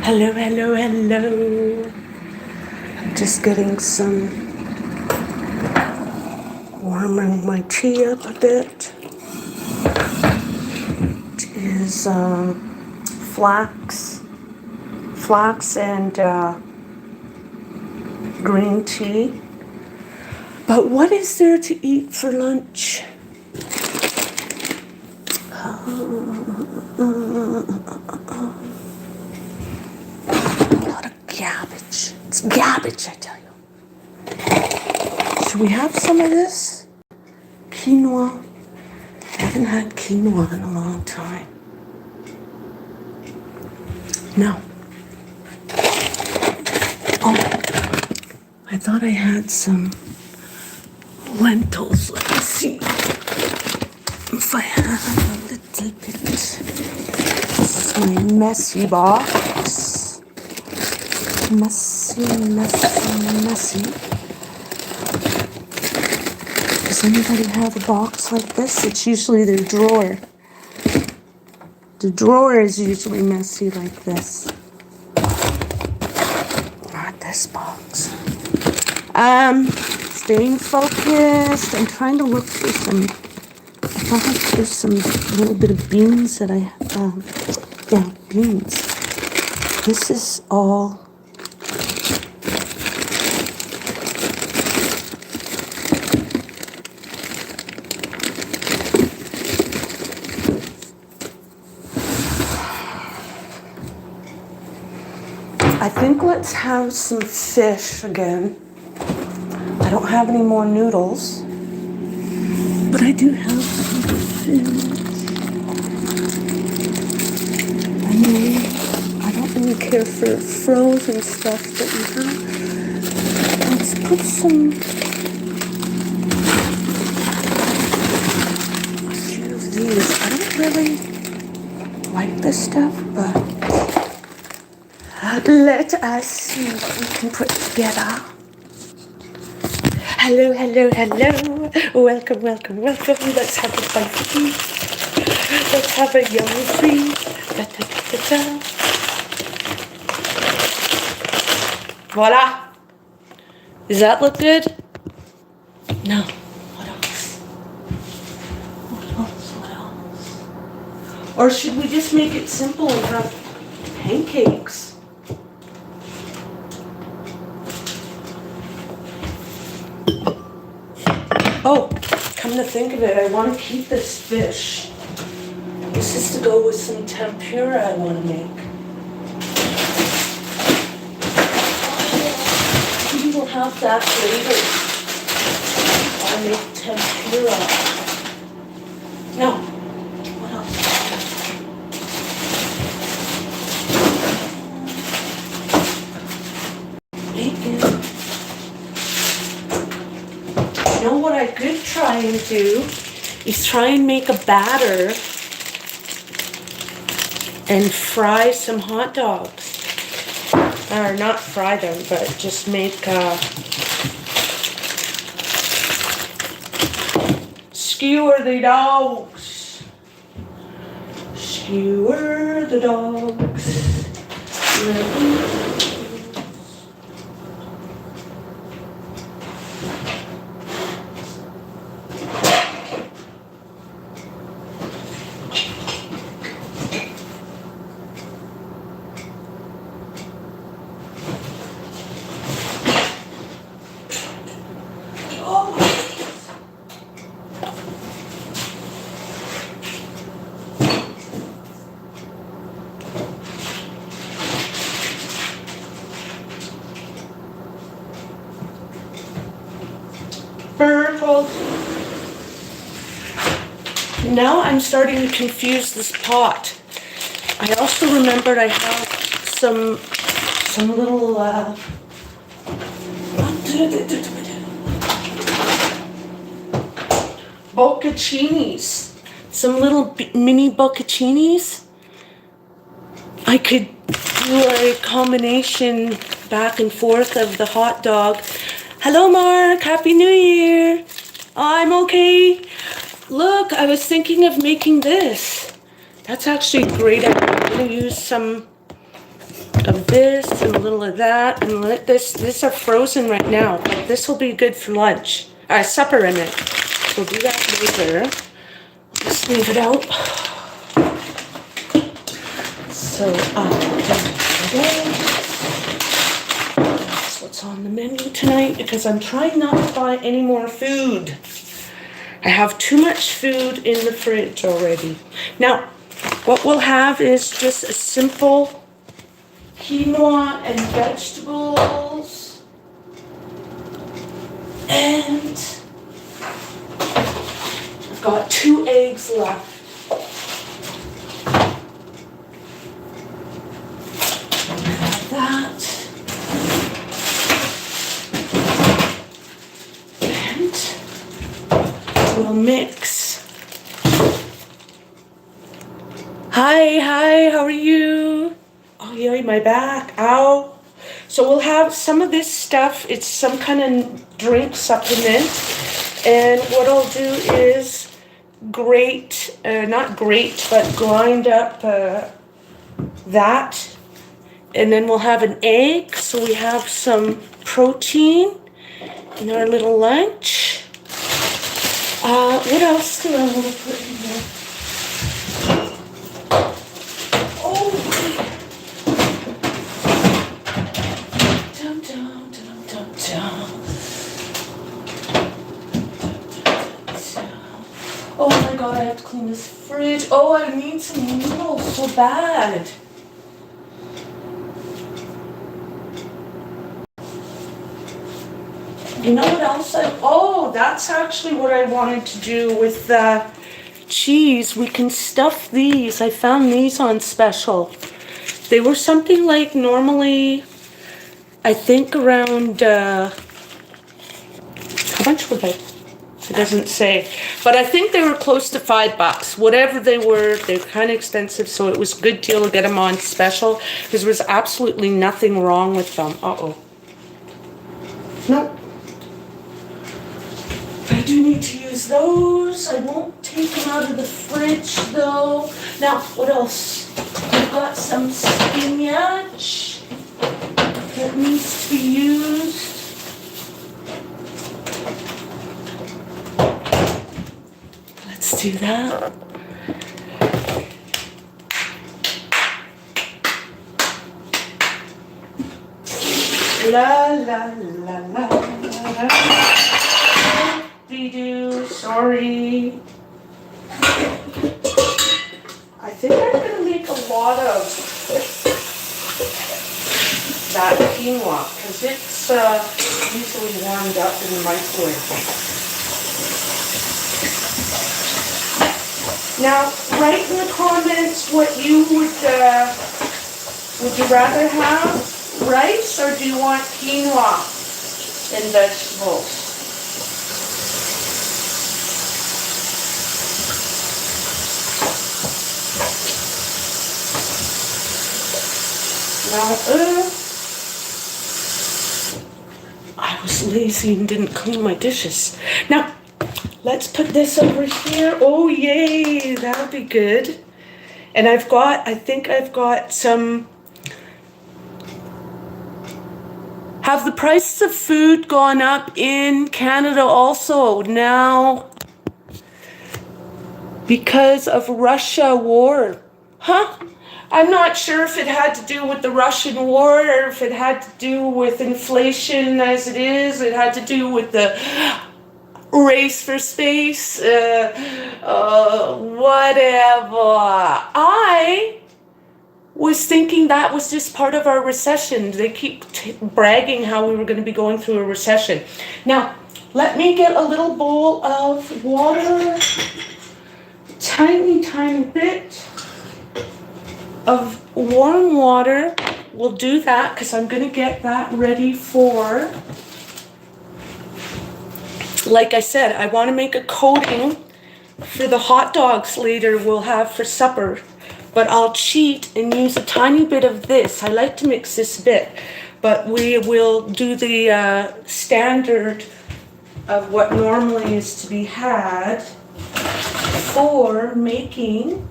Hello, hello, hello. I'm just getting some, warming my tea up a bit. It is flax and green tea. But what is there to eat for lunch? A lot of garbage. It's garbage, I tell you. Should we have some of this? Quinoa. I haven't had quinoa in a long time. No. Oh, I thought I had some lentils. Let me see if I have a little bit. This is my messy box. Messy. Does anybody have a box like this? It's usually their drawer. The drawer is usually messy like this. Not this box. Staying focused. I'm trying to look for some. I thought there's some little bit of beans that I beans. This is all. I think let's have some fish again. I don't have any more noodles, but I do have some fish. I don't really care for frozen stuff, but let's put some. A few of these. I don't really like this stuff, but let us see what we can put together. Hello, hello, hello. Welcome, welcome, welcome. Let's have a bite. Let's have a yummy treat. Voila. Does that look good? No. What else? What else? Or should we just make it simple and have pancakes? Oh, come to think of it, I want to keep this fish. This is to go with some tempura I want to make. We will have that later. I'll make tempura. No. What else? Bacon. You know what I could try and do is try and make a batter and fry some hot dogs. Or not fry them, but just make skewer the dogs. Skewer the dogs. Purple. Now I'm starting to confuse this pot. I also remembered I have some little bocconcinis. Some little mini bocconcinis. I could do a combination back and forth of the hot dog. Hello, Mark. Happy New Year. I'm okay. Look, I was thinking of making this. That's actually a great idea. I'm going to use some of this and a little of that, and let these are frozen right now, but this will be good for lunch. Supper, I meant. So we'll do that later. Just leave it out. So, that's what's on the menu tonight, because I'm trying not to buy any more food. I have too much food in the fridge already. Now, what we'll have is just a simple quinoa and vegetables. And I've got 2 eggs left. That. And we'll mix. Hi, how are you? Oh, yay, my back, ow. So we'll have some of this stuff. It's some kind of drink supplement. And what I'll do is grind up that. And then we'll have an egg, so we have some protein in our little lunch. What else do I want to put in here? Oh, dum dum dum dum dum. Oh my God, I have to clean this fridge. Oh, I need some noodles so bad. You know what else that's actually what I wanted to do with the cheese. We can stuff these. I found these on special. They were something like normally, I think around, how much were they? It doesn't say. But I think they were close to $5. Whatever they were, they're kind of expensive, so it was a good deal to get them on special, because there was absolutely nothing wrong with them. Uh-oh. Nope. I do need to use those. I won't take them out of the fridge though. Now, what else? I've got some spinach that needs to be used. Let's do that. La la la la la. Redo, sorry. I think I'm gonna make a lot of that quinoa because it's easily warmed up in the microwave. Now, write in the comments what you would you rather have rice or do you want quinoa and vegetables? Now, I was lazy and didn't clean my dishes. Now, let's put this over here. Oh, yay, that'll be good. And I think I've got some. Have the prices of food gone up in Canada also now because of Russia war? Huh? I'm not sure if it had to do with the Russian war or if it had to do with inflation as it is. It had to do with the race for space. Whatever. I was thinking that was just part of our recession. They keep bragging how we were going to be going through a recession. Now, let me get a little bowl of water. Tiny, tiny bit of warm water. We'll do that because I'm going to get that ready for, like I said, I want to make a coating for the hot dogs later we'll have for supper. But I'll cheat and use a tiny bit of this. I like to mix this bit, but we will do the standard of what normally is to be had for making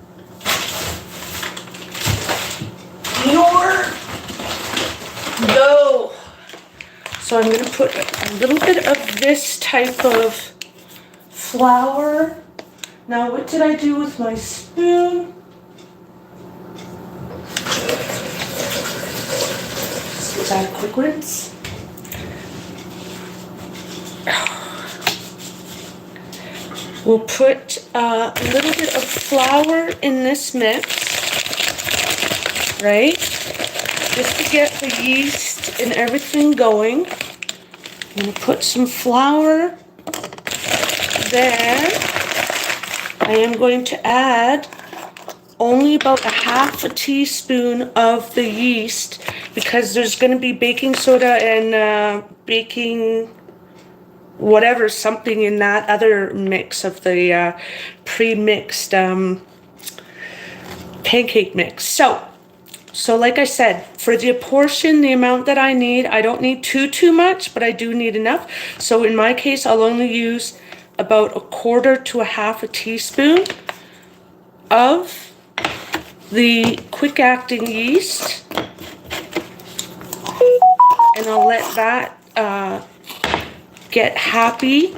your go. So I'm going to put a little bit of this type of flour. Now, what did I do with my spoon? Let's give that a quick rinse. We'll put a little bit of flour in this mix, right? Just to get the yeast and everything going. I'm going to put some flour. Then I am going to add only about a half a teaspoon of the yeast because there's going to be baking soda and baking whatever, something in that other mix of the pre-mixed pancake mix. So like I said, for the portion, the amount that I need, I don't need too much, but I do need enough. So in my case, I'll only use about 1/4 to a half a teaspoon of the quick acting yeast. And I'll let that get happy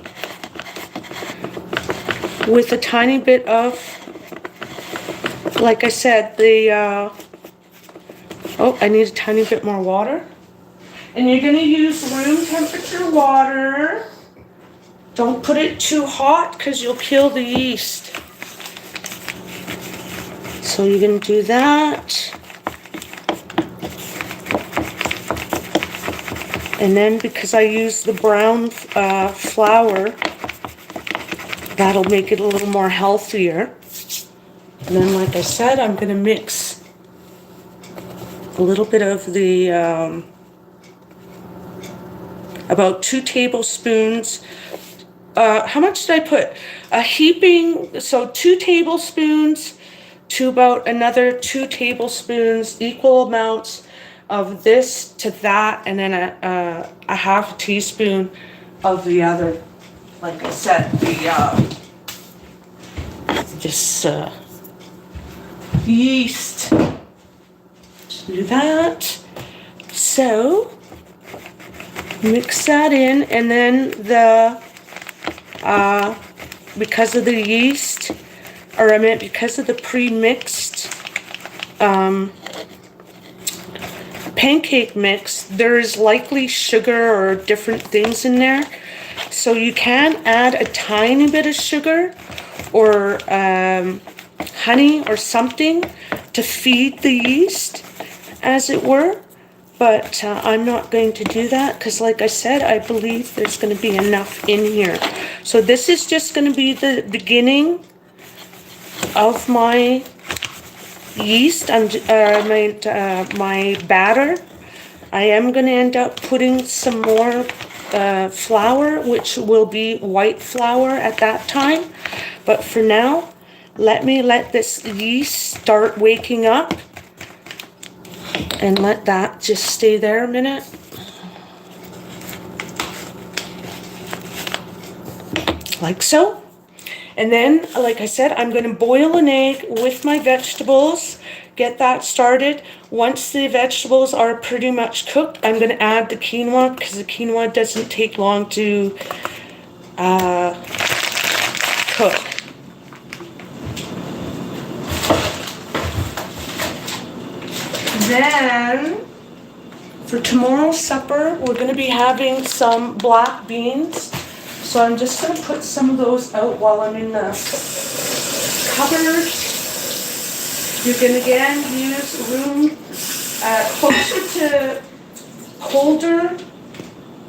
with a tiny bit of, like I said, I need a tiny bit more water. And you're going to use room temperature water. Don't put it too hot because you'll kill the yeast. So you're going to do that. And then because I use the brown flour, that'll make it a little more healthier. And then, like I said, I'm going to mix a little bit of the, about 2 tablespoons. How much did I put? A heaping, so 2 tablespoons to about another 2 tablespoons, equal amounts of this to that, and then a half a teaspoon of the other. Like I said, this yeast. Just do that. So mix that in, and then because of the yeast, or I meant because of the pre-mixed pancake mix, there's likely sugar or different things in there. So you can add a tiny bit of sugar or honey or something to feed the yeast, as it were. But I'm not going to do that because, like I said, I believe there's going to be enough in here. So this is just going to be the beginning of my yeast, my batter. I am going to end up putting some more flour, which will be white flour at that time. But for now, let me let this yeast start waking up and let that just stay there a minute. Like so. And then, like I said, I'm going to boil an egg with my vegetables, get that started. Once the vegetables are pretty much cooked, I'm going to add the quinoa because the quinoa doesn't take long to cook. Then, for tomorrow's supper, we're going to be having some black beans. So I'm just going to put some of those out while I'm in the cupboard. You can again use room closer to colder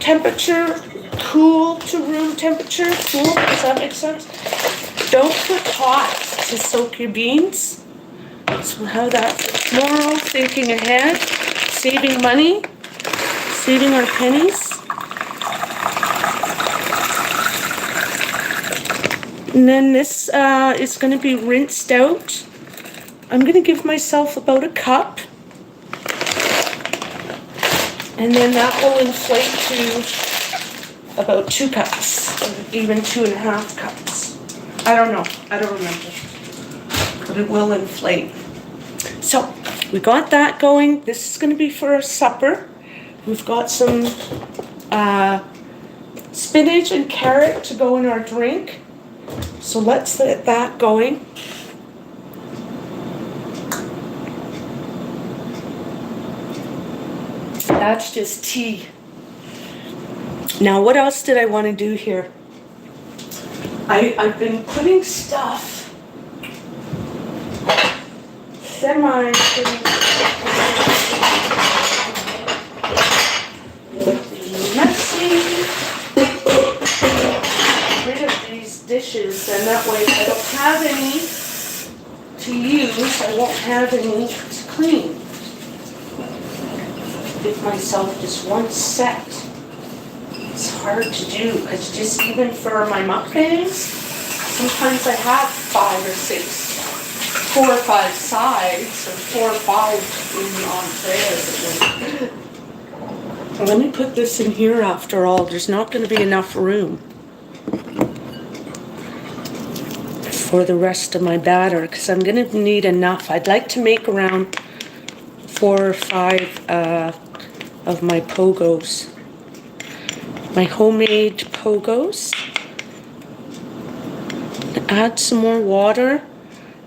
temperature, cool to room temperature. Cool, does that make sense? Don't put hot to soak your beans. So we'll have that for tomorrow, thinking ahead, saving money, saving our pennies. And then this is going to be rinsed out. I'm going to give myself about a cup. And then that will inflate to about 2 cups, or even 2.5 cups. I don't know. I don't remember. But it will inflate. So we got that going. This is going to be for our supper. We've got some spinach and carrot to go in our drink. So let's get that going. That's just tea. Now, what else did I want to do here? I've been putting stuff messy. Get rid of these dishes, and that way if I don't have any to use, I won't have any to clean. Give myself just one set. It's hard to do because just even for my mukbangs, sometimes I have 5 or 6, 4 or 5 sides, or 4 or 5 in entrees. Let me put this in here after all. There's not going to be enough room for the rest of my batter because I'm going to need enough. I'd like to make around 4 or 5 of my pogos. My homemade pogos. Add some more water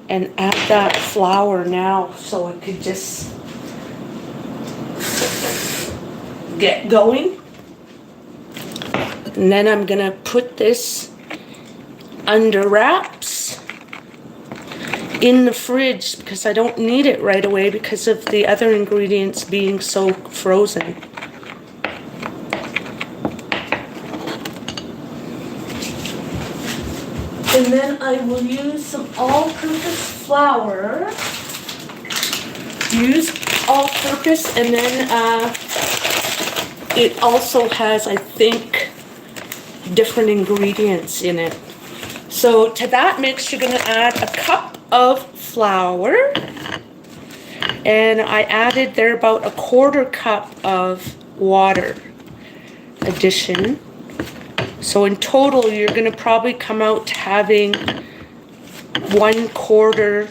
and add that flour now so it could just get going. And then I'm gonna put this under wraps in the fridge because I don't need it right away because of the other ingredients being so frozen. And then I will use some all-purpose flour. Use all-purpose, and then it also has, I think, different ingredients in it. So to that mix, you're going to add a cup of flour. And I added there about a 1/4 cup of water addition. So in total, you're going to probably come out to having 1/4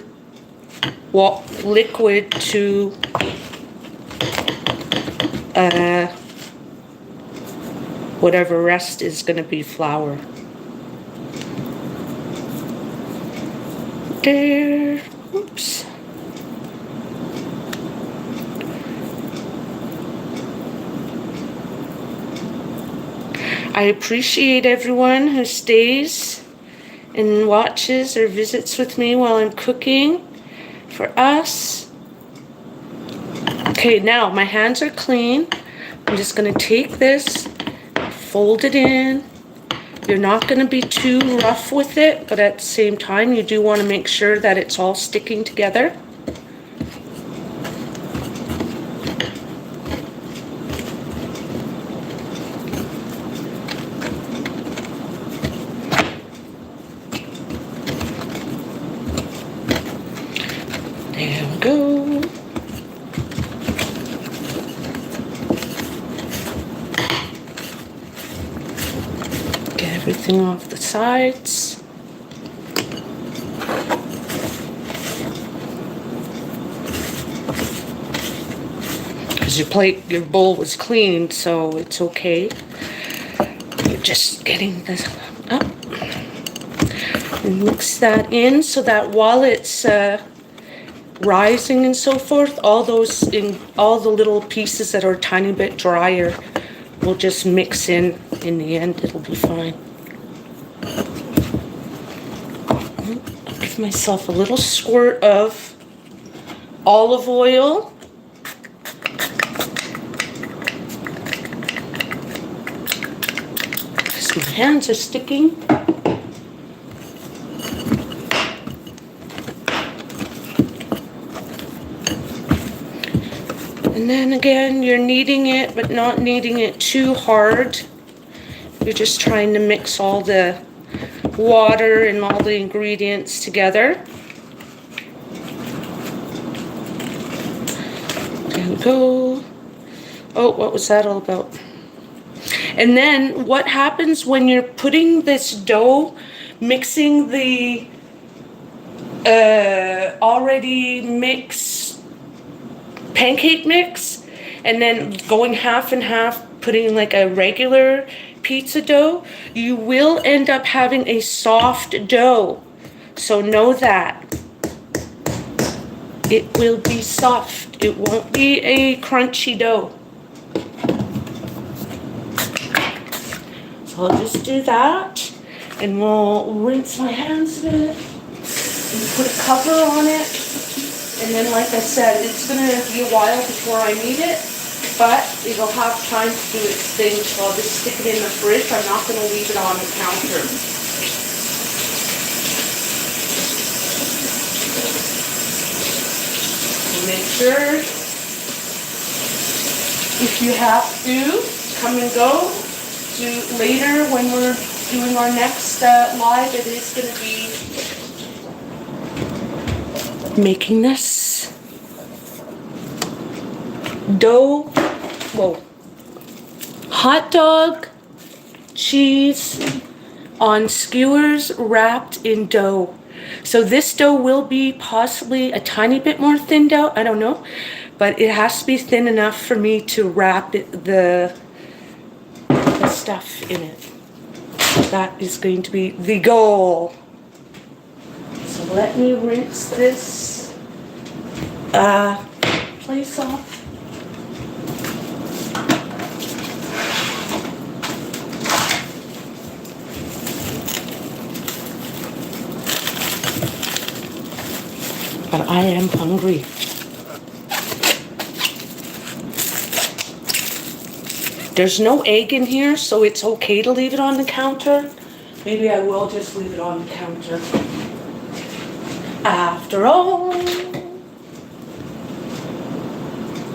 liquid to whatever rest is going to be flour. There. Oops. I appreciate everyone who stays and watches or visits with me while I'm cooking for us. Okay, now my hands are clean. I'm just going to take this, fold it in. You're not going to be too rough with it, but at the same time, you do want to make sure that it's all sticking together. There we go. Get everything off the sides. Because your bowl was cleaned, so it's okay. You're just getting this up. And mix that in so that while it's rising and so forth, all the little pieces that are a tiny bit drier will just mix in the end. It'll be fine. I'll give myself a little squirt of olive oil. Because my hands are sticking. And then again, you're kneading it, but not kneading it too hard. You're just trying to mix all the water and all the ingredients together. There we go. Oh, what was that all about? And then what happens when you're putting this dough, mixing the already mixed pancake mix, and then going half and half, putting like a regular pizza dough, you will end up having a soft dough. So know that. It will be soft. It won't be a crunchy dough. So I'll just do that, and we'll rinse my hands a bit and put a cover on it. And then, like I said, it's gonna be a while before I need it, but it'll have time to do its thing, so I'll just stick it in the fridge. I'm not gonna leave it on the counter. Make sure, if you have to, come and go to later when we're doing our next live. It is going to be making this dough, whoa, hot dog, cheese on skewers wrapped in dough. So this dough will be possibly a tiny bit more thinned out, I don't know, but it has to be thin enough for me to wrap the stuff in it. That is going to be the goal. So let me rinse this place off. But I am hungry. There's no egg in here, so it's okay to leave it on the counter. Maybe I will just leave it on the counter. After all,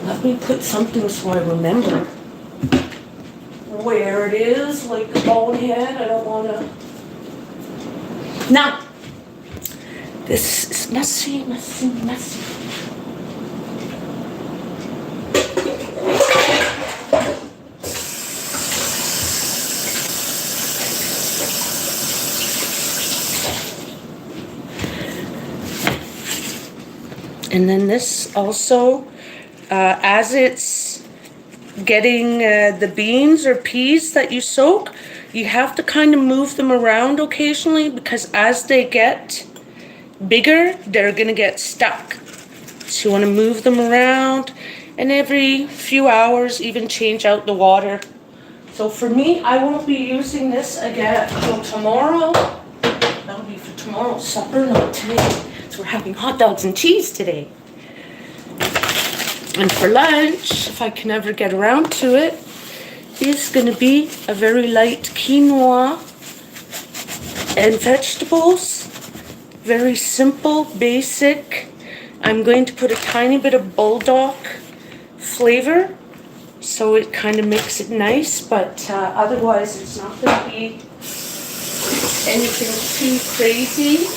let me put something so I remember where it is, like the bonehead. I don't want to. Now, this is messy, messy, messy. And then this also, as it's getting the beans or peas that you soak, you have to kind of move them around occasionally, because as they get bigger, they're gonna get stuck. So you want to move them around, and every few hours even change out the water. So for me, I won't be using this again until tomorrow. That'll be for tomorrow's supper, not today. So we're having hot dogs and cheese today. And for lunch, if I can ever get around to it, is gonna be a very light quinoa and vegetables. Very simple, basic. I'm going to put a tiny bit of bulldog flavor, so it kind of makes it nice, but otherwise it's not going to be anything too crazy.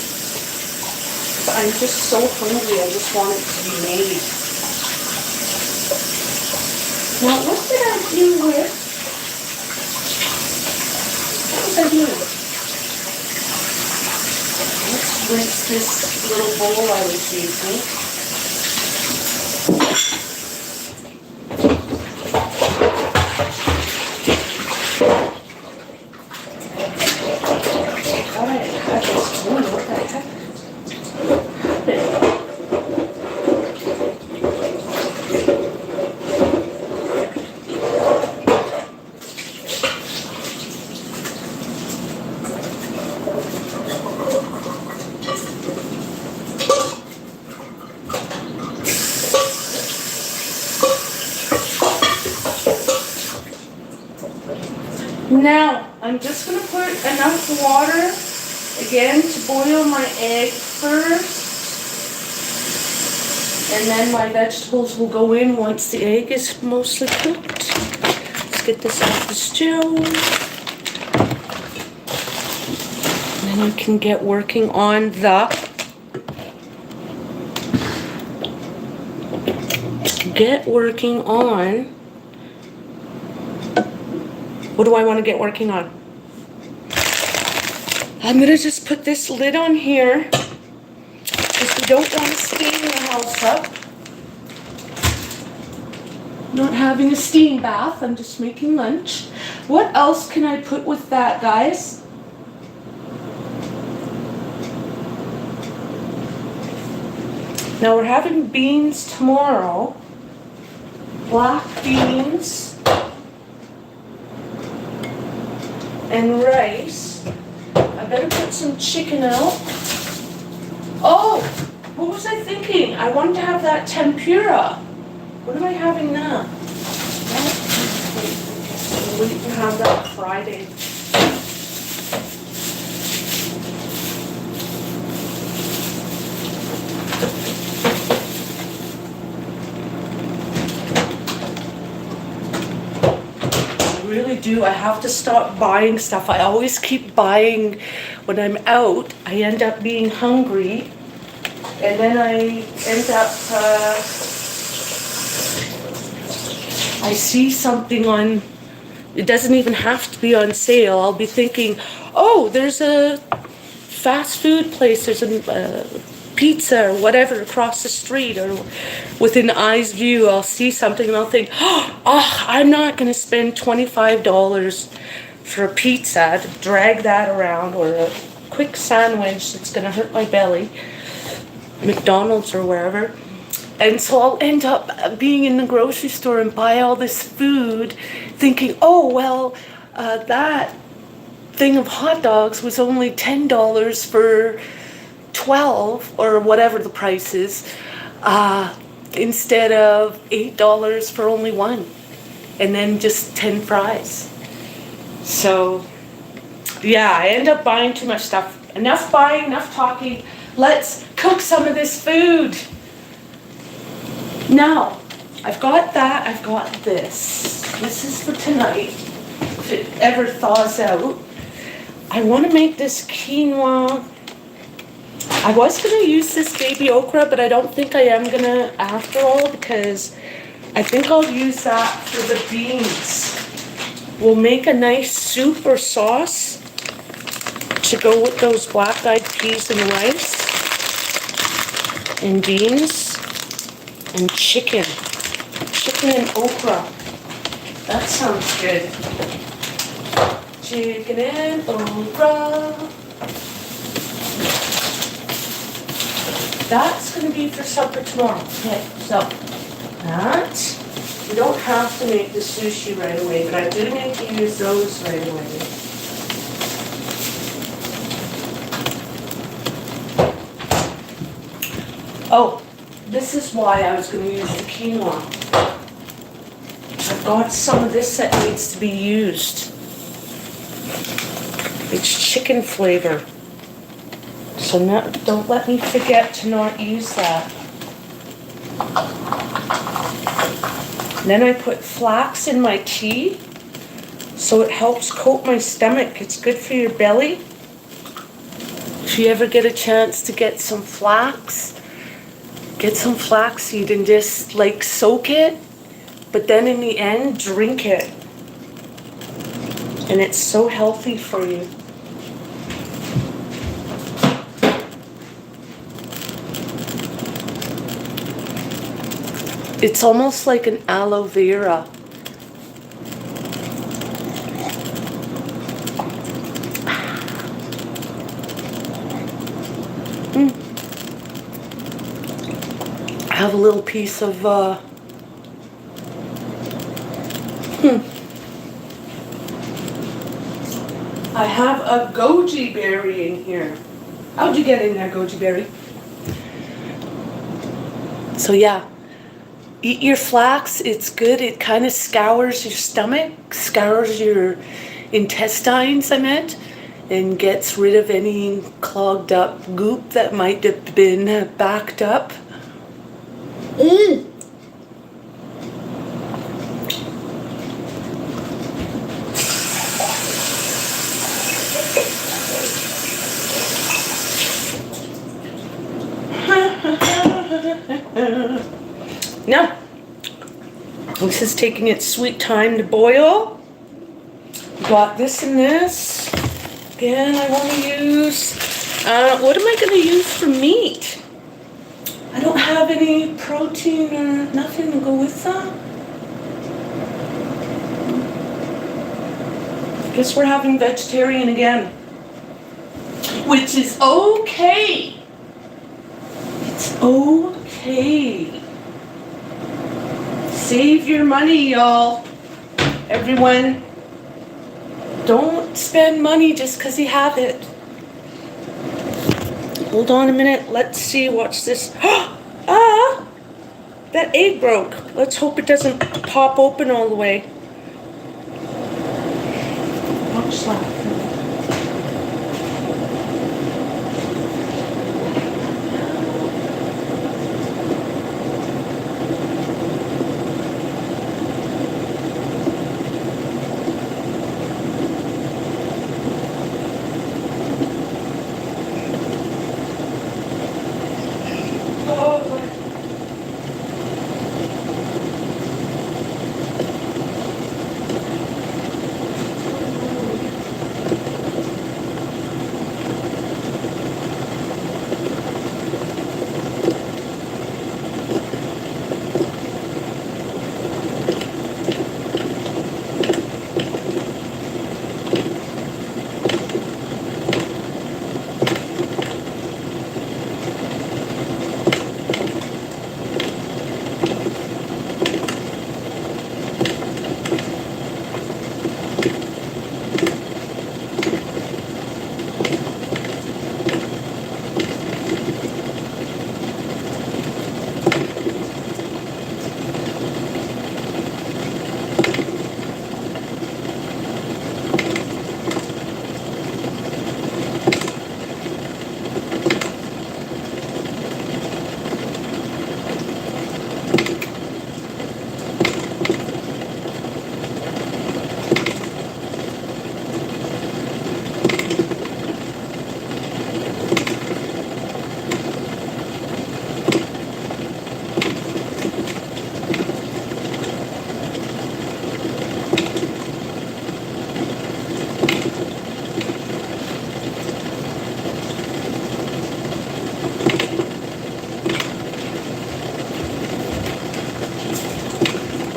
But I'm just so hungry, I just want it to be made. Now, what did I do with? What was I doing? Let's rinse this little bowl I was using. Alright, I had this one. What the heck? Now, I'm just going to put enough water, again, to boil my egg first. And then my vegetables will go in once the egg is mostly cooked. Let's get this off the stove. And then we can get working on what do I want to get working on? I'm going to just put this lid on here, because we don't want to stain the house up. Not having a steam bath, I'm just making lunch. What else can I put with that, guys? Now we're having beans tomorrow. Black beans and rice. I better put some chicken out. Oh, what was I thinking? I wanted to have that tempura. What am I having now? We can have that Friday. Really do. I have to stop buying stuff. I always keep buying when I'm out. I end up being hungry, and then I end up I see something on, it doesn't even have to be on sale. I'll be thinking, oh, there's a fast food place, there's a pizza or whatever across the street or within eye's view. I'll see something and I'll think, oh, I'm not going to spend $25 for a pizza to drag that around, or a quick sandwich that's going to hurt my belly, McDonald's or wherever. And so I'll end up being in the grocery store and buy all this food thinking, oh, well, that thing of hot dogs was only $10 for 12 or whatever the price is, instead of $8 for only one, and then just 10 fries. So yeah, I end up buying too much stuff. Enough buying, enough talking. Let's cook some of this food. Now, I've got that, I've got this. This is for tonight, if it ever thaws out. I want to make this quinoa. I was going to use this baby okra, but I don't think I am going to after all, because I think I'll use that for the beans. We'll make a nice soup or sauce to go with those black-eyed peas and rice and beans and chicken. Chicken and okra. That sounds good. Chicken and okra. That's going to be for supper tomorrow. Okay, so that, we don't have to make the sushi right away, but I do need to use those right away. Oh, this is why I was going to use the quinoa. I've got some of this that needs to be used. It's chicken flavor. So don't let me forget to not use that. Then I put flax in my tea, so it helps coat my stomach. It's good for your belly. If you ever get a chance to get some flax, get some flaxseed and just like soak it, but then in the end, drink it. And it's so healthy for you. It's almost like an aloe vera. I have a little piece of I have a goji berry in here. How'd you get in there, goji berry? So yeah, eat your flax. It's good. It kind of scours your stomach, scours your intestines, I meant, and gets rid of any clogged up goop that might have been backed up. Now, this is taking its sweet time to boil. Got this and this. Again, I want to use, what am I going to use for meat? I don't have any protein or nothing to go with that. Guess we're having vegetarian again. Which is okay. It's okay. Save your money, y'all. Everyone, don't spend money just because you have it. Hold on a minute. Let's see. Watch this. Ah! That egg broke. Let's hope it doesn't pop open all the way. Watch that.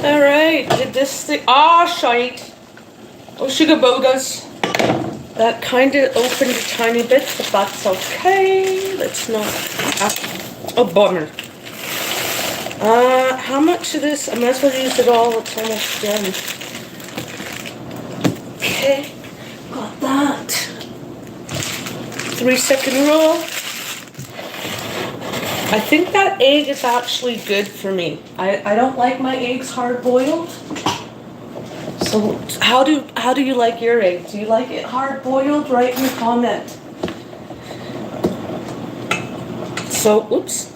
Alright, did this thing. Ah, shite. Oh, sugar bogas. That kind of opened a tiny bit, but that's okay. Let's not. Oh, bummer. How much of this? I might as well use it all. It's almost done. Okay, got that. 3-second rule. I think that egg is actually good for me. I don't like my eggs hard boiled. So how do you like your egg? Do you like it hard boiled? Write in the comment. So oops.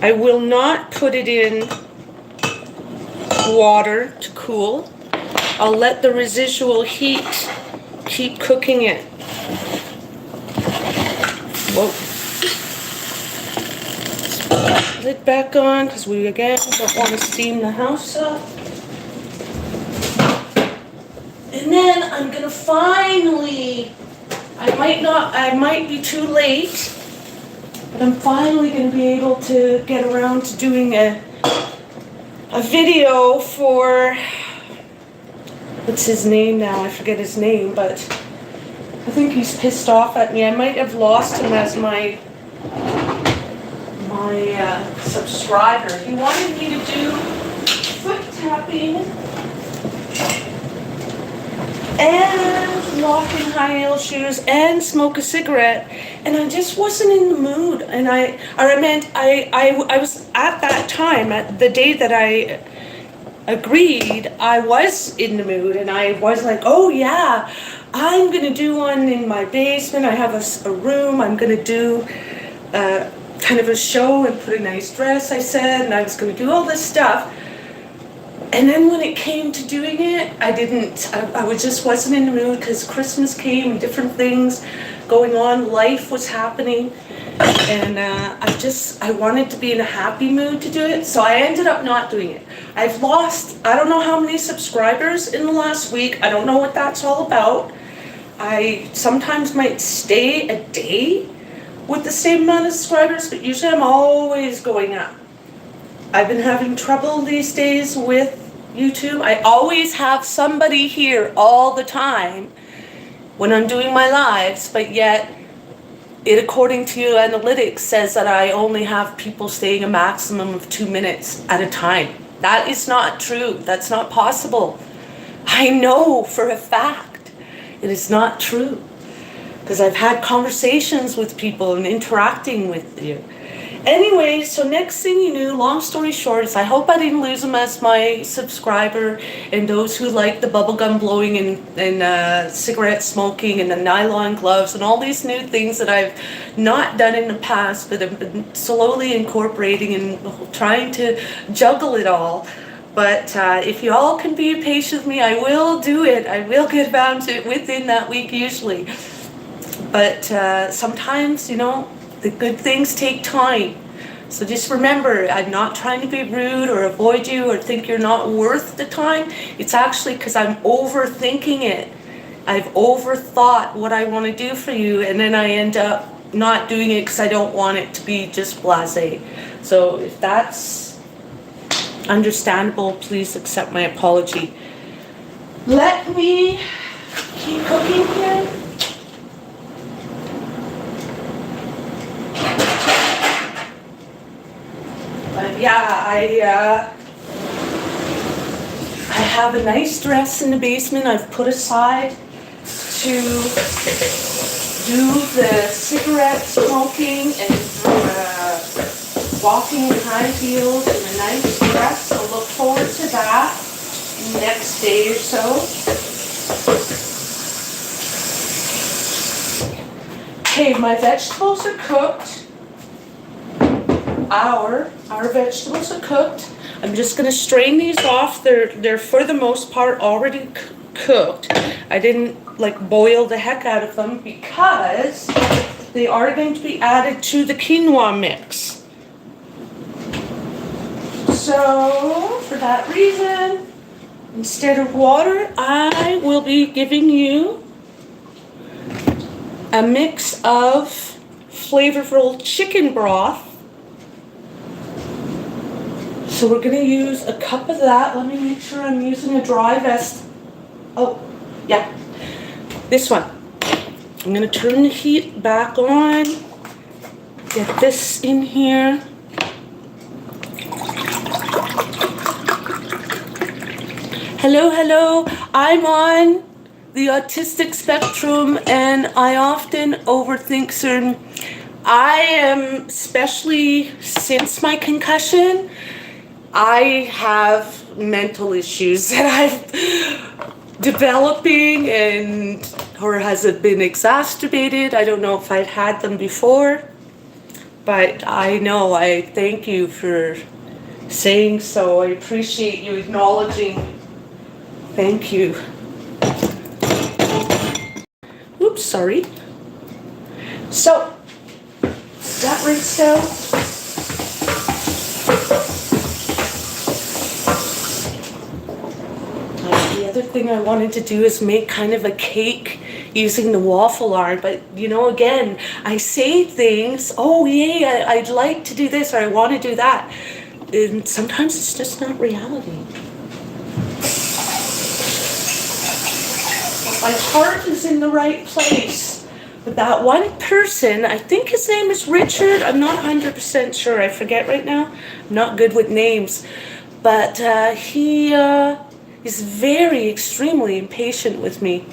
I will not put it in water to cool. I'll let the residual heat keep cooking it. Whoa. Lid back on because we again don't want to steam the house up. And then I'm gonna finally, I might be too late, but I'm finally gonna be able to get around to doing a video for, what's his name now? I forget his name, but I think he's pissed off at me. I might have lost him as my subscriber. He wanted me to do foot tapping and walk in high heel shoes and smoke a cigarette, and I just wasn't in the mood. And I was at that time, at the day that I agreed, I was in the mood, and I was like, oh yeah, I'm gonna do one in my basement. I have a room. I'm gonna do kind of a show and put a nice dress, I said, and I was going to do all this stuff. And then when it came to doing it, I just wasn't in the mood because Christmas came and different things going on, life was happening, and I wanted to be in a happy mood to do it, so I ended up not doing it. I've lost, I don't know how many subscribers in the last week. I don't know what that's all about. I sometimes might stay a day with the same amount of subscribers, but usually I'm always going up. I've been having trouble these days with YouTube. I always have somebody here all the time when I'm doing my lives, but yet it, according to analytics, says that I only have people staying a maximum of 2 minutes at a time. That is not true. That's not possible. I know for a fact it is not true, because I've had conversations with people and interacting with you. Anyway, so next thing you knew, long story short, is I hope I didn't lose them as my subscriber, and those who like the bubblegum blowing and cigarette smoking and the nylon gloves and all these new things that I've not done in the past, but have been slowly incorporating and trying to juggle it all. But if you all can be patient with me, I will do it. I will get around to it within that week usually. But sometimes, you know, the good things take time. So just remember, I'm not trying to be rude or avoid you or think you're not worth the time. It's actually because I'm overthinking it. I've overthought what I want to do for you, and then I end up not doing it because I don't want it to be just blasé. So if that's understandable, please accept my apology. Let me keep cooking here. Yeah, I have a nice dress in the basement I've put aside to do the cigarette smoking and walking in high heels and a nice dress. So look forward to that next day or so. Okay, my vegetables are cooked. Our vegetables are cooked. I'm just going to strain these off. They're for the most part already cooked. I didn't like boil the heck out of them because they are going to be added to the quinoa mix. So for that reason, instead of water, I will be giving you a mix of flavorful chicken broth. So we're going to use a cup of that. Let me make sure I'm using a dry vest. Oh, yeah, this one. I'm going to turn the heat back on. Get this in here. Hello, hello. I'm on the autistic spectrum and I often overthink certain. I am, especially since my concussion, I have mental issues that I've developing or has it been exacerbated? I don't know if I've had them before, but I know I thank you for saying so. I appreciate you acknowledging. Thank you. Oops, sorry. So, that rinsed out. The other thing I wanted to do is make kind of a cake using the waffle iron, but you know, again, I say things, oh yay, I'd like to do this or I want to do that, and sometimes it's just not reality. My heart is in the right place. But that one person, I think his name is Richard, I'm not 100% sure, I forget right now, I'm not good with names, but he is very extremely impatient with me,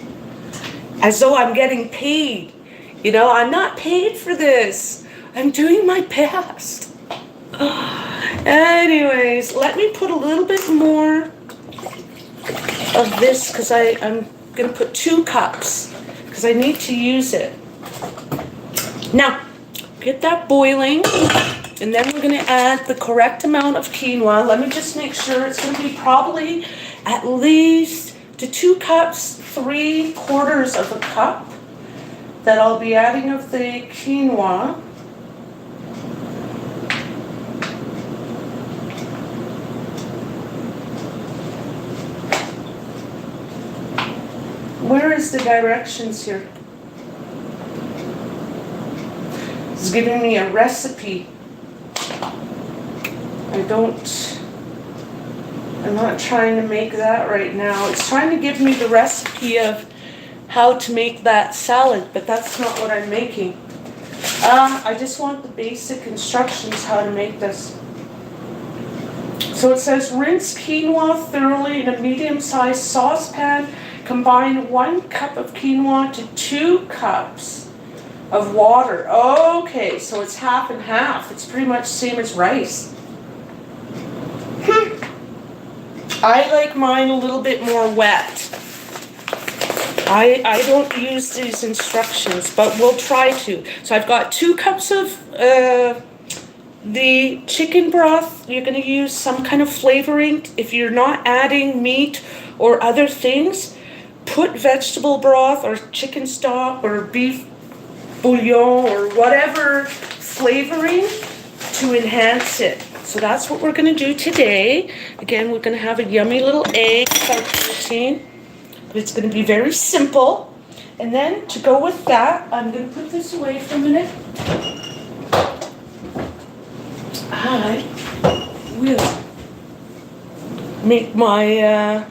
as though I'm getting paid. You know, I'm not paid for this. I'm doing my best. Anyways, let me put a little bit more of this because I'm going to put 2 cups because I need to use it. Now, get that boiling, and then we're going to add the correct amount of quinoa. Let me just make sure it's going to be probably at least to 2 cups, 3/4 of a cup that I'll be adding of the quinoa. Where is the directions here? It's giving me a recipe. I don't I'm not trying to make that right now. It's trying to give me the recipe of how to make that salad, but that's not what I'm making. I just want the basic instructions how to make this. So it says rinse quinoa thoroughly in a medium-sized saucepan. Combine 1 cup of quinoa to 2 cups of water. Okay, so it's half and half. It's pretty much same as rice. I like mine a little bit more wet. I don't use these instructions, but we'll try to. So I've got 2 cups of the chicken broth. You're going to use some kind of flavoring. If you're not adding meat or other things, put vegetable broth or chicken stock or beef bouillon or whatever flavoring to enhance it. So that's what we're going to do today. Again, we're going to have a yummy little egg for protein. But it's going to be very simple. And then to go with that, I'm going to put this away for a minute. I will make my,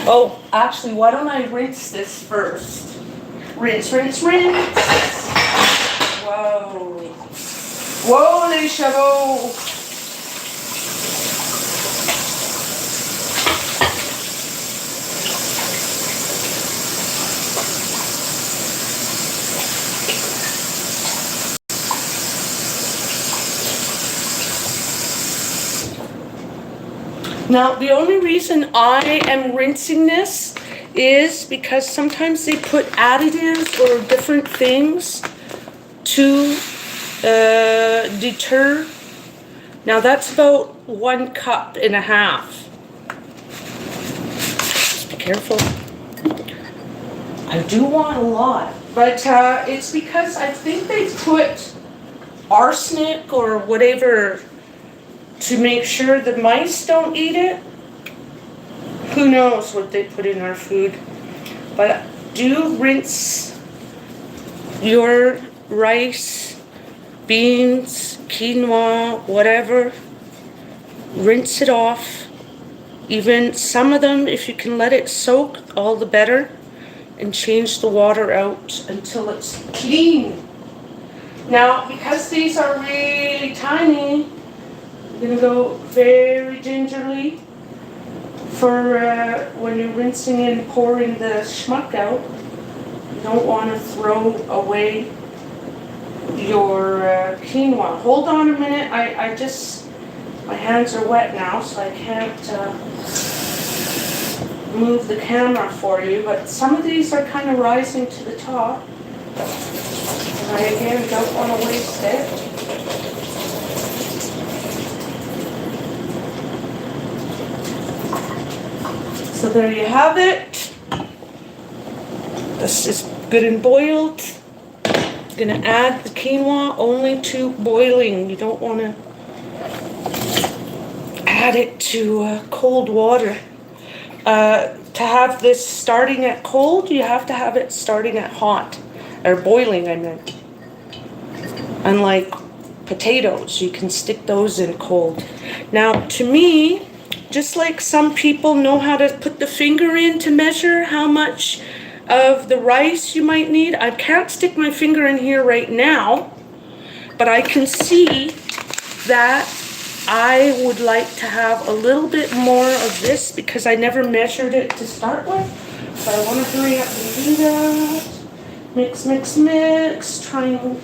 oh, actually, why don't I rinse this first? Rinse, rinse, rinse. Whoa. Whoa, les chevaux. Now, the only reason I am rinsing this is because sometimes they put additives or different things to deter. Now, that's about 1.5 cups. Just be careful. I do want a lot, but it's because I think they put arsenic or whatever to make sure the mice don't eat it. Who knows what they put in our food. But do rinse your rice, beans, quinoa, whatever. Rinse it off. Even some of them, if you can let it soak, all the better. And change the water out until it's clean. Now, because these are really tiny, I'm going to go very gingerly for when you're rinsing and pouring the schmuck out. You don't want to throw away your quinoa. Hold on a minute. I just, my hands are wet now, so I can't move the camera for you. But some of these are kind of rising to the top. And I, again, don't want to waste it. So there you have it. This is good and boiled. I'm going to add the quinoa only to boiling. You don't want to add it to cold water. To have this starting at cold, you have to have it starting at hot. Or boiling, I meant. Unlike potatoes, you can stick those in cold. Now, to me, just like some people know how to put the finger in to measure how much of the rice you might need, I can't stick my finger in here right now, but I can see that I would like to have a little bit more of this because I never measured it to start with. So I want to hurry up and do that. Mix, mix, mix. Try and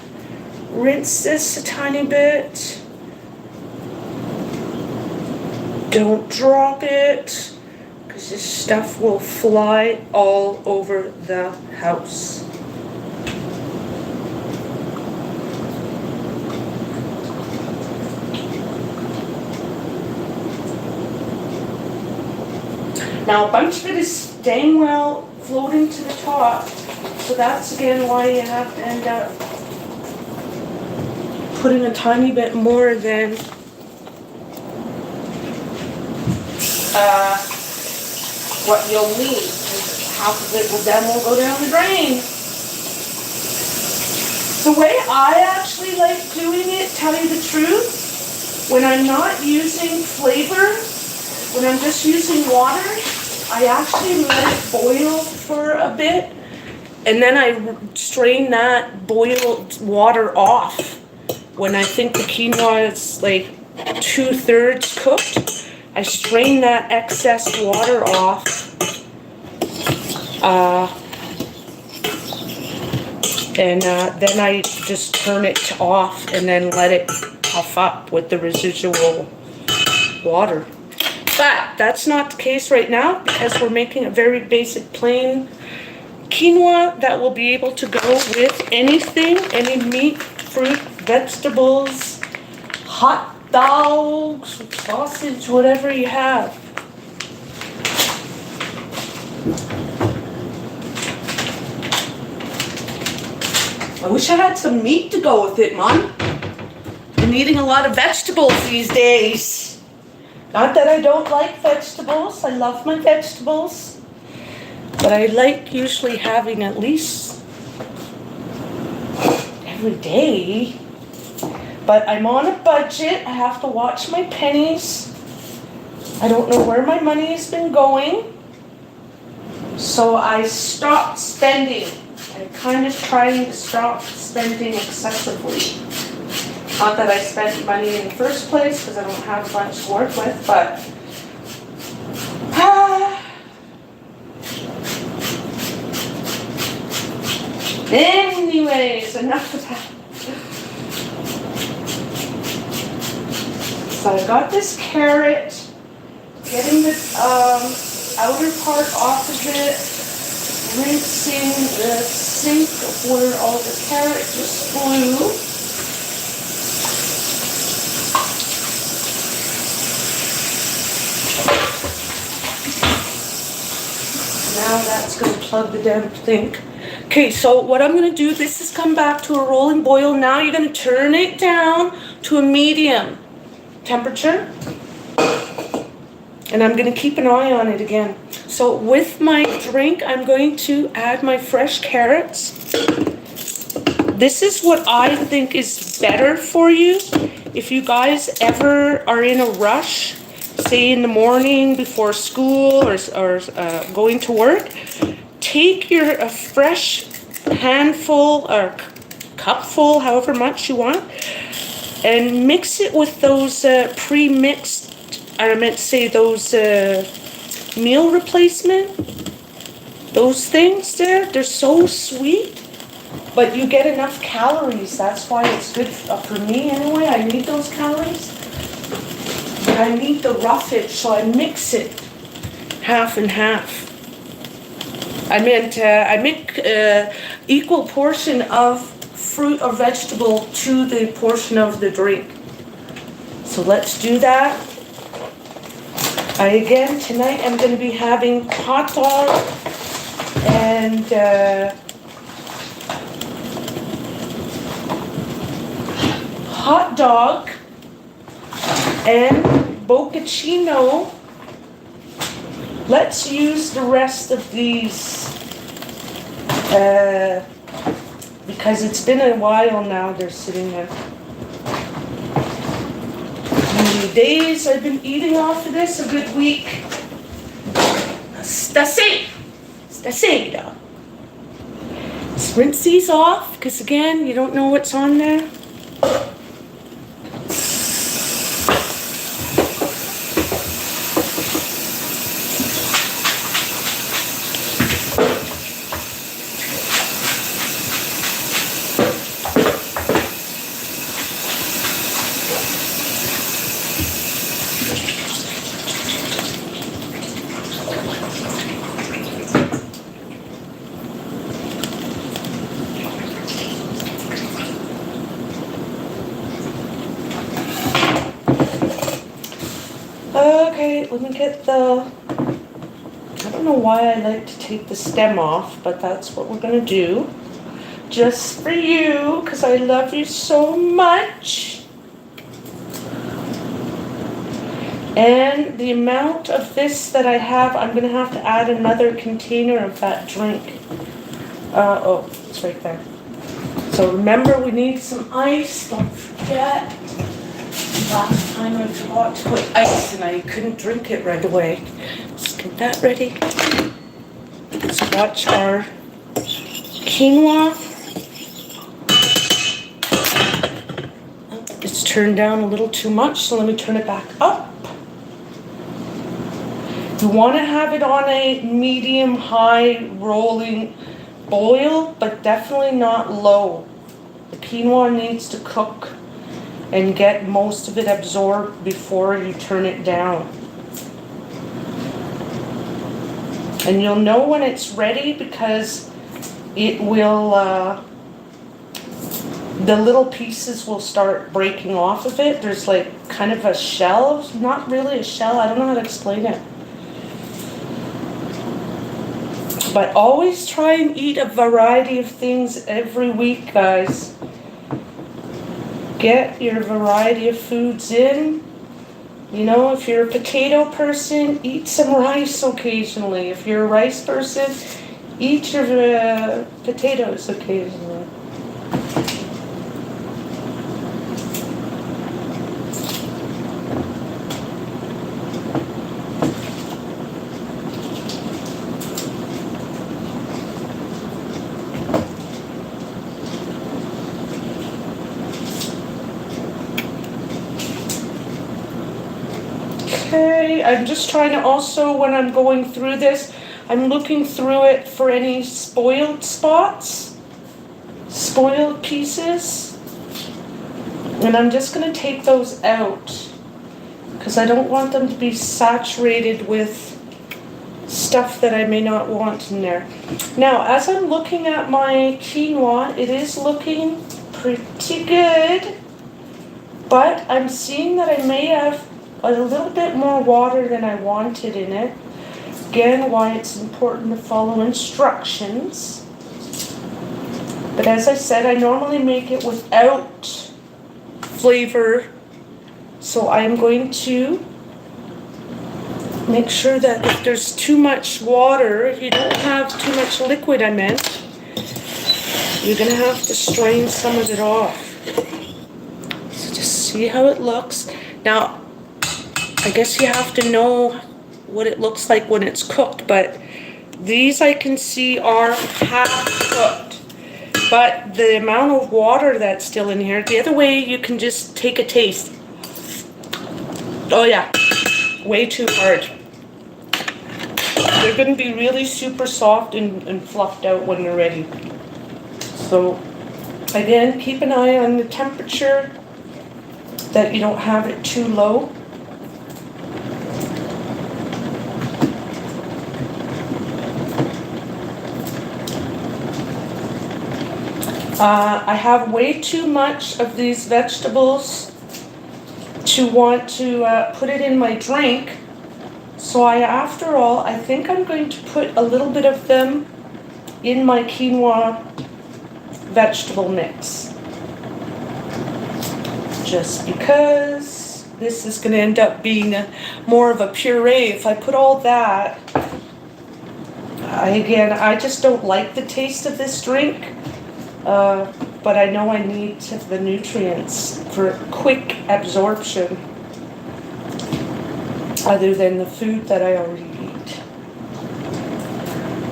rinse this a tiny bit. Don't drop it, because this stuff will fly all over the house. Now a bunch of it is dang well floating to the top, so that's again why you have to end up putting a tiny bit more than what you'll need. Half of it will go down the drain. The way I actually like doing it, tell you the truth, When I'm not using flavor, when I'm just using water, I actually let it boil for a bit, and then I strain that boiled water off. When I think the quinoa is like 2/3 cooked, I strain that excess water off. And then I just turn it off and then let it puff up with the residual water. But that's not the case right now because we're making a very basic plain quinoa that will be able to go with anything, any meat, fruit, vegetables, hot dogs, sausage, whatever you have. I wish I had some meat to go with it, Mom. I'm eating a lot of vegetables these days. Not that I don't like vegetables. I love my vegetables. But I like usually having at least every day. But I'm on a budget. I have to watch my pennies. I don't know where my money has been going. So I stopped spending. I'm kind of trying to stop spending excessively. Not that I spent money in the first place because I don't have much to work with, but anyways, enough of that. So I got this carrot, getting the outer part off of it, rinsing the sink where all the carrot just flew. Now that's going to plug the damn sink. Okay, so what I'm going to do, this has come back to a rolling boil. Now you're going to turn it down to a medium temperature. And I'm going to keep an eye on it again. So with my drink, I'm going to add my fresh carrots. This is what I think is better for you. If you guys ever are in a rush, say in the morning before school or going to work, take your fresh handful or cupful, however much you want, and mix it with those pre-mixed, I meant to say those meal replacement, those things there, they're so sweet, but you get enough calories. That's why it's good for me anyway. I need those calories. But I need the roughage, so I mix it half and half. I make equal portion of fruit or vegetable to the portion of the drink. So let's do that. Again, tonight I'm going to be having hot dog and bocconcino. Let's use the rest of these because it's been a while now they're sitting there. The days I've been eating off of this, a good week. Stasera. Let's rinse these off, because again, you don't know what's on there. Okay, let me get the, I don't know why I like to take the stem off, but that's what we're gonna do. Just for you, because I love you so much. And the amount of this that I have, I'm gonna have to add another container of that drink. Oh, it's right there. So remember, we need some ice, don't forget. Last time I forgot to put ice and I couldn't drink it right away. Let's get that ready. Let's watch our quinoa. It's turned down a little too much, so let me turn it back up. You want to have it on a medium-high rolling boil, but definitely not low. The quinoa needs to cook and get most of it absorbed before you turn it down. And you'll know when it's ready because it will, the little pieces will start breaking off of it. There's like kind of a shell, not really a shell, I don't know how to explain it. But always try and eat a variety of things every week, guys. Get your variety of foods in. You know, if you're a potato person, eat some rice occasionally. If you're a rice person, eat your potatoes occasionally. Okay, I'm just trying to also, when I'm going through this, I'm looking through it for any spoiled spots, spoiled pieces, and I'm just going to take those out because I don't want them to be saturated with stuff that I may not want in there. Now, as I'm looking at my quinoa, it is looking pretty good, but I'm seeing that I may have a little bit more water than I wanted in it. Again, why it's important to follow instructions. But as I said, I normally make it without flavor. So I'm going to make sure that if there's too much water, if you don't have too much liquid, I meant, you're going to have to strain some of it off. So just see how it looks. Now, I guess you have to know what it looks like when it's cooked, but these I can see are half cooked. But the amount of water that's still in here, the other way you can just take a taste. Oh yeah, way too hard. They're going to be really super soft and fluffed out when they're ready. So again, keep an eye on the temperature, that you don't have it too low. I have way too much of these vegetables to want to put it in my drink. So after all, I think I'm going to put a little bit of them in my quinoa vegetable mix. Just because this is going to end up being more of a puree. If I put all that, I just don't like the taste of this drink. But I know I need the nutrients for quick absorption, other than the food that I already eat.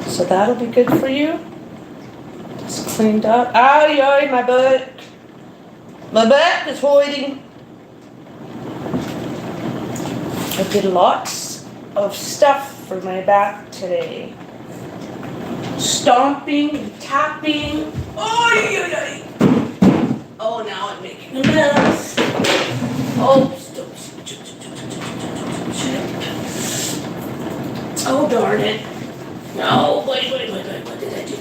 So that'll be good for you. Just cleaned up. Ay, ay, my butt. My back is hurting. I did lots of stuff for my back today. Stomping, tapping. Oh, now I'm making a mess. Oh, oh, darn it. No, wait, what did I do?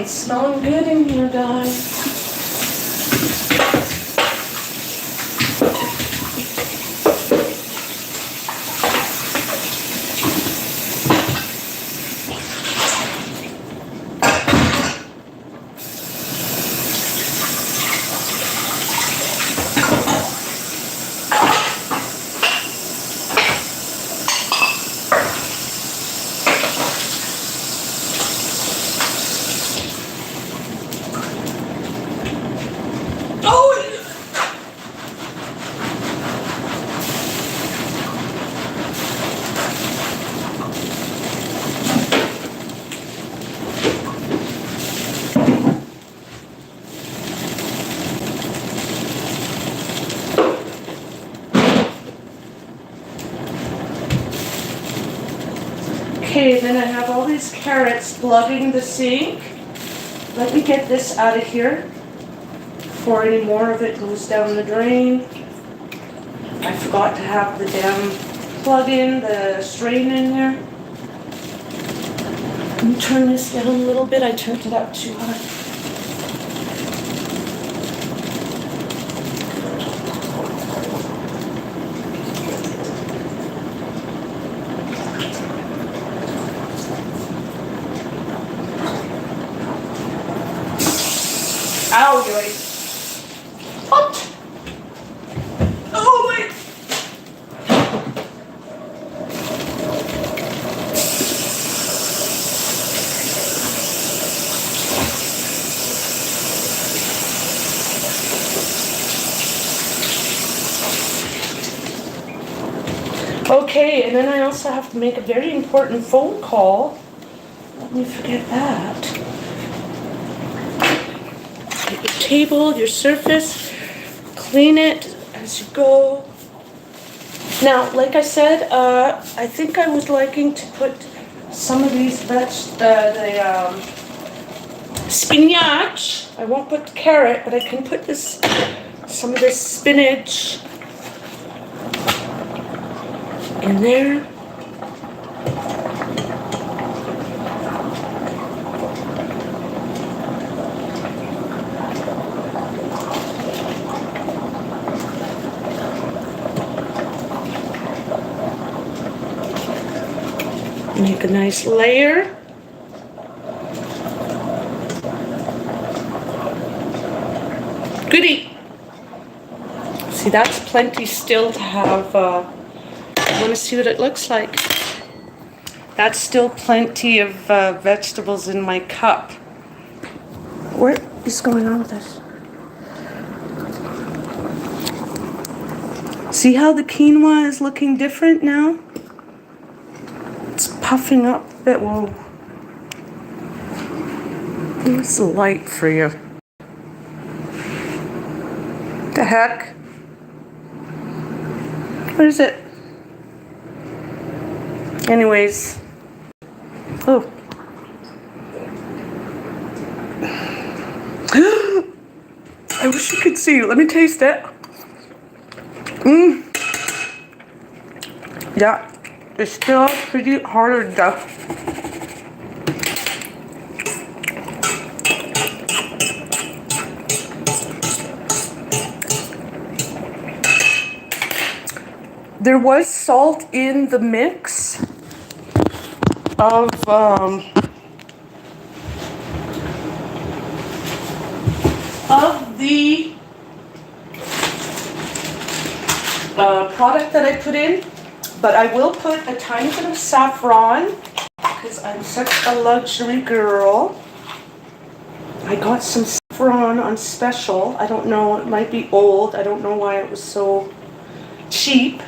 It's smelling good in here, guys. Okay, then I have all these carrots plugging the sink. Let me get this out of here before any more of it goes down the drain. I forgot to have the damn plug-in, the strain in there. Let me turn this down a little bit. I turned it up too high. Ow, yoy. What? Oh my. Okay, and then I also have to make a very important phone call. Let me forget that. Get your table, your surface, clean it as you go. Now, like I said, I think I was liking to put some of these spinach. I won't put the carrot, but I can put some of this spinach in there. Make a nice layer. Goody! See, that's plenty still to have. I want to see what it looks like. That's still plenty of vegetables in my cup. What is going on with this? See how the quinoa is looking different now? It's puffing up a bit. Whoa. It's light for you. The heck? What is it? Anyways. Oh. I wish you could see. Let me taste it. Yeah. It's still pretty hard though. There was salt in the mix of the product that I put in, but I will put a tiny bit of saffron because I'm such a luxury girl. I got some saffron on special. I don't know, it might be old. I don't know why it was so cheap.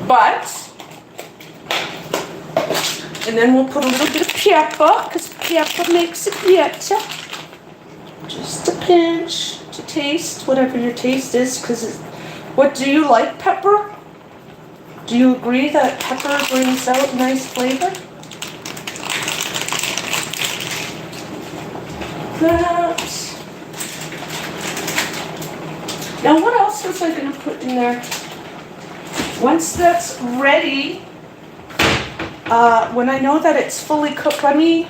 But, and then we'll put a little bit of pepper, because pepper makes it better. Just a pinch to taste, whatever your taste is, because what, do you like pepper? Do you agree that pepper brings out nice flavor? That. Now what else was I going to put in there? Once that's ready, when I know that it's fully cooked, let me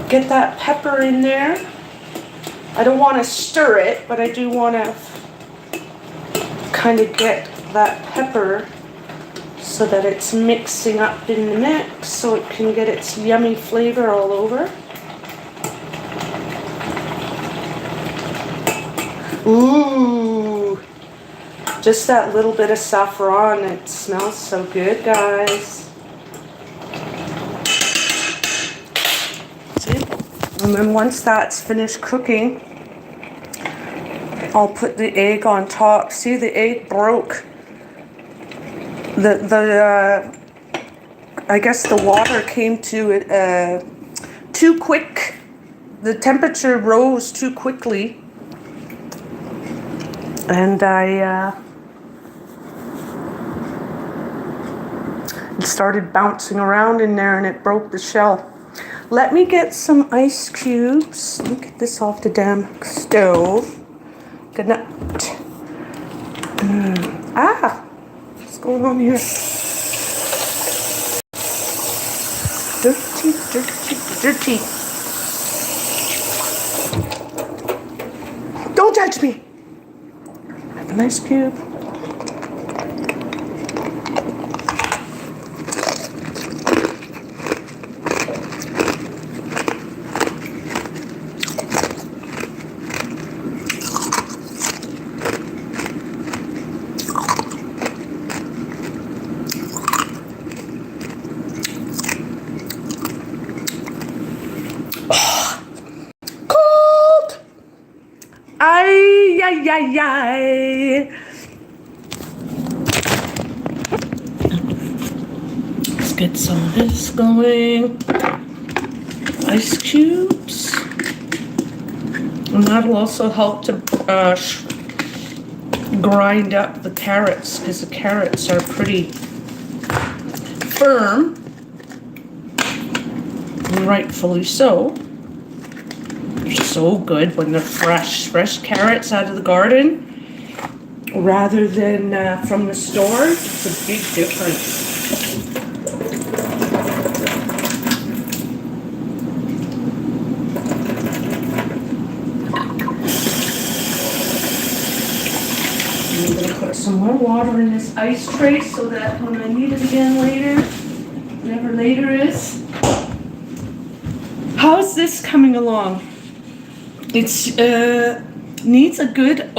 get that pepper in there. I don't want to stir it, but I do want to kind of get that pepper so that it's mixing up in the mix so it can get its yummy flavor all over. Ooh, just that little bit of saffron. It smells so good, guys. See? And then once that's finished cooking, I'll put the egg on top. See, the egg broke. I guess the water came to too quick. The temperature rose too quickly. And It started bouncing around in there and it broke the shell. Let me get some ice cubes. Let me get this off the damn stove. Good night. What's going on here? Dirty, dirty, dirty. Don't touch me. I have an ice cube. Ay. Let's get some of this going. Ice cubes. And that'll also help to grind up the carrots, because the carrots are pretty firm. And rightfully so. So good when they're fresh carrots out of the garden rather than from the store. It's a big difference. I'm going to put some more water in this ice tray so that when I need it again later, whenever later is. How's this coming along? It's needs a good,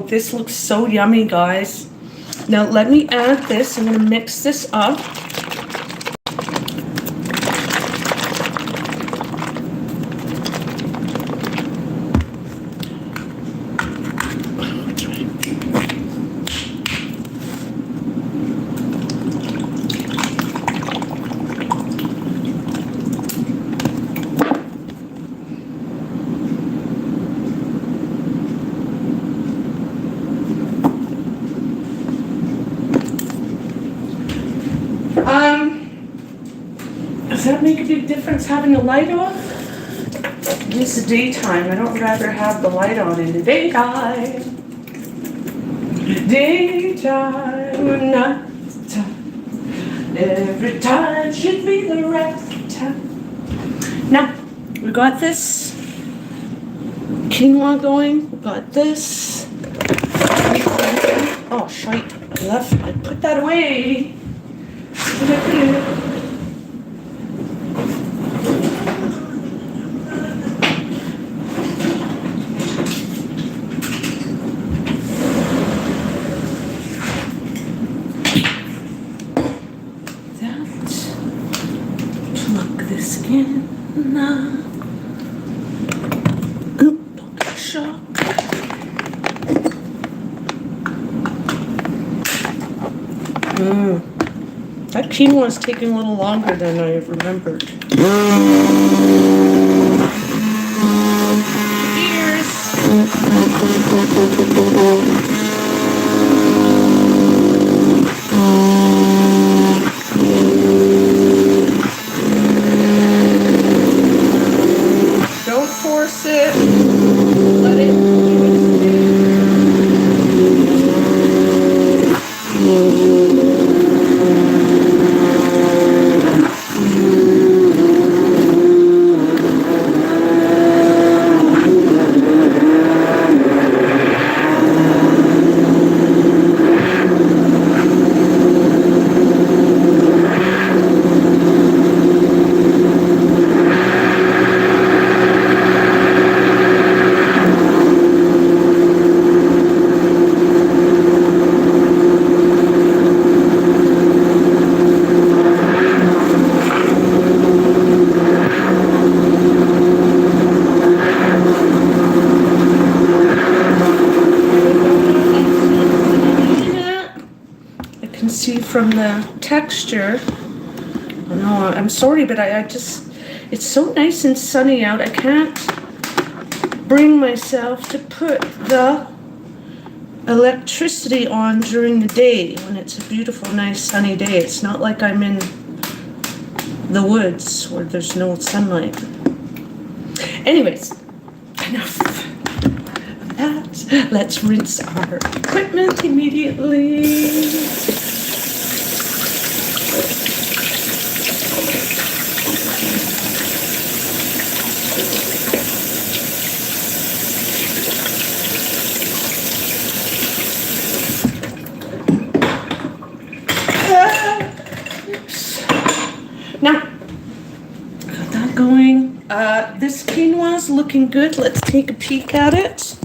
this looks so yummy, guys. Now let me add this. I'm going to mix this up. Does that make a big difference having the light on? It's the daytime. I don't rather have the light on in the daytime. Daytime or nighttime. Every time should be the right time. Now, we got this quinoa going. We got this. Oh, shite. I put that away. What did I do? Don't get shocked. That quinoa is taking a little longer than I remembered. Don't force it. Let it do its thing. See from the texture. No, I'm sorry, but I just, it's so nice and sunny out. I can't bring myself to put the electricity on during the day when it's a beautiful, nice, sunny day. It's not like I'm in the woods where there's no sunlight. Anyways, enough of that. Let's rinse our equipment immediately. Now, got that going. This quinoa's looking good. Let's take a peek at it.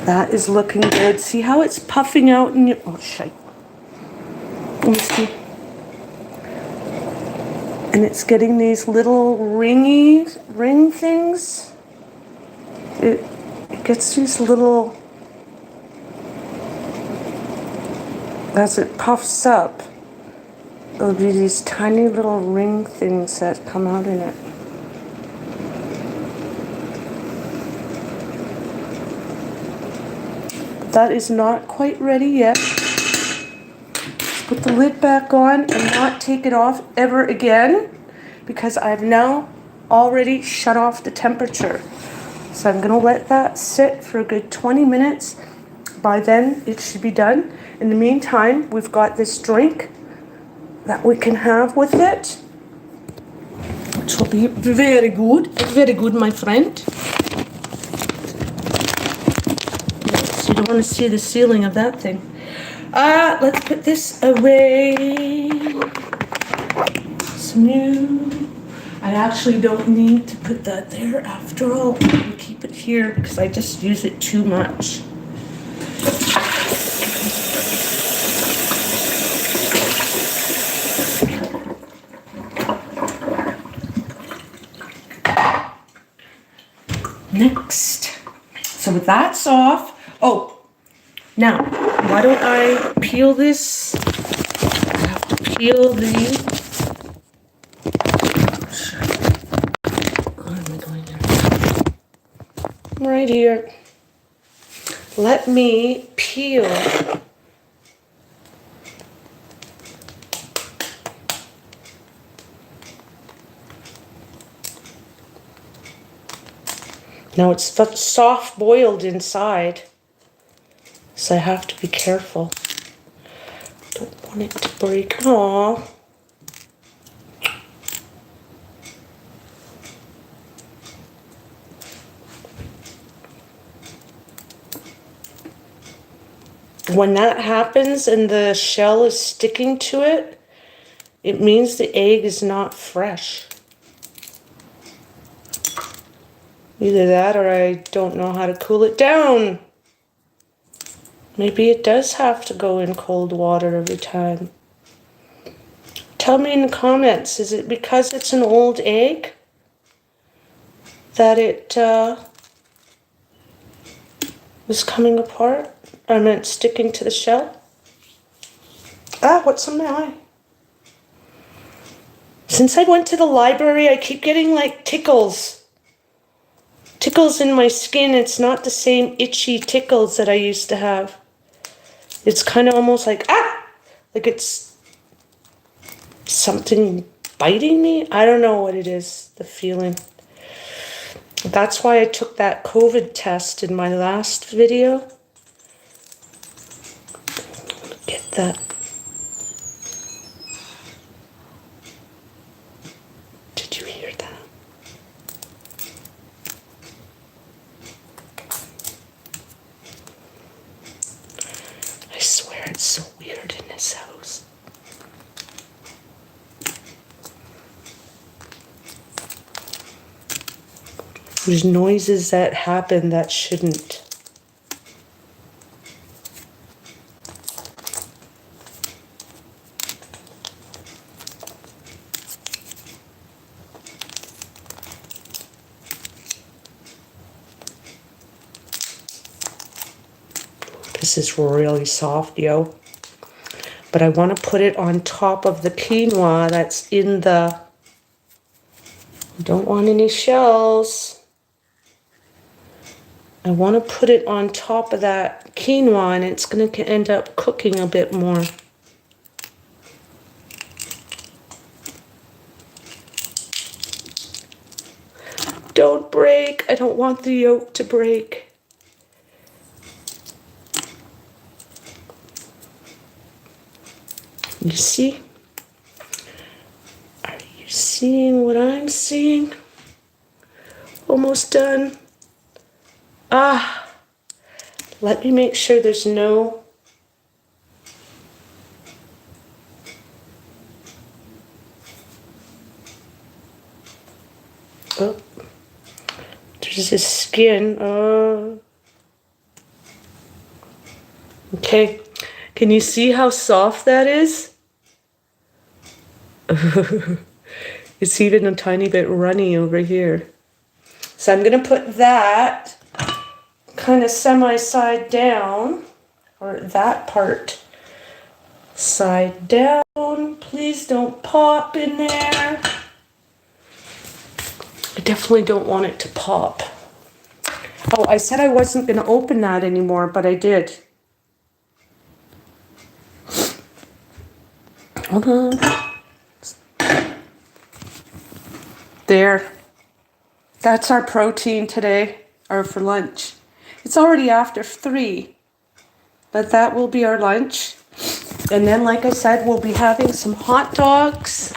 That is looking good. See how it's puffing out in your... Oh, shite. Let me see. And it's getting these little ring things. It gets these little... As it puffs up, there'll be these tiny little ring things that come out in it. That is not quite ready yet. Let's put the lid back on and not take it off ever again, because I've now already shut off the temperature. So I'm gonna let that sit for a good 20 minutes. By then it should be done. In the meantime, we've got this drink that we can have with it, which will be very good, my friend. So you don't want to see the ceiling of that thing. Let's put this away. It's new. I actually don't need to put that there after all. I'm gonna keep it here because I just use it too much. Next, so that's off. Oh, now, why don't I peel this? I have to peel the... Where am I going there? Right here. Let me peel now. It's soft boiled inside, so I have to be careful. Don't want it to break. Aww. When that happens and the shell is sticking to it, it means the egg is not fresh. Either that or I don't know how to cool it down. Maybe it does have to go in cold water every time. Tell me in the comments, is it because it's an old egg that it was coming apart? I meant sticking to the shell? Ah, what's on my eye? Since I went to the library, I keep getting like tickles. Tickles in my skin. It's not the same itchy tickles that I used to have. It's kind of almost like, like it's something biting me. I don't know what it is, the feeling. That's why I took that COVID test in my last video. Get that. Did you hear that? I swear it's so weird in this house. There's noises that happen that shouldn't. This is really soft, yo. But I want to put it on top of the quinoa that's in the Don't want any shells. I want to put it on top of that quinoa, and it's going to end up cooking a bit more. Don't break. I don't want the yolk to break. You see? Are you seeing what I'm seeing? Almost done. Ah, let me make sure there's no... Oh, there's this skin. Okay, can you see how soft that is? It's even a tiny bit runny over here. So I'm going to put that kind of semi-side down, or that part side down. Please don't pop in there. I definitely don't want it to pop. Oh, I said I wasn't going to open that anymore, but I did. Hold on. There. That's our protein today, or for lunch. It's already after 3, but that will be our lunch. And then, like I said, we'll be having some hot dogs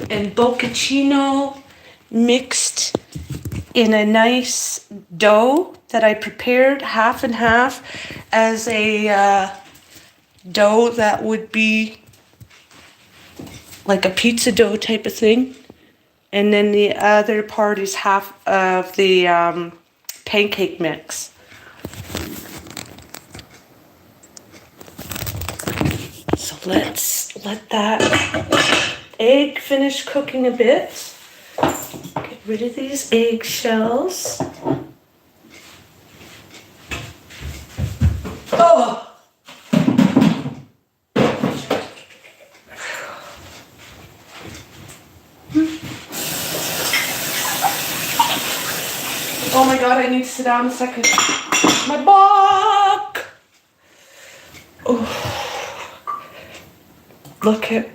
and bocconcino mixed in a nice dough that I prepared half and half as a dough that would be like a pizza dough type of thing. And then the other part is half of the pancake mix. So let's let that egg finish cooking a bit. Get rid of these eggshells. Oh! Oh my god, I need to sit down a second. My back! Oh. Look at,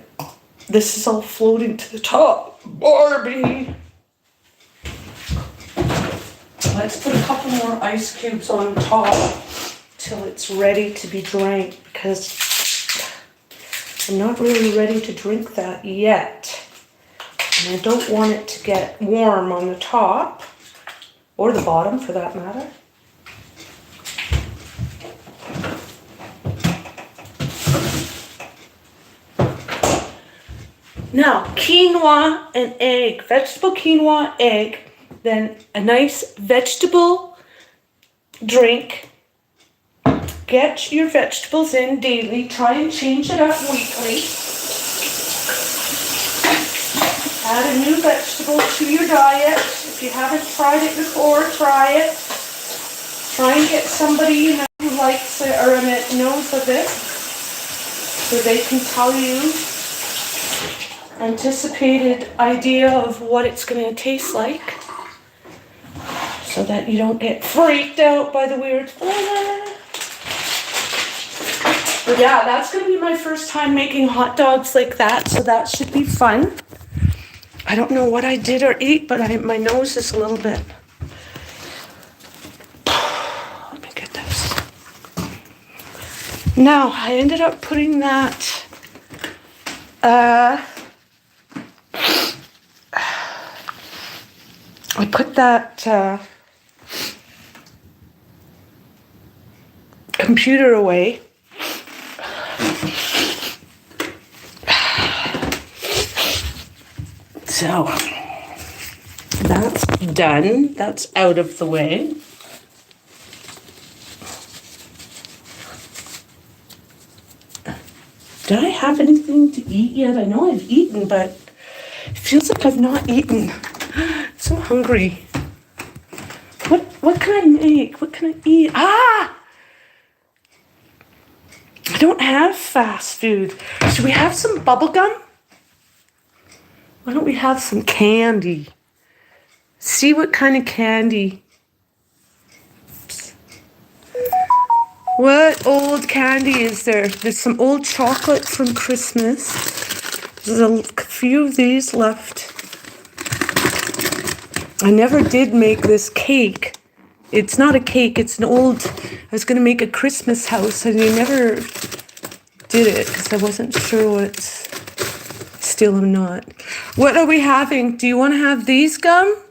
this is all floating to the top. Barbie! Let's put a couple more ice cubes on top till it's ready to be drank, because I'm not really ready to drink that yet. And I don't want it to get warm on the top. Or the bottom, for that matter. Now, quinoa and egg. Vegetable quinoa, egg. Then a nice vegetable drink. Get your vegetables in daily. Try and change it up weekly. Add a new vegetable to your diet. If you haven't tried it before, try it. Try and get somebody you know who likes it or knows of it, so they can tell you anticipated idea of what it's going to taste like, so that you don't get freaked out by the weird flavor. But yeah, that's going to be my first time making hot dogs like that, so that should be fun. I don't know what I did or ate, but my nose is a little bit... Let me get this. Now, I ended up putting that... I put that computer away. So, that's done. That's out of the way. Did I have anything to eat yet? I know I've eaten, but it feels like I've not eaten. I'm so hungry. What can I make? What can I eat? Ah! I don't have fast food. Should we have some bubble gum? Why don't we have some candy? See what kind of candy. What old candy is there? There's some old chocolate from Christmas. There's a few of these left. I never did make this cake. It's not a cake, it's an old... I was going to make a Christmas house and I never did it because I wasn't sure what... Still am not. What are we having? Do you want to have these gum?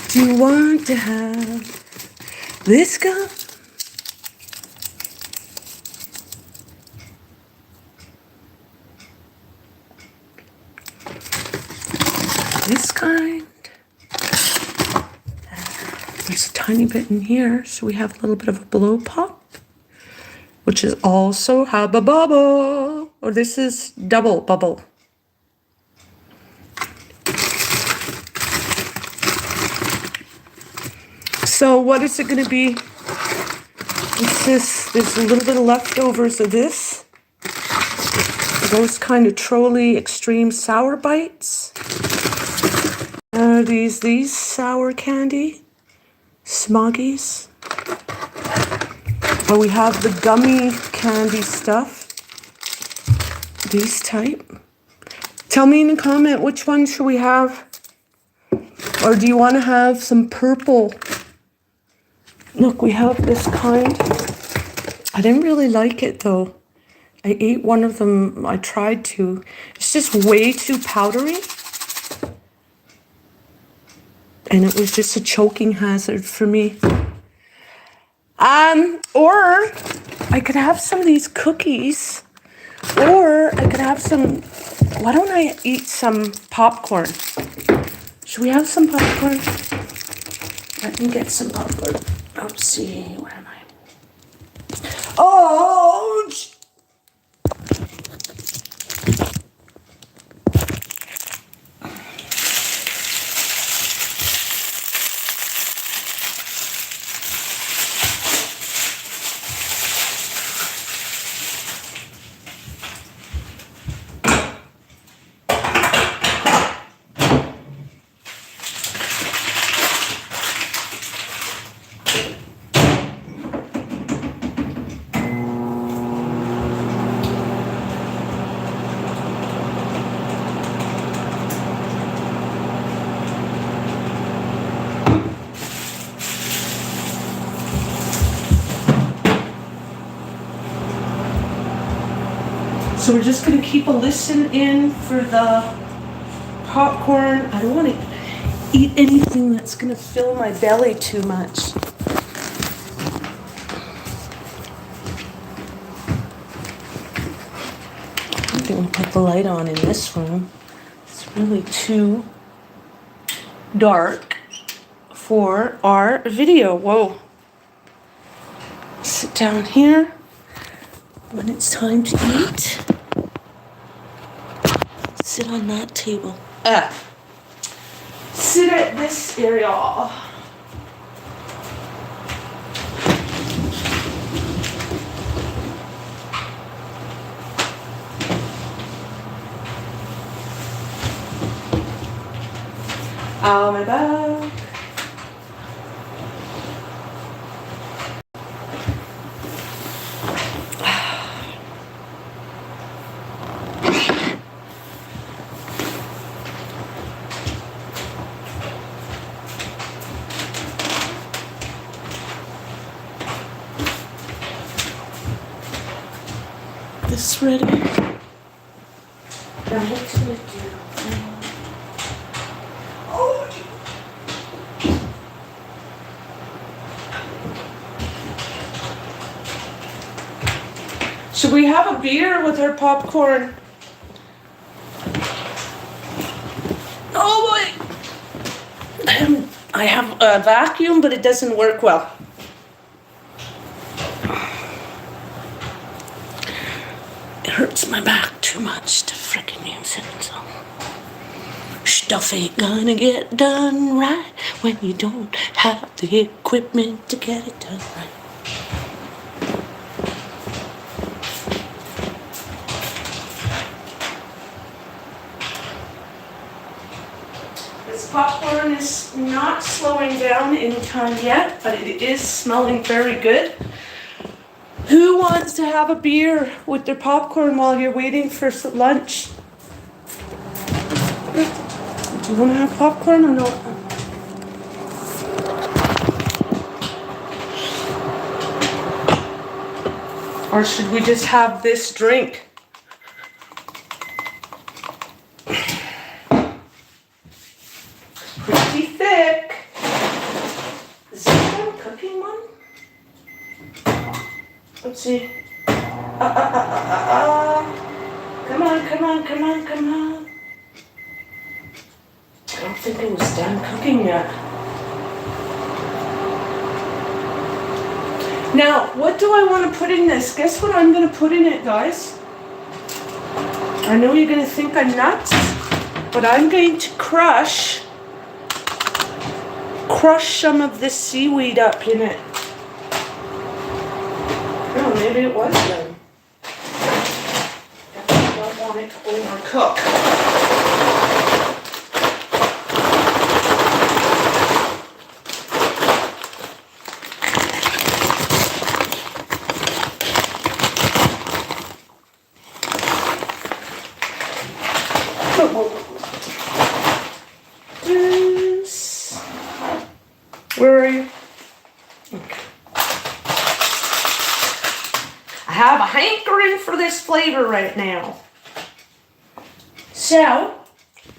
Do you want to have this gum? This kind. There's a tiny bit in here, so we have a little bit of a blow pop, which is also Hubba Bubble, or this is double bubble. So what is it going to be? It's this. There's a little bit of leftovers of this. Those kind of Trolley Extreme Sour Bites. These sour candy, Smoggies. Or we have the gummy candy stuff. These type. Tell me in the comment which one should we have? Or do you want to have some purple? Look, we have this kind. I didn't really like it though. I ate one of them. I tried to. It's just way too powdery. And it was just a choking hazard for me. Or I could have some of these cookies. Or I could have some... Why don't I eat some popcorn? Should we have some popcorn? Let me get some popcorn. Let's see. Where am I? Oh! So we're just going to keep a listen in for the popcorn. I don't want to eat anything that's going to fill my belly too much. I'm going to put the light on in this room. It's really too dark for our video. Whoa. Sit down here when it's time to eat. Sit on that table. Sit at this area. My back. This ready? Now what's gonna do? Oh! Should we have a beer with our popcorn? Oh boy! I have a vacuum, but it doesn't work well. Hurts my back too much to frickin' use it, so stuff ain't gonna get done right when you don't have the equipment to get it done right. This Popcorn is not slowing down anytime yet, but it is smelling very good. Who wants to have a beer with their popcorn while you're waiting for lunch? Do you want to have popcorn or not? Or should we just have this drink? Pretty thick. Is this one a cooking one? Let's see. Come on, come on, come on, come on. I don't think it was done cooking yet. Now, what do I want to put in this? Guess what I'm going to put in it, guys? I know you're going to think I'm nuts, but I'm going to crush some of this seaweed up in it. Oh, maybe it was done. I don't want it to overcook. Where are you? Okay. I have a hankering for this flavor right now. So,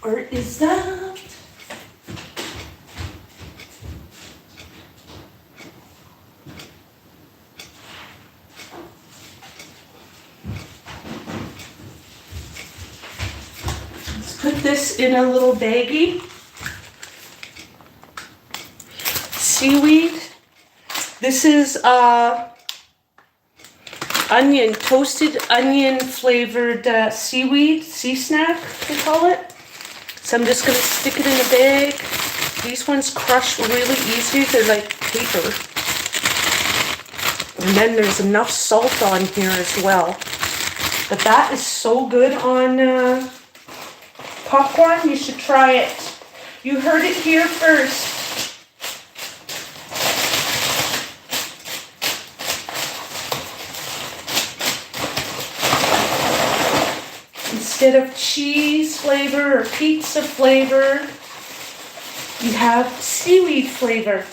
where is that? Let's put this in a little baggie. Seaweed. This is onion, toasted onion flavored seaweed, sea snack they call it. So I'm just going to stick it in a bag. These ones crush really easy, they're like paper. And then there's enough salt on here as well. But that is so good on popcorn, you should try it. You heard it here first. Instead of cheese flavor or pizza flavor, you have seaweed flavor.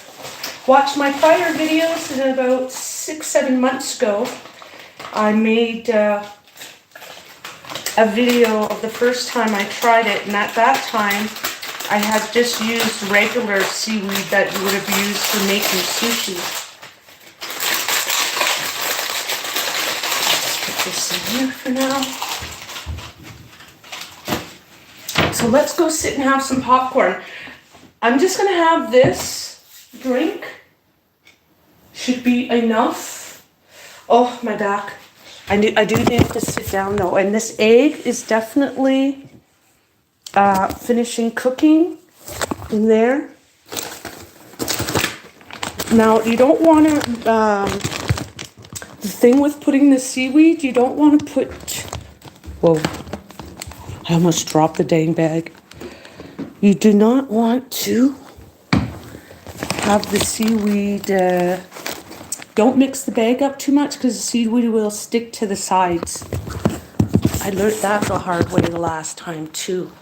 Watch my prior videos, and about 6-7 months ago, I made a video of the first time I tried it, and at that time, I had just used regular seaweed that you would have used for making sushi. Let's put this in here for now. So let's go sit and have some popcorn. I'm just going to have this drink. Should be enough. Oh, my back. I do need to sit down though. And this egg is definitely finishing cooking in there. Now, you don't want to, the thing with putting the seaweed, you don't want to put, whoa. I almost dropped the dang bag. You do not want to have the seaweed, don't mix the bag up too much because the seaweed will stick to the sides. I learned that the hard way the last time too.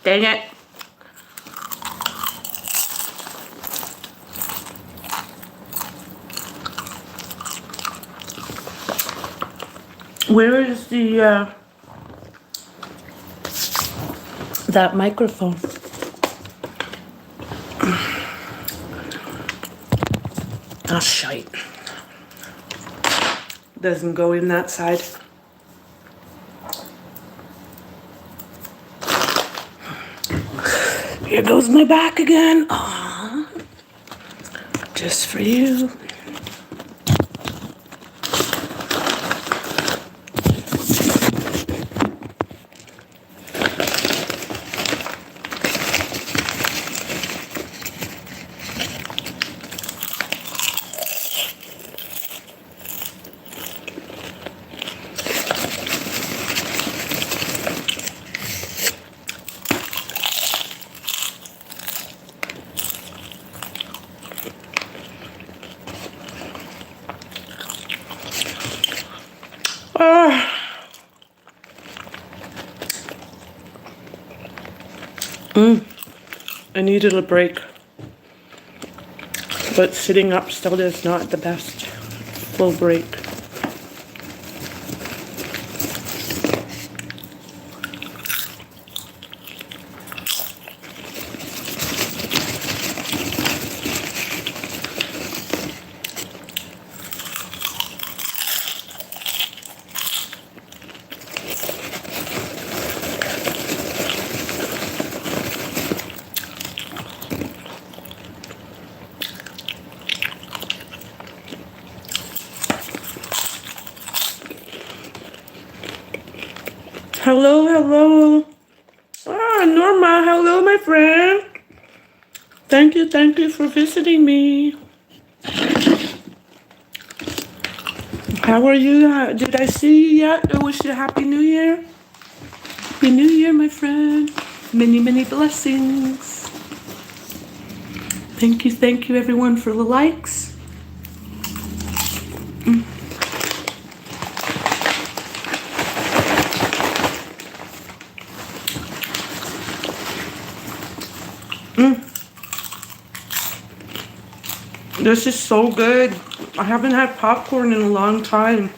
Dang it. Where is the, that microphone? Ah, shite. Doesn't go in that side. Here goes my back again. Aww. Just for you. I needed a break. But sitting up still is not the best. Full break. Hello, hello. Norma, hello, my friend. Thank you for visiting me. How are you? Did I see you yet? I wish you a Happy New Year. Happy New Year, my friend. Many, many blessings. Thank you, everyone, for the likes. This is so good. I haven't had popcorn in a long time.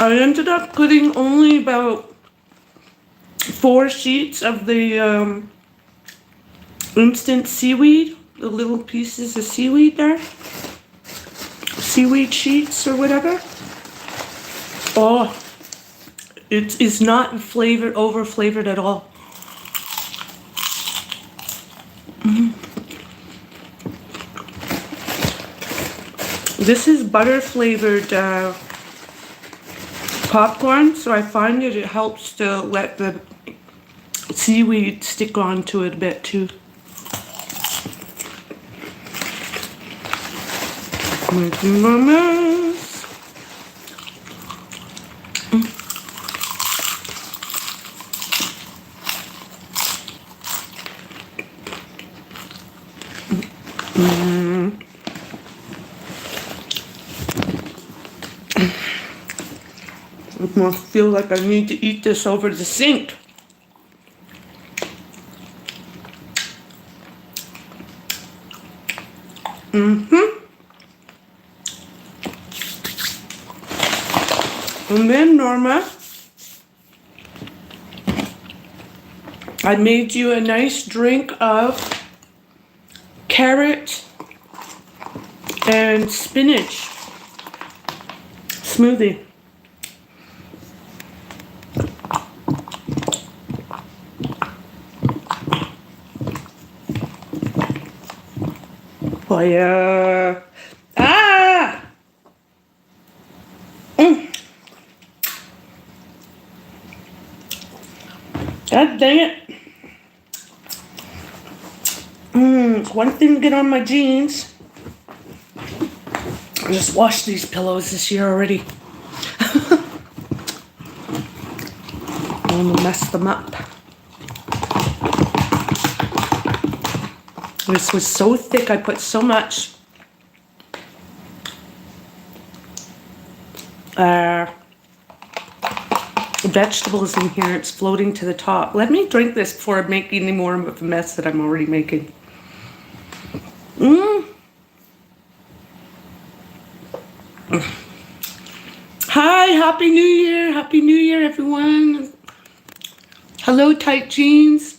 I ended up putting only about 4 sheets of the instant seaweed, the little pieces of seaweed there. Seaweed sheets or whatever. Oh, it is not over flavored at all. This is butter flavored popcorn, so I find that it helps to let the seaweed stick onto it a bit too. Making my mess. I feel like I need to eat this over the sink. And then, Norma, I made you a nice drink of carrot and spinach smoothie. Oh yeah. Ah! God dang it. One thing to get on my jeans. I just washed these pillows this year already. I'm gonna mess them up. This was so thick, I put so much vegetables in here. It's floating to the top. Let me drink this before I make any more of a mess that I'm already making. Hi, Happy New Year. Happy New Year, everyone. Hello, Tight Jeans.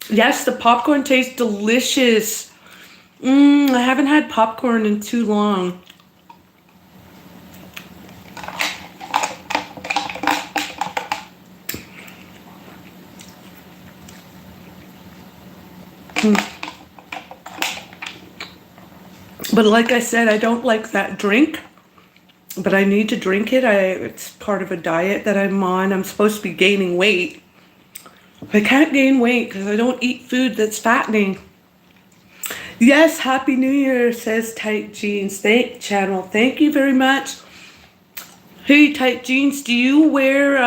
Yes, the popcorn tastes delicious. I haven't had popcorn in too long. But like I said, I don't like that drink. But I need to drink it. It's part of a diet that I'm on. I'm supposed to be gaining weight. I can't gain weight because I don't eat food that's fattening. Yes, Happy New Year, says Tight Jeans. Channel. Thank you very much. Hey, Tight Jeans, do you wear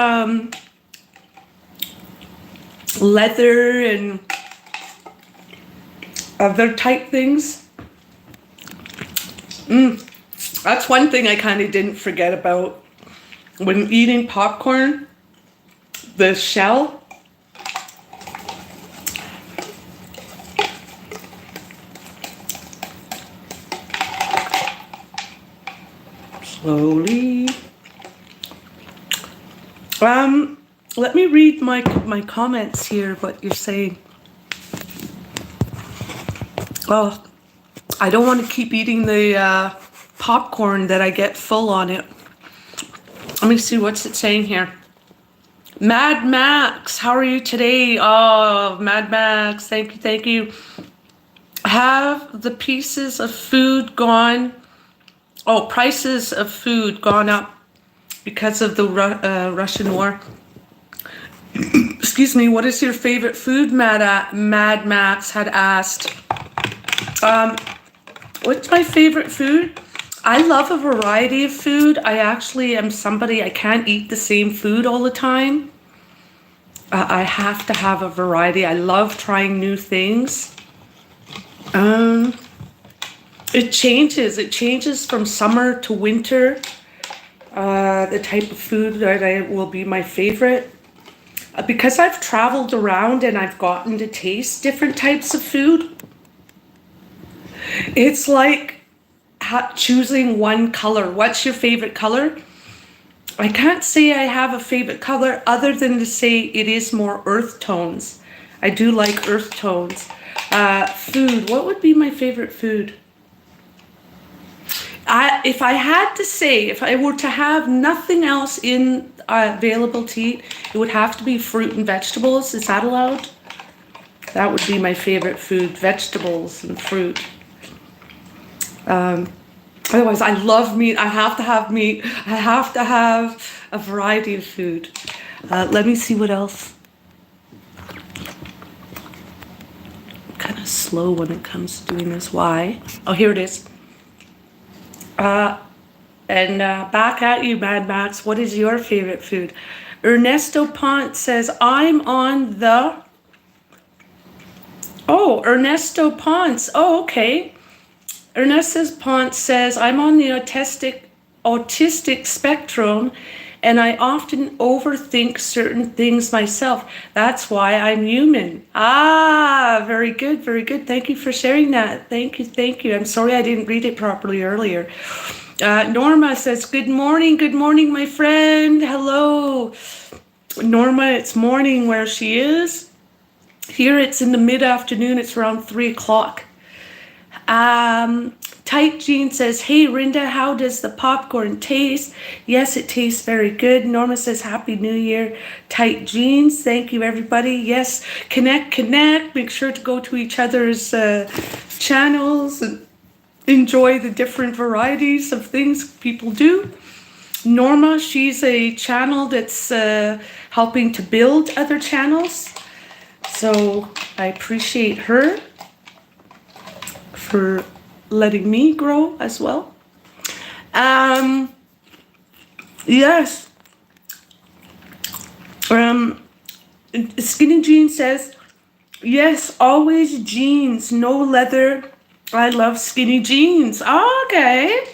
leather and other type things. That's one thing I kind of didn't forget about when eating popcorn. The shell. Slowly. Let me read my comments here, what you're saying. Oh, I don't want to keep eating the popcorn that I get full on it. Let me see, what's it saying here? Mad Max, how are you today? Oh, Mad Max, thank you. Have the pieces of food gone? Oh, prices of food gone up because of the Russian war. Excuse me, what is your favorite food? Mad Max had asked. What's my favorite food? I love a variety of food. I actually am somebody, I can't eat the same food all the time. I have to have a variety. I love trying new things. It changes from summer to winter. The type of food that will be my favorite. Because I've traveled around and I've gotten to taste different types of food, it's like choosing one color. What's your favorite color? I can't say I have a favorite color other than to say it is more earth tones. I do like earth tones. Food, what would be my favorite food? If I had to say, if I were to have nothing else available to eat, it would have to be fruit and vegetables. Is that allowed? That would be my favorite food, vegetables and fruit. Otherwise, I love meat. I have to have meat. I have to have a variety of food. Let me see what else. I'm kind of slow when it comes to doing this. Why? Oh, here it is. Back at you, Mad Max. What is your favorite food? Ernesto Ponce says, I'm on the... Oh, Ernesto Ponce. Oh, okay. Ernesto Ponce says, I'm on the autistic spectrum, and I often overthink certain things myself. That's why I'm human. Ah, very good, very good. Thank you for sharing that. Thank you. I'm sorry I didn't read it properly earlier. Norma says, good morning, my friend. Hello. Norma, it's morning where she is. Here it's in the mid-afternoon. It's around 3 o'clock. Tight Jean says, hey, Rinda, how does the popcorn taste? Yes, it tastes very good. Norma says, Happy New Year. Tight Jeans, thank you, everybody. Yes, connect. Make sure to go to each other's channels and enjoy the different varieties of things people do. Norma, she's a channel that's helping to build other channels. So I appreciate her for letting me grow as well. Yes. Skinny Jean says, yes, always jeans, no leather. I love skinny jeans. Oh, okay.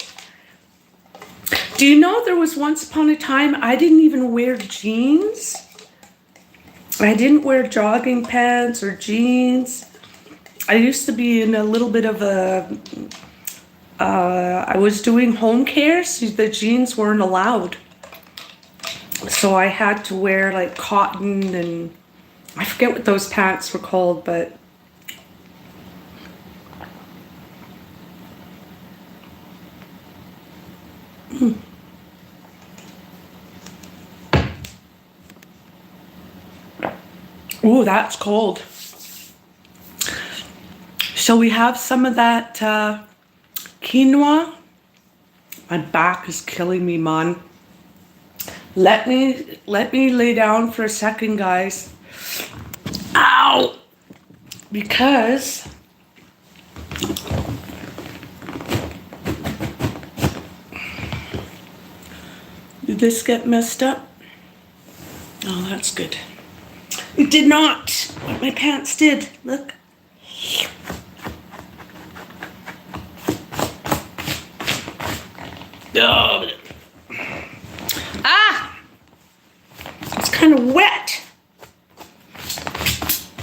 Do you know there was once upon a time I didn't even wear jeans? I didn't wear jogging pants or jeans. I used to be in a little bit of a, I was doing home care, so the jeans weren't allowed. So I had to wear like cotton and I forget what those pants were called, but ooh, that's cold. So we have some of that quinoa. My back is killing me, man. Let me lay down for a second, guys. Ow! Because did this get messed up? Oh, that's good. It did not. My pants did. Look. Oh. Ah! It's kind of wet.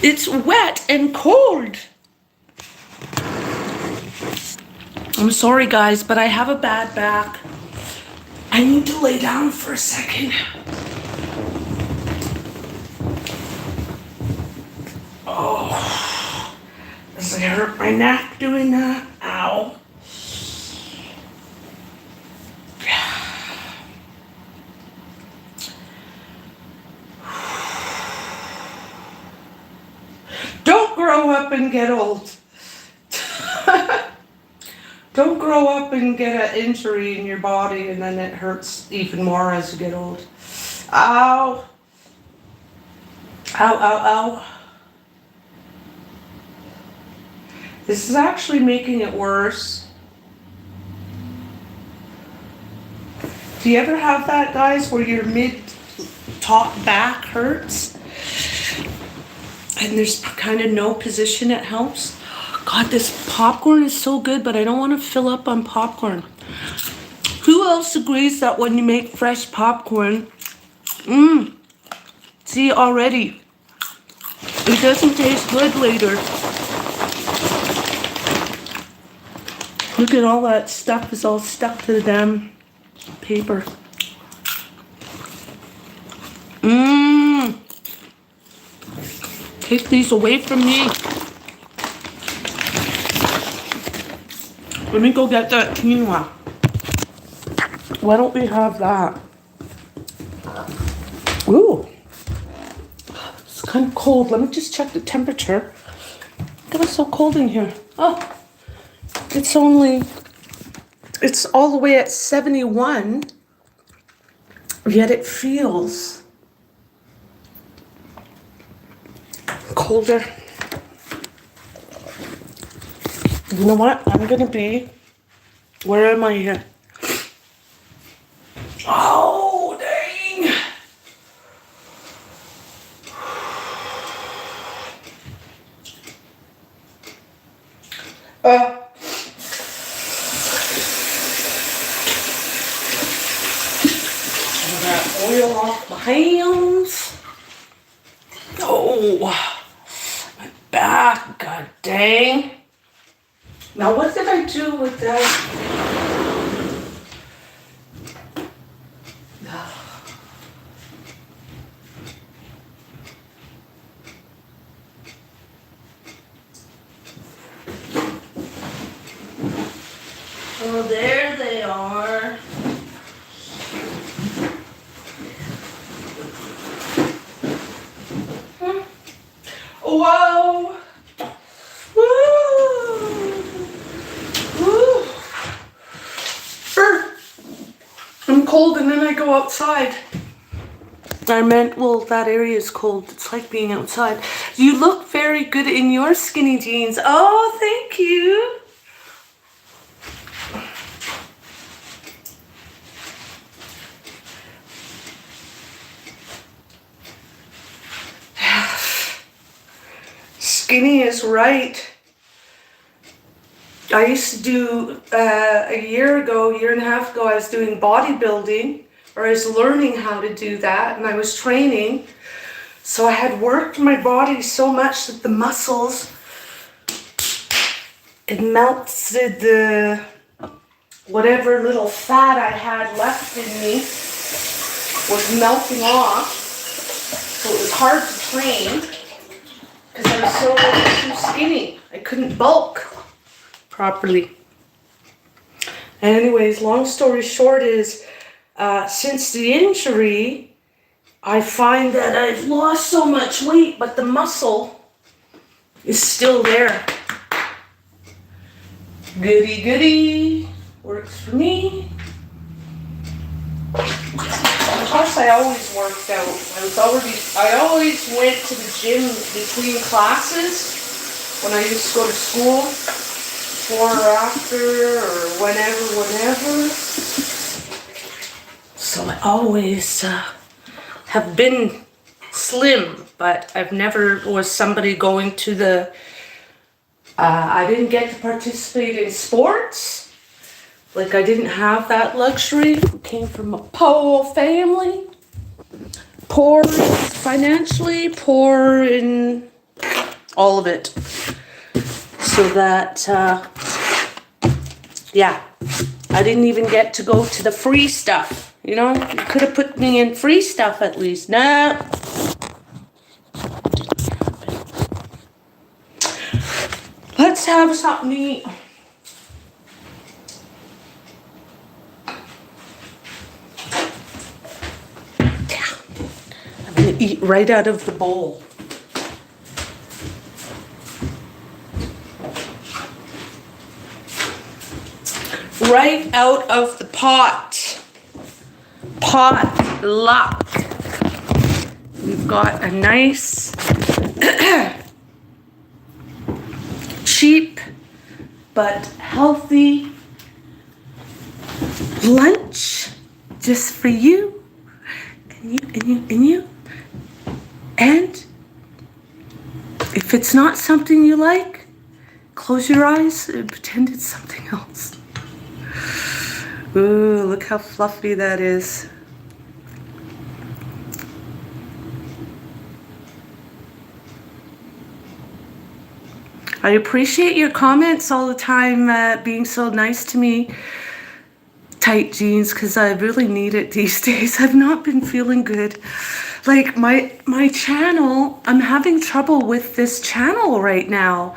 It's wet and cold. I'm sorry, guys, but I have a bad back. I need to lay down for a second. Oh, does it hurt my neck doing that? Ow. Don't grow up and get old. Don't grow up and get an injury in your body and then it hurts even more as you get old. Ow. Ow, ow, ow. This is actually making it worse. Do you ever have that, guys, where your mid-top back hurts? And there's kind of no position that helps? God, this popcorn is so good, but I don't want to fill up on popcorn. Who else agrees that when you make fresh popcorn, see already, it doesn't taste good later. Look at all that stuff is all stuck to the damn paper. Take these away from me. Let me go get that quinoa. Why don't we have that? Ooh. It's kind of cold. Let me just check the temperature. It was so cold in here. Oh. It's all the way at 71. Yet it feels colder. You know what? I'm gonna be. Where am I here? Oh, dang! That oil off my hands. Oh, my back. God dang. Now, what did I do with that? Oh, there they are. Whoa! I'm cold and then I go outside. I meant, well, that area is cold. It's like being outside. You look very good in your skinny jeans. Oh, thank you. Skinny is right. I used to do, a year and a half ago, I was doing bodybuilding, or I was learning how to do that, and I was training. So I had worked my body so much that the muscles, it melted the, whatever little fat I had left in me was melting off. So it was hard to train because I was too skinny. I couldn't bulk properly. Anyways, long story short is, since the injury, I find that I've lost so much weight, but the muscle is still there. Goody goody, works for me. Plus, I always worked out. I always went to the gym between classes when I used to go to school. Before or after, or whenever. So I always have been slim, but I've never was somebody going to the, I didn't get to participate in sports, Like, I didn't have that luxury. I came from a poor family. Poor financially, poor in all of it. So that, yeah, I didn't even get to go to the free stuff. You know, you could have put me in free stuff at least. Nah. Let's have something to eat. I'm gonna eat right out of the bowl. Right out of the pot. Pot luck. We've got a nice, cheap, but healthy lunch just for you, and you, and you, and you. And if it's not something you like, close your eyes and pretend it's something else. Ooh, look how fluffy that is. I appreciate your comments all the time, being so nice to me. Tight jeans, because I really need it these days. I've not been feeling good. Like my channel, I'm having trouble with this channel right now.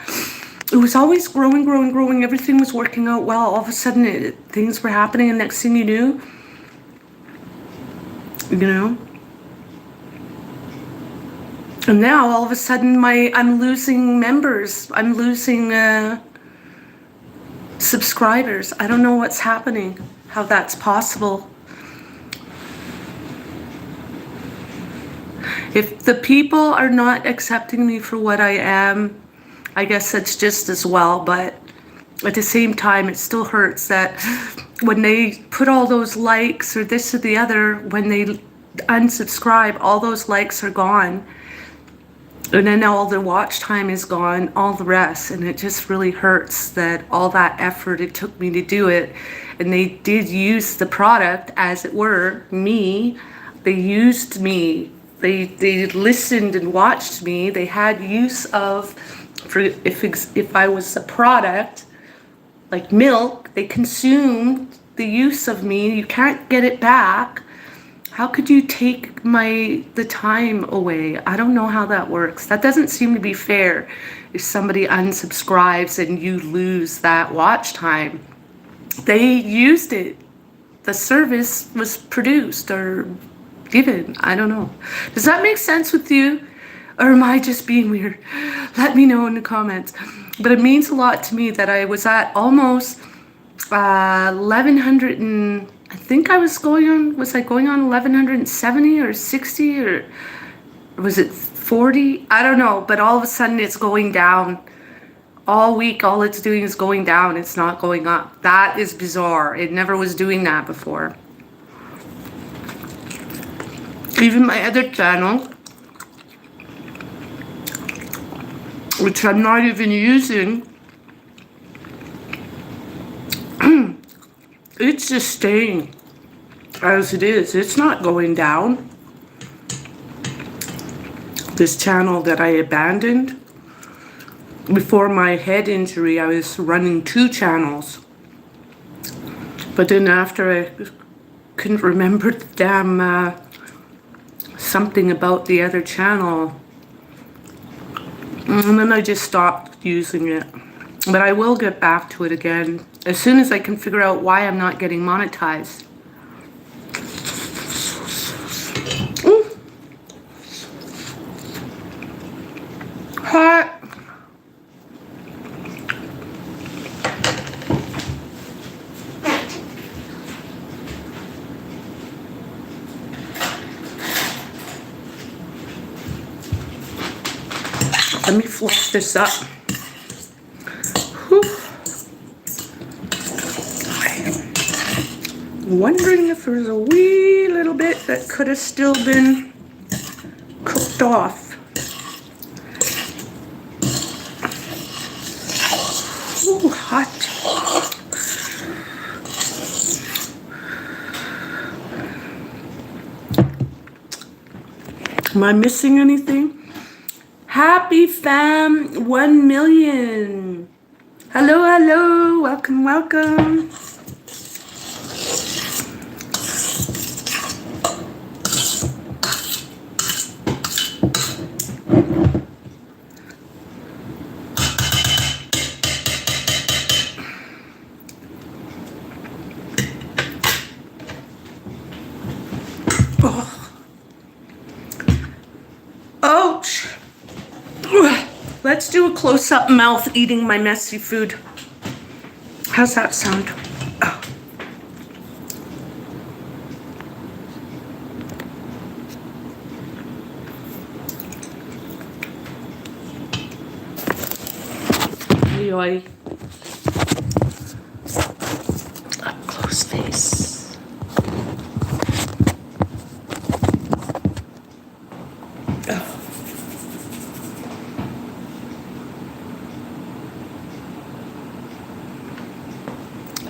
It was always growing. Everything was working out well. All of a sudden, things were happening, and next thing you knew, you know. And now, all of a sudden, I'm losing members. I'm losing subscribers. I don't know what's happening, how that's possible. If the people are not accepting me for what I am, I guess that's just as well, but at the same time, it still hurts that when they put all those likes or this or the other, when they unsubscribe, all those likes are gone. And then all the watch time is gone, all the rest. And it just really hurts that all that effort it took me to do it. And they did use the product, as it were, me. They used me. They listened and watched me. They had use of, for if I was a product, like milk, they consumed the use of me. You can't get it back. How could you take the time away? I don't know how that works. That doesn't seem to be fair if somebody unsubscribes and you lose that watch time. They used it. The service was produced or given. I don't know. Does that make sense with you? Or am I just being weird? Let me know in the comments. But it means a lot to me that I was at almost 1100 and I think I was going on 1170 or 60 or was it 40? I don't know, but all of a sudden it's going down. All week, all it's doing is going down. It's not going up. That is bizarre. It never was doing that before. Even my other channel, which I'm not even using, it's just staying as it is. It's not going down. This channel that I abandoned, before my head injury, I was running 2 channels. But then after I couldn't remember the damn something about the other channel, and then I just stopped using it. But I will get back to it again as soon as I can figure out why I'm not getting monetized. Hot. Let me flush this up. Whew. Wondering if there's a wee little bit that could have still been cooked off. Ooh, hot. Am I missing anything? Happy fam 1 million. Hello, hello. Welcome, welcome. Ouch. Let's do a close-up mouth eating my messy food. How's that sound? Oh. Yoy. Up close face. Oh.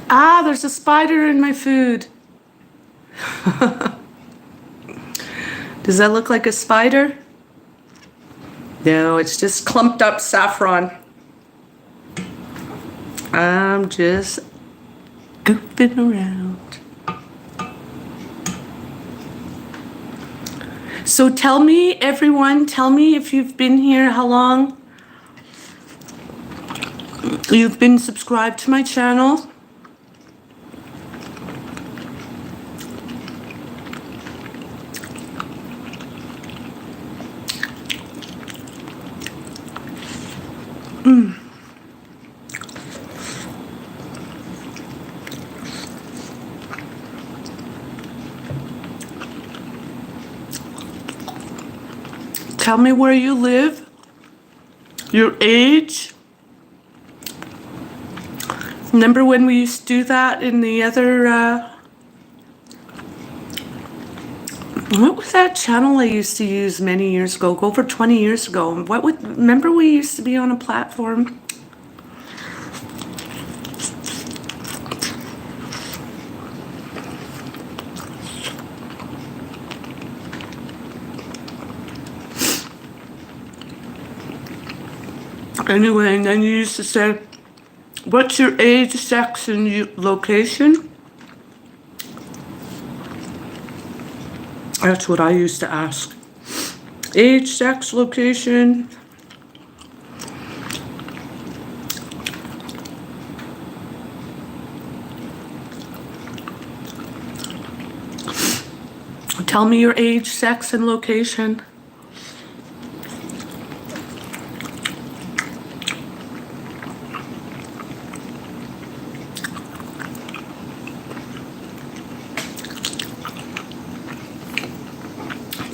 Ah, there's a spider in my food. Does that look like a spider? No, it's just clumped up saffron. I'm just goofing around. So tell me, everyone, tell me if you've been here, how long you've been subscribed to my channel. Tell me where you live, your age. Remember when we used to do that in the other, what was that channel I used to use many years ago, over 20 years ago? Remember we used to be on a platform? Anyway, and then you used to say, what's your age, sex, and location? That's what I used to ask. Age, sex, location. Tell me your age, sex, and location.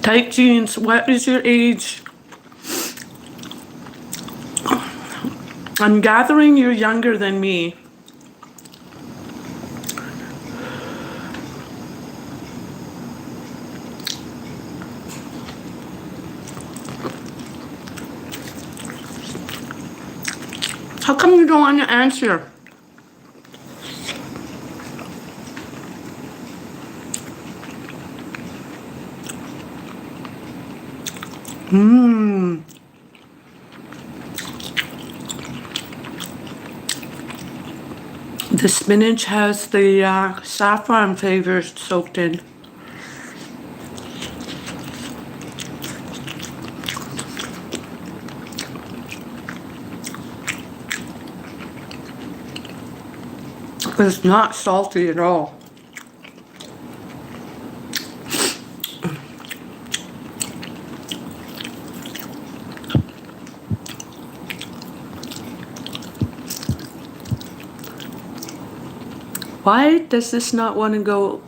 Tight jeans, what is your age? I'm gathering you're younger than me. How come you don't want to answer? The spinach has the saffron flavors soaked in. It's not salty at all. Why does this not want to go?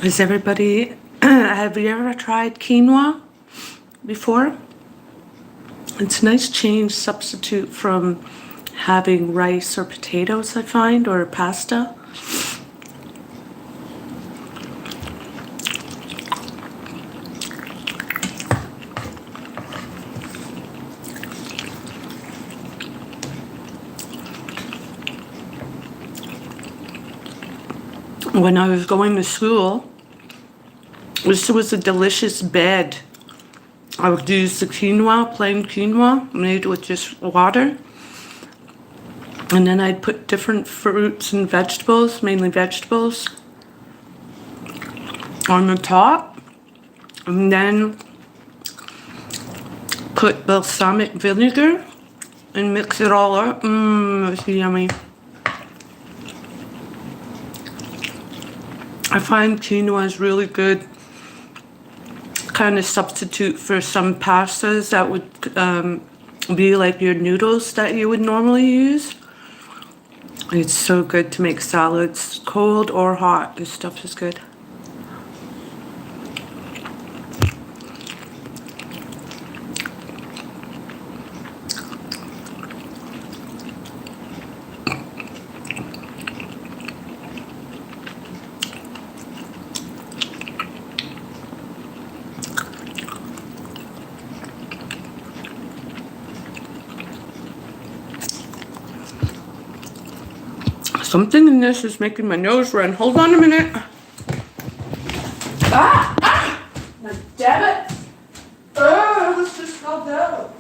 Is everybody, have you ever tried quinoa before? It's a nice change substitute from having rice or potatoes, I find, or pasta. When I was going to school, this was a delicious bed. I would use the quinoa, plain quinoa, made with just water. And then I'd put different fruits and vegetables, mainly vegetables, on the top. And then put balsamic vinegar and mix it all up. It was yummy. I find quinoa is really good kind of substitute for some pastas that would be like your noodles that you would normally use. It's so good to make salads, cold or hot. This stuff is good. Something in this is making my nose run. Hold on a minute. Ah! Damn it! This just fell down.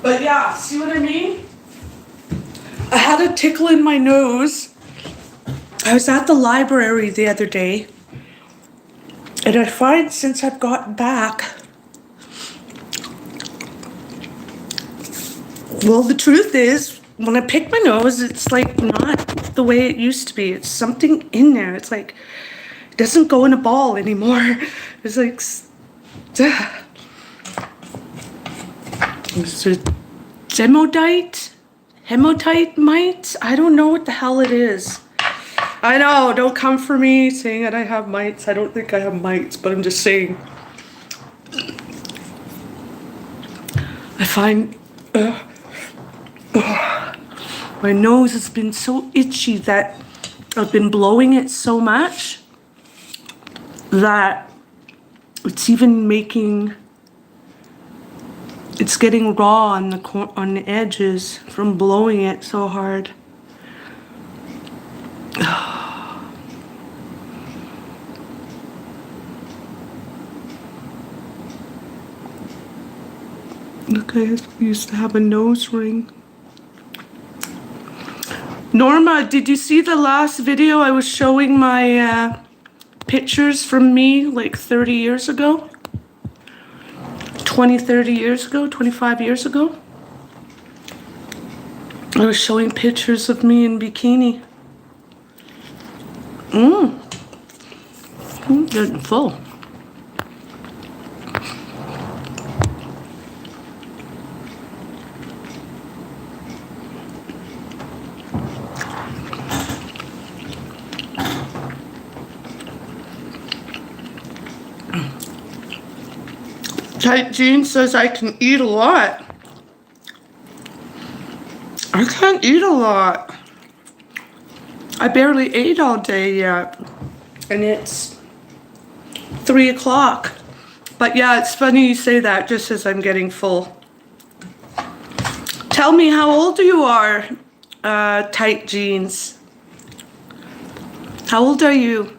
But yeah, see what I mean? I had a tickle in my nose. I was at the library the other day, and I find since I've gotten back, well, the truth is, when I pick my nose, it's like not the way it used to be. It's something in there. It's like, it doesn't go in a ball anymore. It's like, it's a hematite mites? I don't know what the hell it is. I know, don't come for me saying that I have mites. I don't think I have mites, but I'm just saying. I find my nose has been so itchy that I've been blowing it so much that it's even making, it's getting raw on the edges from blowing it so hard. Look, I used to have a nose ring. Norma, did you see the last video I was showing my pictures from me like 30 years ago? 20, 30 years ago, 25 years ago? I was showing pictures of me in bikini. Getting full. Tight Jean says I can eat a lot. I can't eat a lot. I barely ate all day yet. And it's 3 o'clock. But yeah, it's funny you say that just as I'm getting full. Tell me how old you are, Tight Jeans. How old are you?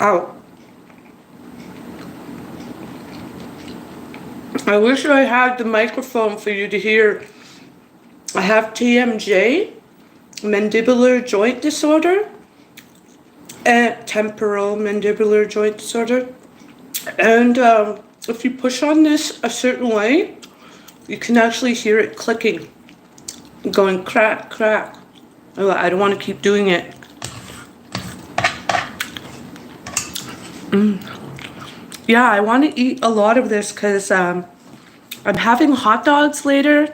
Ow. I wish I had the microphone for you to hear. I have TMJ, mandibular joint disorder, and temporal mandibular joint disorder. And if you push on this a certain way, you can actually hear it clicking, going crack, crack. Oh, I don't want to keep doing it. Yeah, I want to eat a lot of this because I'm having hot dogs later.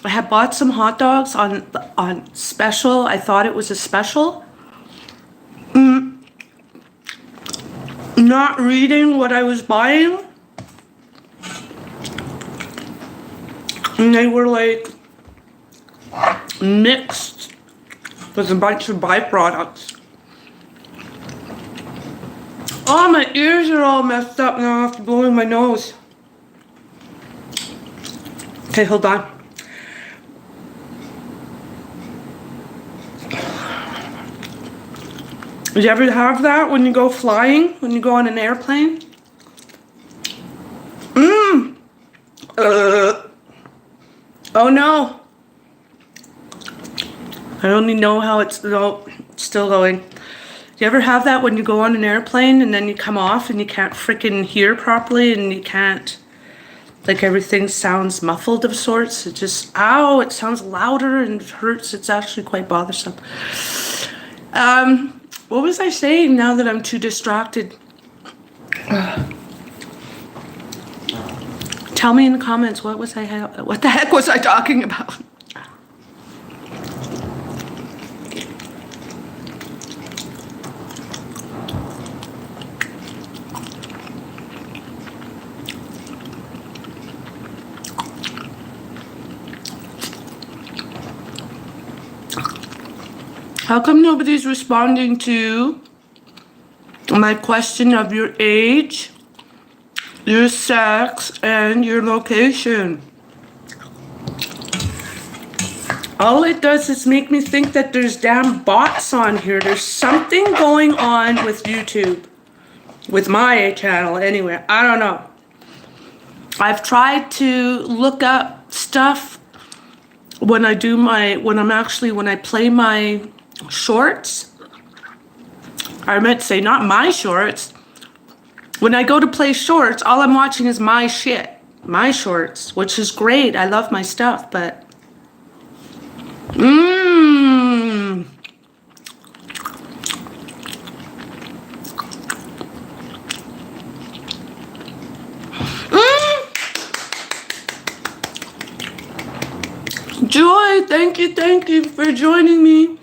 I had bought some hot dogs on special. I thought it was a special. Not reading what I was buying. And they were like mixed with a bunch of byproducts. Oh, my ears are all messed up now after blowing my nose. Okay, hold on. Did you ever have that when you go flying, when you go on an airplane? Oh no. I only know how it's still going. Do you ever have that when you go on an airplane and then you come off and you can't freaking hear properly and you can't, like everything sounds muffled of sorts? It just, ow, it sounds louder and it hurts. It's actually quite bothersome. What was I saying now that I'm too distracted? Tell me in the comments, what the heck was I talking about? How come nobody's responding to my question of your age, your sex, and your location? All it does is make me think that there's damn bots on here. There's something going on with YouTube. With my channel, anyway. I don't know. I've tried to look up stuff when I play my shorts. I meant to say not my shorts. When I go to play shorts, all I'm watching is my shit. My shorts, which is great. I love my stuff, but Joy, thank you for joining me.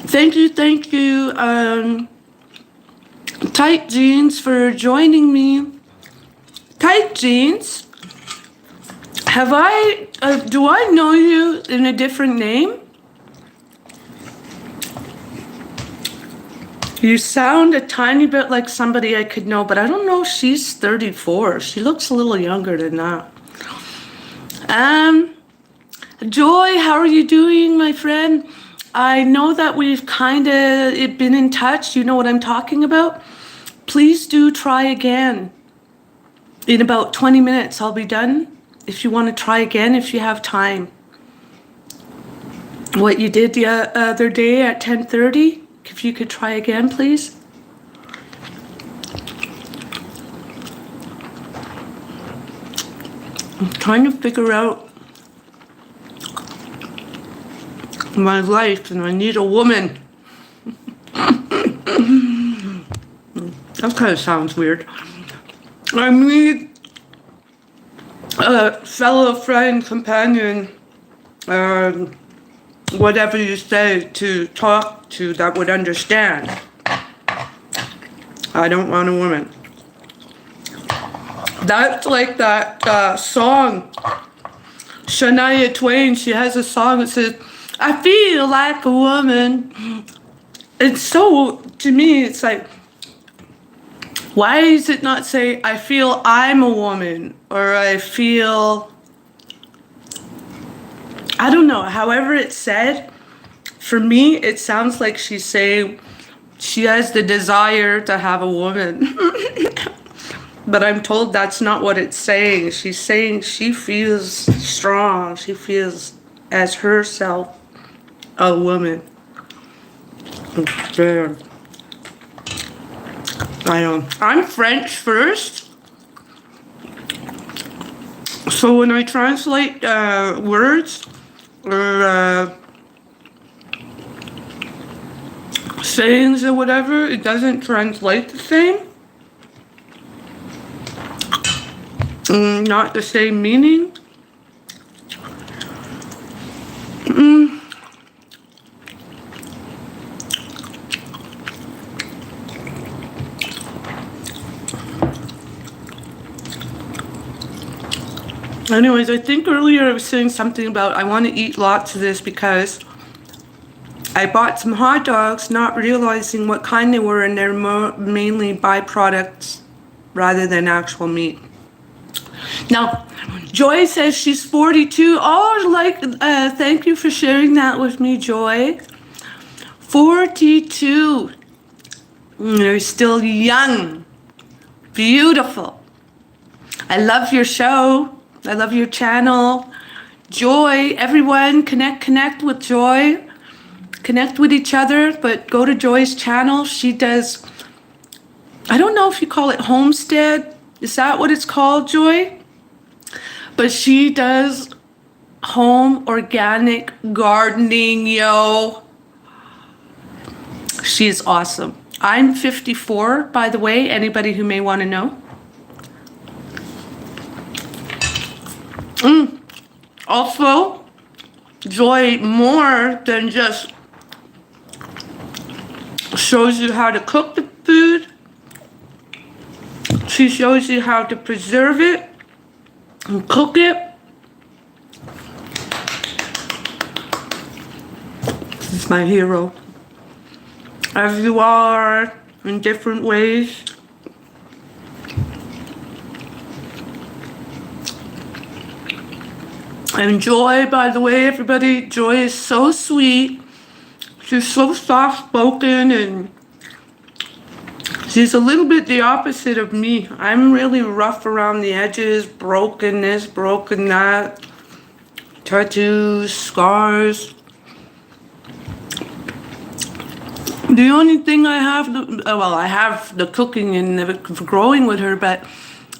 Thank you, Tight Jeans for joining me. Tight Jeans, do I know you in a different name? You sound a tiny bit like somebody I could know, but I don't know if she's 34. She looks a little younger than that. Joy, how are you doing, my friend? I know that we've kind of been in touch. You know what I'm talking about? Please do try again. In about 20 minutes, I'll be done. If you want to try again, if you have time. What you did the other day at 10:30, if you could try again, please. I'm trying to figure out my life and I need a woman. That kind of sounds weird. I need a fellow friend, companion, whatever you say, to talk to that would understand. I don't want a woman. That's like that song. Shania Twain, she has a song that says, I feel like a woman. And so, to me, it's like, why does it not say, I feel I'm a woman? Or I feel, I don't know, however it's said, for me, it sounds like she's saying, she has the desire to have a woman. But I'm told that's not what it's saying. She's saying she feels strong. She feels as herself a woman. Damn. I know. I'm French first. So when I translate words or sayings or whatever, it doesn't translate the same. Not the same meaning. Anyways, I think earlier I was saying something about I want to eat lots of this because I bought some hot dogs not realizing what kind they were, and they're mainly byproducts rather than actual meat. Now, Joy says she's 42. Oh, thank you for sharing that with me, Joy. 42. You're still young. Beautiful. I love your show. I love your channel. Joy, everyone, connect with Joy. Connect with each other, but go to Joy's channel. She does, I don't know if you call it homestead. Is that what it's called, Joy? But she does home organic gardening, yo. She is awesome. I'm 54, by the way, anybody who may want to know. Also, Joy more than just shows you how to cook the food. She shows you how to preserve it and cook it. This is my hero. As you all are in different ways. And Joy, by the way, everybody, Joy is so sweet. She's so soft-spoken, and she's a little bit the opposite of me. I'm really rough around the edges, broken this, broken that, tattoos, scars. The only thing I have, I have the cooking and the growing with her, but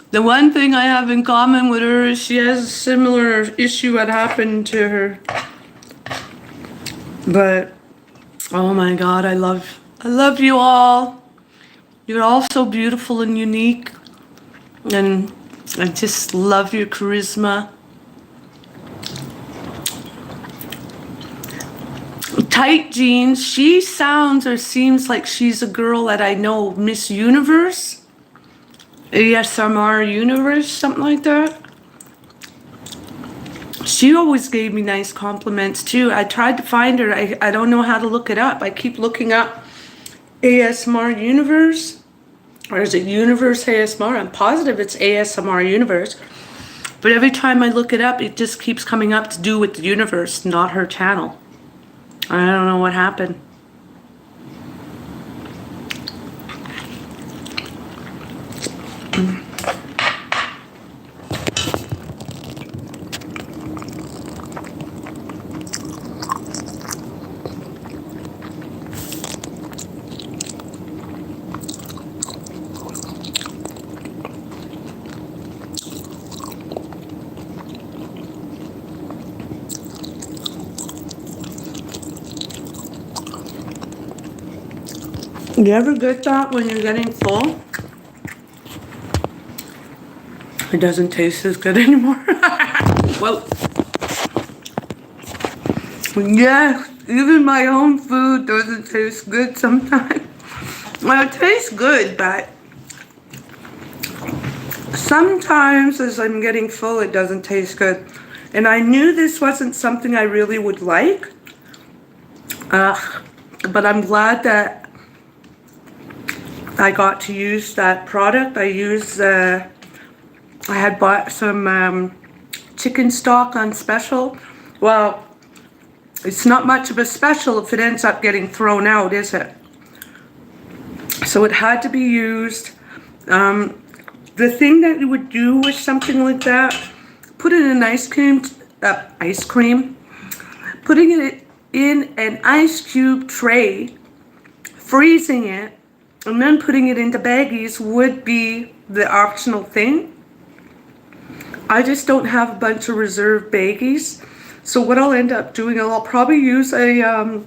the one thing I have in common with her is she has a similar issue that happened to her. But, oh my God, I love you all. You're all so beautiful and unique. And I just love your charisma. Tight jeans. She sounds or seems like she's a girl that I know, Miss Universe. ASMR Universe, something like that. She always gave me nice compliments too. I tried to find her. I don't know how to look it up. I keep looking up ASMR Universe. Or is it Universe ASMR? I'm positive it's ASMR Universe. But every time I look it up, it just keeps coming up to do with the universe, not her channel. I don't know what happened. You ever get that when you're getting full? It doesn't taste as good anymore. Well, yeah, even my own food doesn't taste good sometimes. Well, it tastes good, but sometimes as I'm getting full, it doesn't taste good. And I knew this wasn't something I really would like. But I'm glad that I got to use that product. I had bought some chicken stock on special. Well, it's not much of a special if it ends up getting thrown out, is it? So it had to be used. The thing that you would do with something like that, put it in an ice cream, putting it in an ice cube tray, freezing it, and then putting it into baggies would be the optional thing. I just don't have a bunch of reserve baggies. So what I'll end up doing, I'll probably use a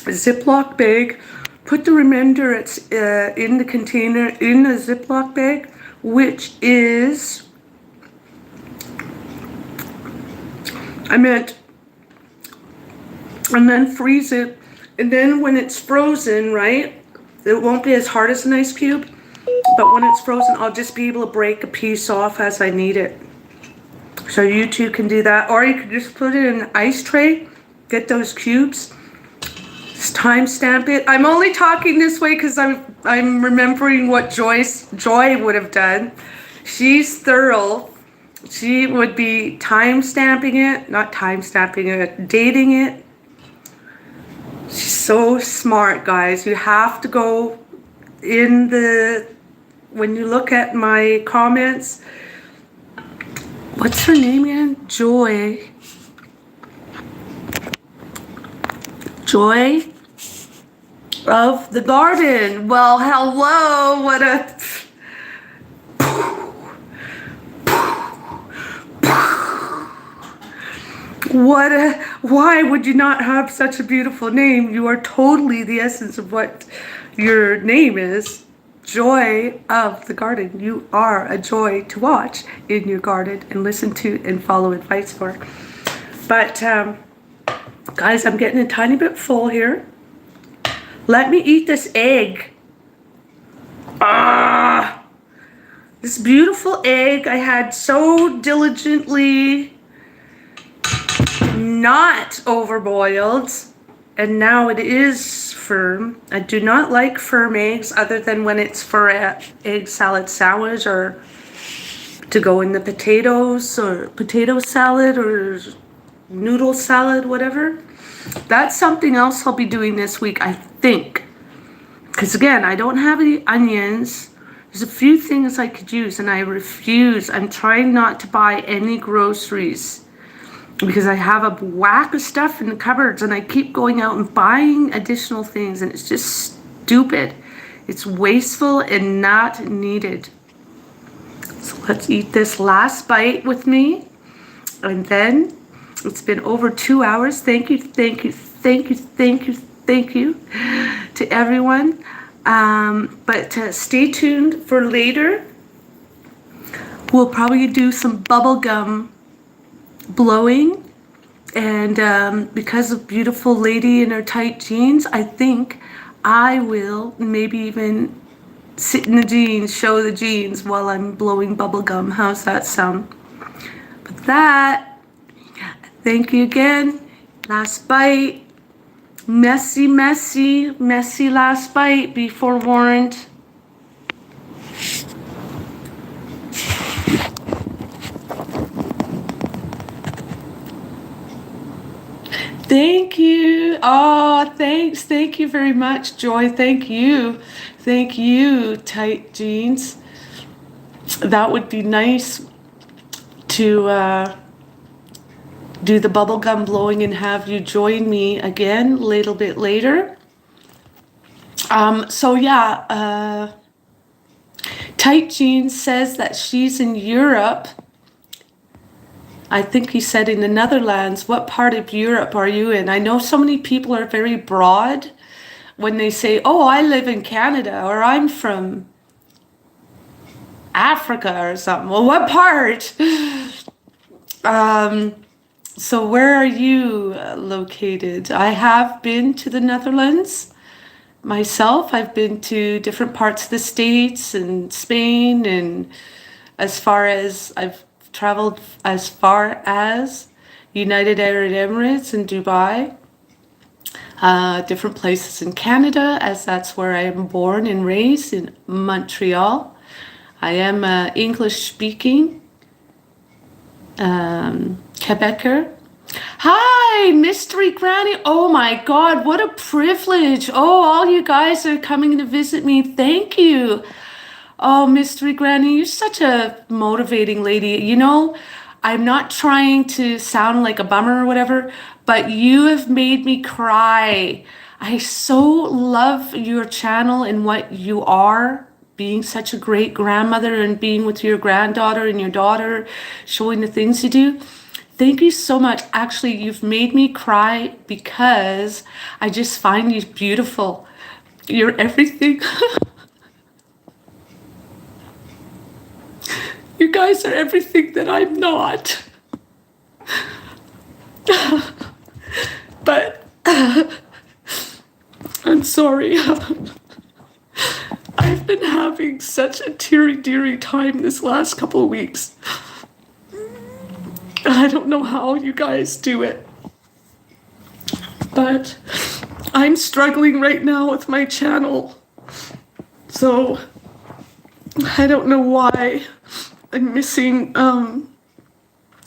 Ziploc bag, put the remainder in the container in a Ziploc bag, which is, and then freeze it. And then when it's frozen, right, it won't be as hard as an ice cube, but when it's frozen, I'll just be able to break a piece off as I need it. So you too can do that, or you can just put it in an ice tray, get those cubes, timestamp it. I'm only talking this way because I'm remembering what Joy would have done. She's thorough. She would be dating it. She's so smart, guys. You have to go when you look at my comments. What's her name again? Joy of the Garden. Well, hello. Why would you not have such a beautiful name? You are totally the essence of what your name is. Joy of the Garden. You are a joy to watch in your garden and listen to and follow advice for. But guys, I'm getting a tiny bit full here. Let me eat this egg. This beautiful egg I had so diligently not overboiled, and now it is firm. I do not like firm eggs other than when it's for an egg salad sandwich or to go in the potatoes or potato salad or noodle salad, whatever. That's something else I'll be doing this week, I think. Because again, I don't have any onions. There's a few things I could use and I refuse. I'm trying not to buy any groceries because I have a whack of stuff in the cupboards and I keep going out and buying additional things and it's just stupid. It's wasteful and not needed. So let's eat this last bite with me. And then it's been over 2 hours. Thank you to everyone. But stay tuned for later. We'll probably do some bubble gum blowing, and because of beautiful lady in her tight jeans, I think I will maybe even sit in the jeans, show the jeans while I'm blowing bubble gum. How's that sound? But that, thank you again. Last bite. Messy last bite. Be forewarned. Thank you. Oh, thanks. Thank you very much, Joy. Thank you. Thank you, tight jeans. That would be nice to do the bubblegum blowing and have you join me again a little bit later. So yeah, Tight Jeans says that she's in Europe. I think he said in the Netherlands. What part of Europe are you in? I know so many people are very broad when they say, oh, I live in Canada or I'm from Africa or something. Well, what part? So where are you located? I have been to the Netherlands myself. I've been to different parts of the States and Spain, and I've traveled as far as United Arab Emirates and Dubai, different places in Canada, as that's where I am born and raised in Montreal. I am English speaking Quebecer. Hi, Mystery Granny. Oh my God, what a privilege. Oh, all you guys are coming to visit me. Thank you. Oh, Mystery Granny, you're such a motivating lady. You know, I'm not trying to sound like a bummer or whatever, but you have made me cry. I so love your channel and what you are, being such a great grandmother and being with your granddaughter and your daughter, showing the things you do. Thank you so much. Actually, you've made me cry because I just find you beautiful. You're everything. You guys are everything that I'm not. But I'm sorry. I've been having such a teary-deary time this last couple of weeks. I don't know how you guys do it. But I'm struggling right now with my channel. So I don't know why I'm missing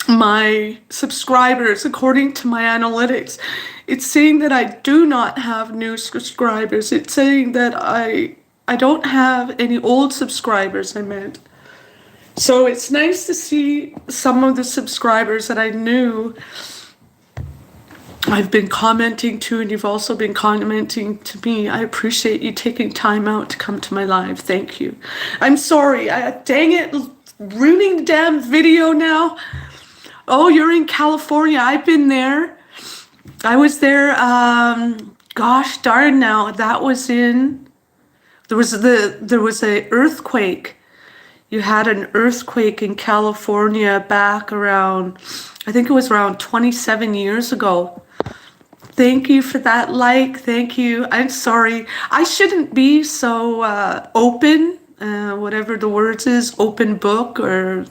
my subscribers. According to my analytics, it's saying that I do not have new subscribers. It's saying that I don't have any old subscribers, I meant. So it's nice to see some of the subscribers that I knew I've been commenting to, and you've also been commenting to me. I appreciate you taking time out to come to my live. Thank you. I'm sorry. Dang it, ruining the damn video now. Oh, you're in California. I've been there. I was there, gosh darn now. That was in, there was a earthquake. You had an earthquake in California back around, I think it was around 27 years ago. Thank you for that like. Thank you. I'm sorry. I shouldn't be so open, whatever the words is, open book or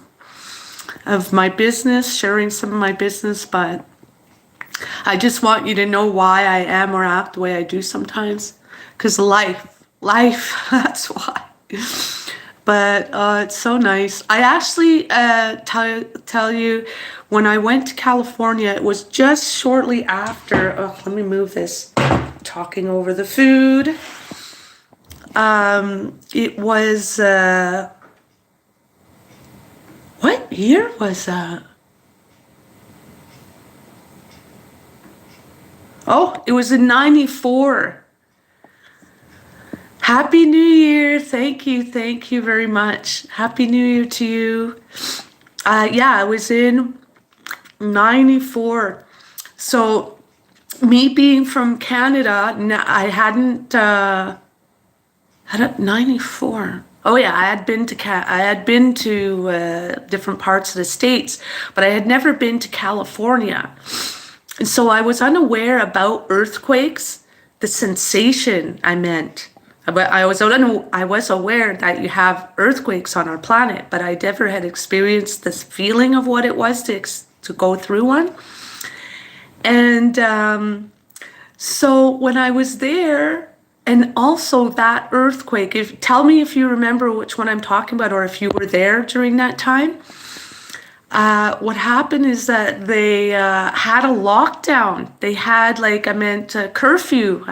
of my business, sharing some of my business, but I just want you to know why I am or act the way I do sometimes. Because life, that's why. But it's so nice. I actually tell you, when I went to California, it was just shortly after. Oh, let me move this. Talking over the food. It was. What year was that? Oh, it was in '94. Happy New Year. Thank you very much. Happy New Year to you. Yeah, I was in '94. So me being from Canada, I hadn't, 94. Oh yeah, I had been to different parts of the States, but I had never been to California. And so I was unaware about earthquakes, the sensation I meant. I was aware that you have earthquakes on our planet, but I never had experienced this feeling of what it was to go through one. And so when I was there, and also that earthquake, tell me if you remember which one I'm talking about, or if you were there during that time. What happened is that they had a lockdown. They had a curfew,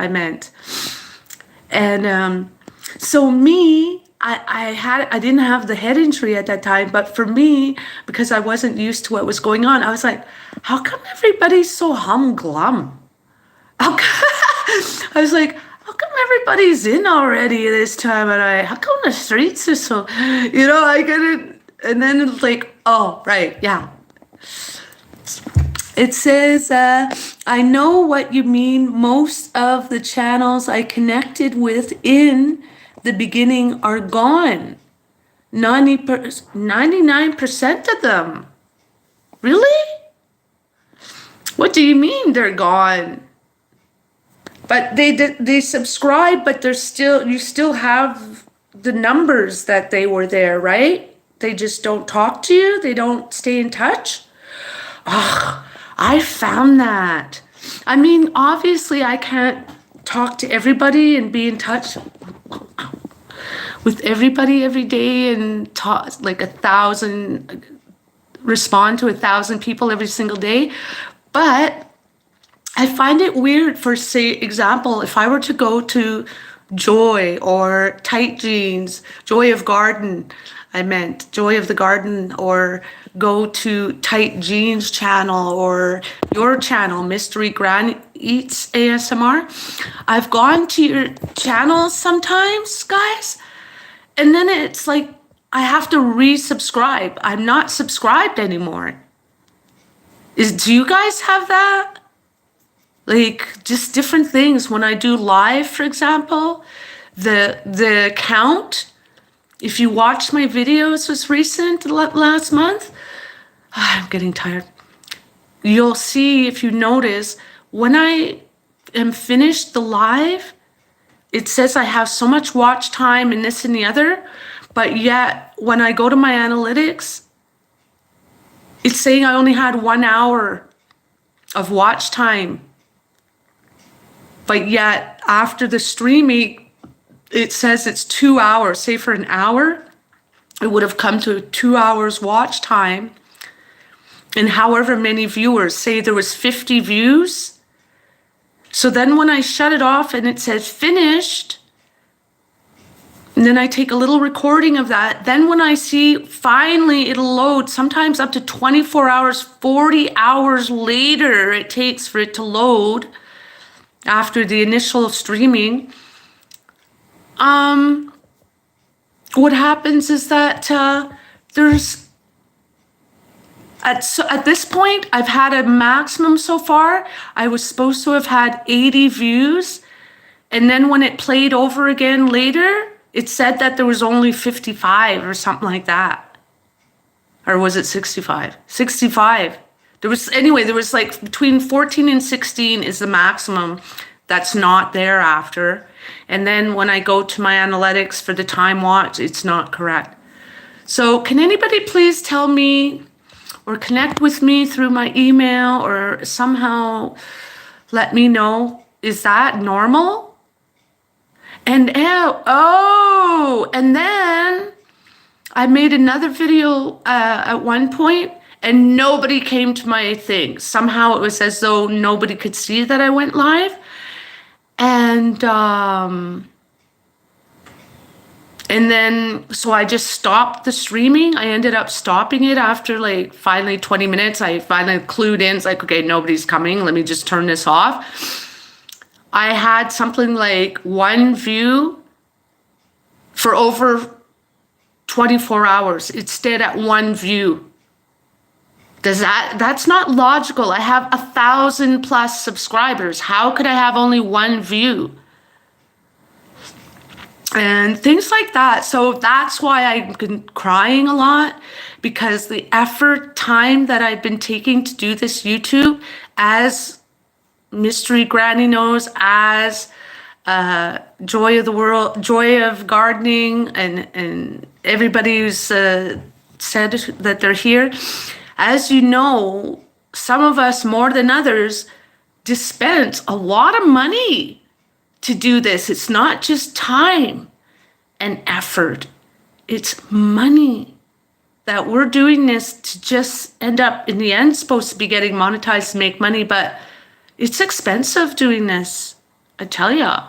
And so me, I didn't have the head injury at that time, but for me, because I wasn't used to what was going on, I was like, how come everybody's so humglum? I was like, how come everybody's in already this time of night? How come the streets are so, I get it. And then it's like, oh, right, yeah. It says, I know what you mean. Most of the channels I connected with in the beginning are gone. 99% of them. Really? What do you mean they're gone? But they subscribe, but you still have the numbers that they were there, right? They just don't talk to you. They don't stay in touch. Oh, I found that. I mean, obviously I can't talk to everybody and be in touch with everybody every day and talk respond to 1,000 people every single day. But I find it weird for, say, example, if I were to go to Joy or Tight Jeans, Joy of Garden, I meant Joy of the Garden, or go to Tight Jeans channel or your channel, Mystery Granny Eats ASMR. I've gone to your channels sometimes, guys, and then it's like I have to resubscribe. I'm not subscribed anymore. Do you guys have that? Like just different things. When I do live, for example, the count, if you watched my videos was recent last month, I'm getting tired. You'll see, if you notice, when I am finished the live, it says I have so much watch time and this and the other, but yet when I go to my analytics, it's saying I only had 1 hour of watch time. But yet after the streaming, it says it's 2 hours. Say for an hour, it would have come to 2 hours watch time. And however many viewers, say there was 50 views. So then when I shut it off and it says finished, and then I take a little recording of that. Then when I see finally it'll load, sometimes up to 24 hours, 40 hours later it takes for it to load after the initial streaming. What happens is that there's, at this point, I've had a maximum so far. I was supposed to have had 80 views. And then when it played over again later, it said that there was only 55 or something like that. Or was it 65? 65. There was like between 14 and 16 is the maximum that's not there after. And then when I go to my analytics for the time watch, it's not correct. So can anybody please tell me or connect with me through my email or somehow let me know, is that normal? And and then I made another video at one point and nobody came to my thing. Somehow it was as though nobody could see that I went live. And then, so I just stopped the streaming. I ended up stopping it after like finally 20 minutes. I finally clued in. It's like, okay, nobody's coming. Let me just turn this off. I had something like 1 view for over 24 hours. It stayed at 1 view. That's not logical. I have 1,000+ subscribers. How could I have only 1 view? And things like that. So that's why I've been crying a lot, because the effort, time that I've been taking to do this YouTube, as Mystery Granny knows, as Joy of the World, Joy of Gardening, and everybody who's said that they're here. As you know, some of us more than others dispense a lot of money to do this. It's not just time and effort, it's money that we're doing this to just end up in the end supposed to be getting monetized to make money, but it's expensive doing this, I tell ya.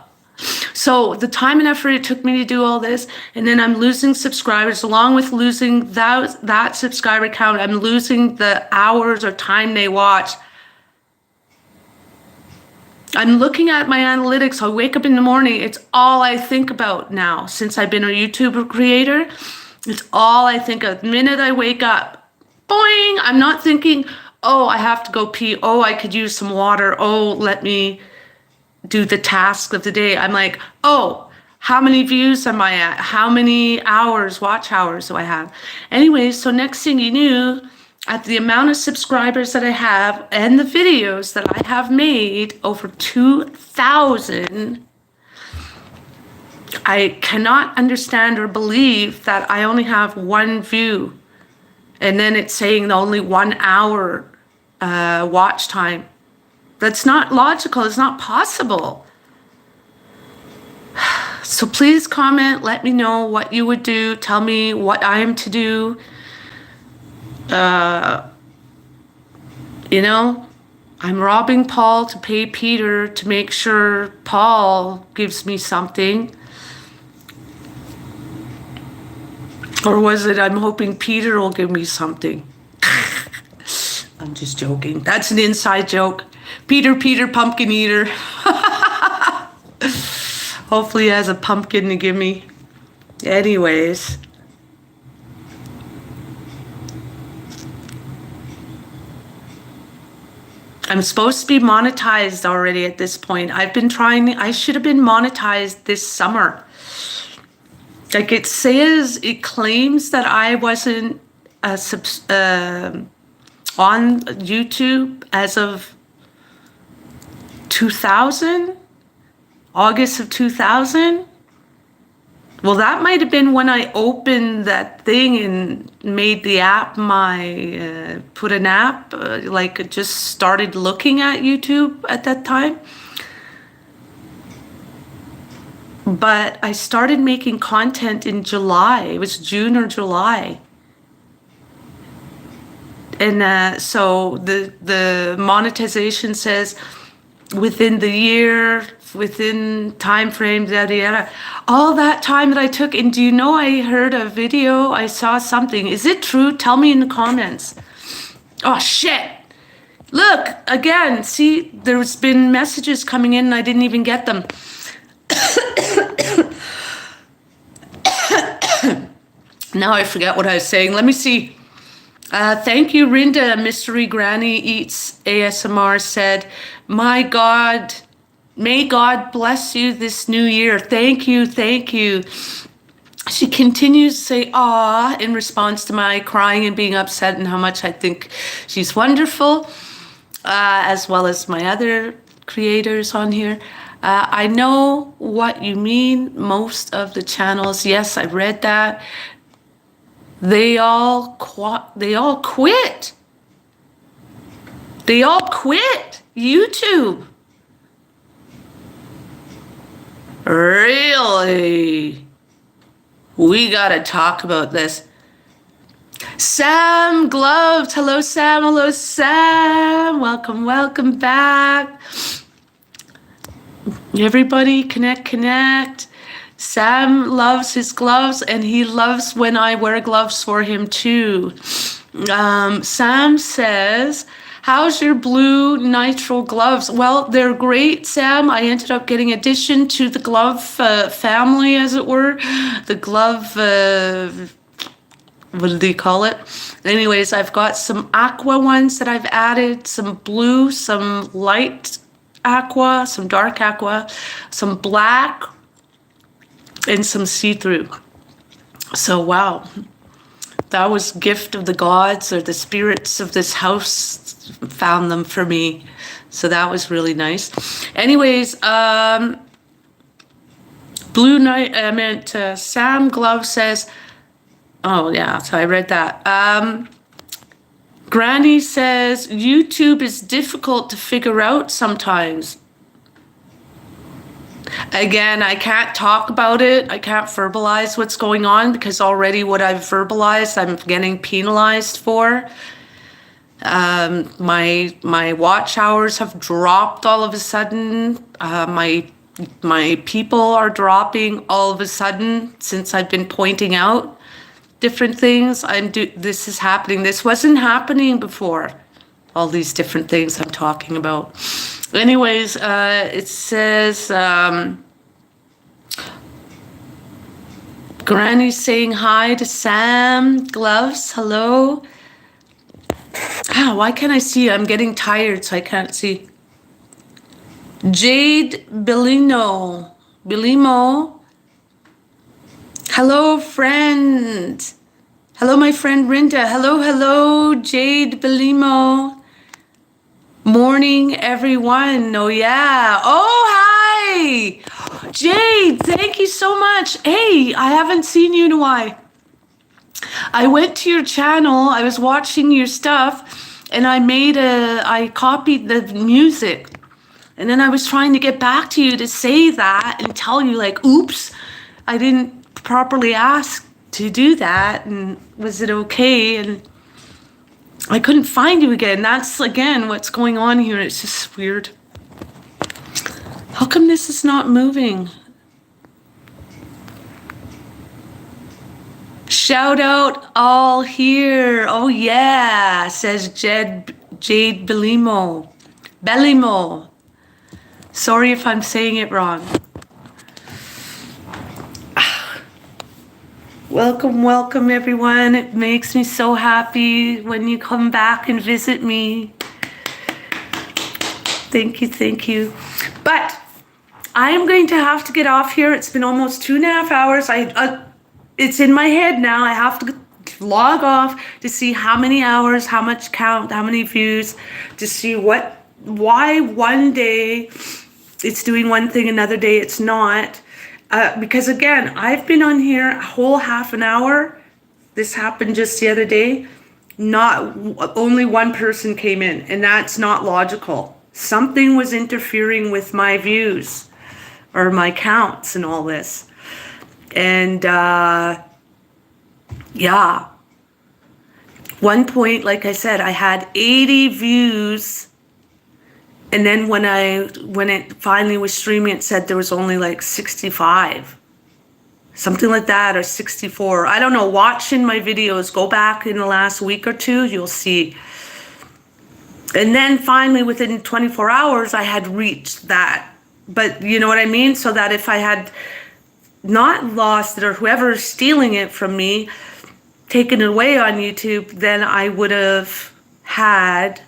So the time and effort it took me to do all this, and then I'm losing subscribers. Along with losing that subscriber count, I'm losing the hours or time they watch. I'm looking at my analytics. I wake up in the morning. It's all I think about now. Since I've been a YouTuber creator, it's all I think of. The minute I wake up, boing, I'm not thinking, oh, I have to go pee. Oh, I could use some water. Oh, let me do the task of the day. I'm like, oh, how many views am I at? How many hours, watch hours do I have? Anyway, so next thing you knew, at the amount of subscribers that I have and the videos that I have made, over 2,000, I cannot understand or believe that I only have 1 view. And then it's saying only 1 hour watch time. That's not logical. It's not possible. So please comment. Let me know what you would do. Tell me what I am to do. You know, I'm robbing Paul to pay Peter to make sure Paul gives me something. Or was it I'm hoping Peter will give me something? I'm just joking. That's an inside joke. Peter, pumpkin eater. Hopefully he has a pumpkin to give me. Anyways. I'm supposed to be monetized already at this point. I've been trying, I should have been monetized this summer. Like it says, it claims that I wasn't on YouTube as of 2000, August of 2000. Well, that might have been when I opened that thing and made the app put an app, like just started looking at YouTube at that time. But I started making content in July. It was June or July. And so the monetization says within the year, within time frames, yada yada. All that time that I took, and do you know I heard a video, I saw something. Is it true? Tell me in the comments. Oh shit. Look, again, see, there's been messages coming in and I didn't even get them. Now I forget what I was saying. Let me see. Thank you, Rinda. Mystery Granny Eats ASMR said, my God, may God bless you this new year. Thank you, thank you. She continues to say, "Ah," in response to my crying and being upset and how much I think she's wonderful, as well as my other creators on here. I know what you mean. Most of the channels, yes, I read that. They all quit. They all quit YouTube. Really? We gotta talk about this. Sam Gloves. Hello, Sam. Hello, Sam. Welcome, welcome back. Everybody connect. Sam loves his gloves and he loves when I wear gloves for him too. Sam says, how's your blue nitrile gloves? Well, they're great, Sam. I ended up getting addition to the glove family, as it were. The glove, what do they call it? Anyways, I've got some aqua ones that I've added, some blue, some light aqua, some dark aqua, some black, and some see-through. So wow, that was gift of the gods, or the spirits of this house found them for me. So that was really nice. Anyways, Blue Night, I meant Sam Glove says, oh yeah, so I read that. Granny says, YouTube is difficult to figure out sometimes. Again, I can't talk about it. I can't verbalize what's going on because already what I've verbalized, I'm getting penalized for. My watch hours have dropped all of a sudden. My people are dropping all of a sudden since I've been pointing out different things. This is happening. This wasn't happening before. All these different things I'm talking about. Anyways, it says, Granny's saying hi to Sam Gloves. Hello. Why can't I see? I'm getting tired, so I can't see. Jade Belimo. Hello, friend. Hello, my friend Rinda. Hello, Jade Belimo. Morning, everyone. Oh, yeah. Oh, hi. Jade, thank you so much. Hey, I haven't seen you in a while. I went to your channel. I was watching your stuff, and I copied the music. And then I was trying to get back to you to say that and tell you, like, oops, I didn't properly ask to do that. And was it okay? And I couldn't find you again. That's, again, what's going on here. It's just weird. How come this is not moving? Shout out all here. Oh, yeah, says Jade Belimo. Belimo. Sorry if I'm saying it wrong. Welcome, welcome, everyone. It makes me so happy when you come back and visit me. Thank you, thank you. But I am going to have to get off here. It's been almost 2.5 hours. It's in my head now. I have to log off to see how many hours, how much count, how many views, to see why one day it's doing one thing, another day it's not. Because again, I've been on here a whole half an hour. This happened just the other day. Only one person came in, and that's not logical. Something was interfering with my views or my counts and all this. And yeah, one point, like I said, I had 80 views. And then when it finally was streaming, it said there was only like 65, something like that, or 64. I don't know. Watching my videos, go back in the last week or two, you'll see. And then finally, within 24 hours, I had reached that. But you know what I mean? So that if I had not lost it, or whoever's stealing it from me, taken it away on YouTube, then I would have had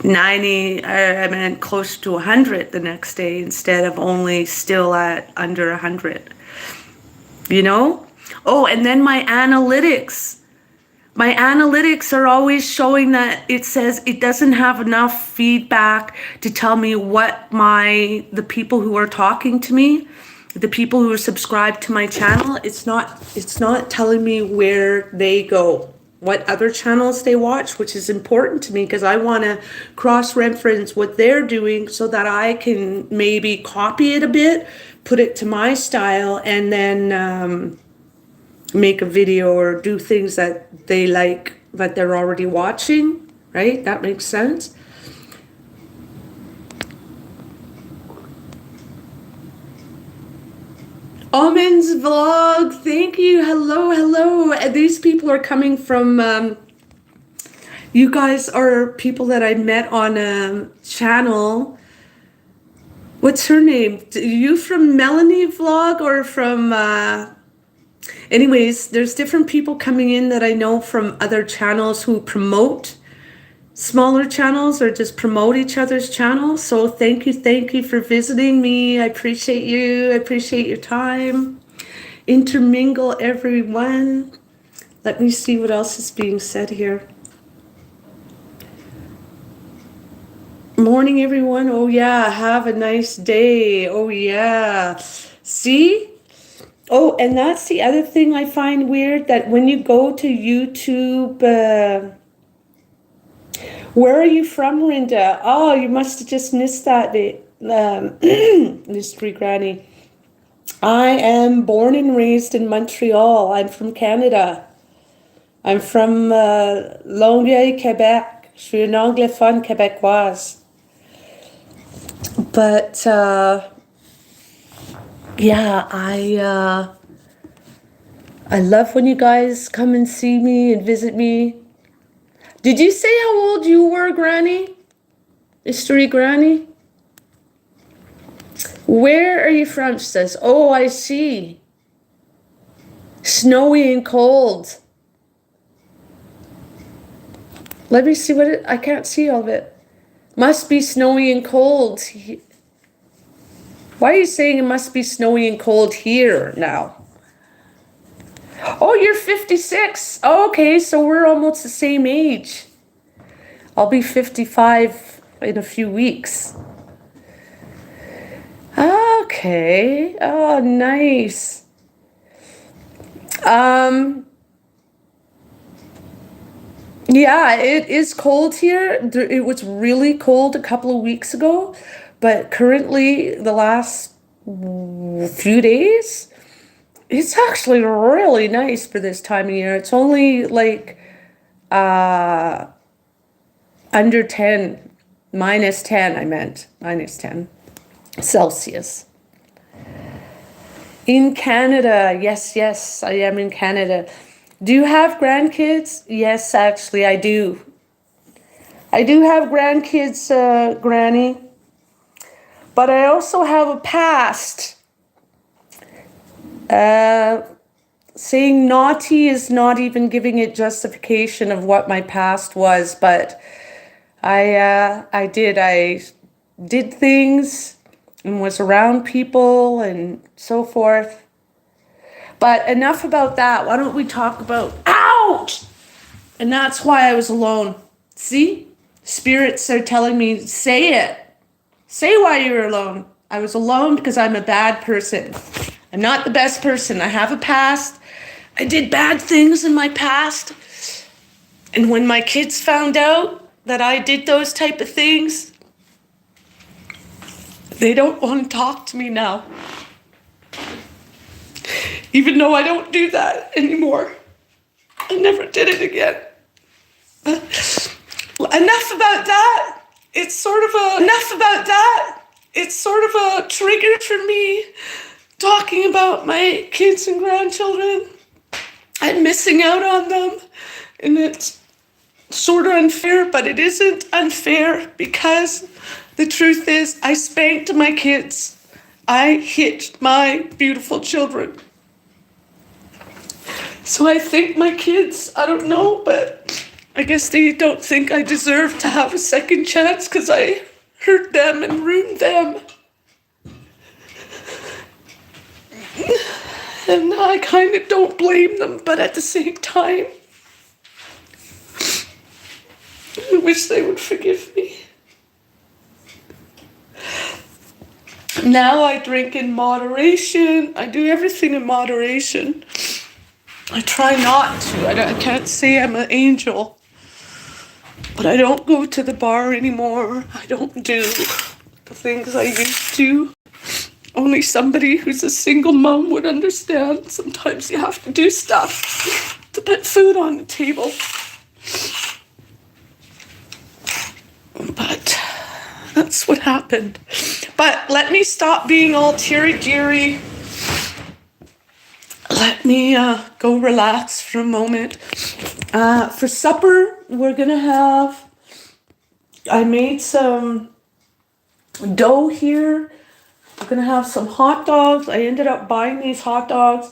90, I meant close to 100 the next day, instead of only still at under 100, you know? Oh, and then my analytics are always showing that it says it doesn't have enough feedback to tell me what the people who are talking to me, the people who are subscribed to my channel, it's not telling me where they go, what other channels they watch, which is important to me because I want to cross-reference what they're doing so that I can maybe copy it a bit, put it to my style, and then make a video or do things that they like that they're already watching, right? That makes sense. Almonds vlog, thank you. Hello, hello. These people are coming from, you guys are people that I met on a channel. What's her name? You from Melanie vlog or from, anyways, there's different people coming in that I know from other channels who promote smaller channels or just promote each other's channels. So thank you for visiting me. I appreciate you. I appreciate your time. Intermingle, everyone. Let me see what else is being said here. Morning, everyone. Oh yeah, have a nice day. Oh yeah. See? Oh, and that's the other thing I find weird, that when you go to YouTube, where are you from, Linda? Oh, you must have just missed that, Mystery Granny. I am born and raised in Montreal. I'm from Canada. I'm from Longueuil, Quebec. Je suis une anglophone québécoise. But, yeah, I love when you guys come and see me and visit me. Did you say how old you were, Granny? Mystery Granny? Where are you from? She says, oh, I see. Snowy and cold. Let me see I can't see all of it. Must be snowy and cold. Why are you saying it must be snowy and cold here now? Oh, you're 56. Oh, okay, so we're almost the same age. I'll be 55 in a few weeks. Okay. Oh, nice. Yeah, it is cold here. It was really cold a couple of weeks ago, but currently the last few days, It's actually really nice for this time of year. It's only like uh, under 10, minus 10, I meant, minus 10 Celsius. In Canada, yes, I am in Canada. Do you have grandkids? Yes, actually, I do. I do have grandkids, Granny. But I also have a past. Saying naughty is not even giving it justification of what my past was, but I did things and was around people and so forth. But enough about that. Why don't we talk about, ouch! And that's why I was alone. See? Spirits are telling me, say it. Say why you're alone. I was alone because I'm a bad person. I'm not the best person. I have a past. I did bad things in my past. And when my kids found out that I did those type of things, they don't want to talk to me now. Even though I don't do that anymore. I never did it again. Enough about that. It's sort of a trigger for me talking about my kids and grandchildren. I'm missing out on them, and it's sort of unfair, but it isn't unfair because the truth is I spanked my kids. I hit my beautiful children. So I think my kids, I don't know, but I guess they don't think I deserve to have a second chance because I hurt them and ruined them. And I kind of don't blame them, but at the same time, I wish they would forgive me. Now I drink in moderation. I do everything in moderation. I try not to. I can't say I'm an angel. But I don't go to the bar anymore. I don't do the things I used to. Only somebody who's a single mom would understand. Sometimes you have to do stuff to put food on the table. But that's what happened. But let me stop being all teary-jerry. Let me go relax for a moment. For supper, we're gonna have, I made some dough here. We're gonna have some hot dogs. I ended up buying these hot dogs.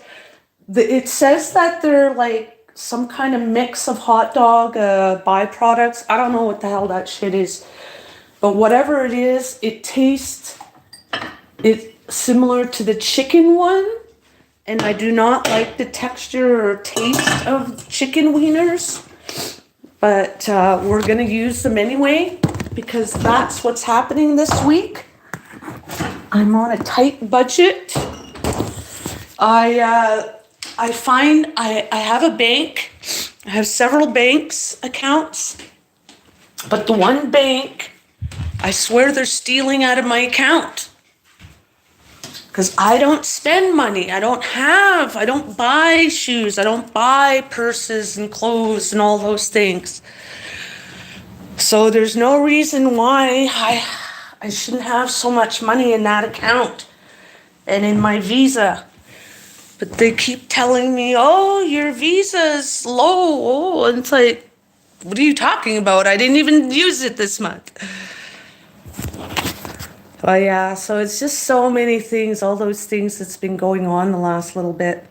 It says that they're like some kind of mix of hot dog byproducts. I don't know what the hell that shit is. But whatever it is, it tastes similar to the chicken one. And I do not like the texture or taste of chicken wieners. But we're going to use them anyway because that's what's happening this week. I'm on a tight budget. I find I have a bank. I have several banks accounts. But the one bank, I swear they're stealing out of my account. Because I don't spend money. I don't buy shoes. I don't buy purses and clothes and all those things. So there's no reason why I shouldn't have so much money in that account and in my Visa. But they keep telling me, oh, your Visa's low. Oh, and it's like, what are you talking about? I didn't even use it this month. But yeah, so it's just so many things, all those things that's been going on the last little bit.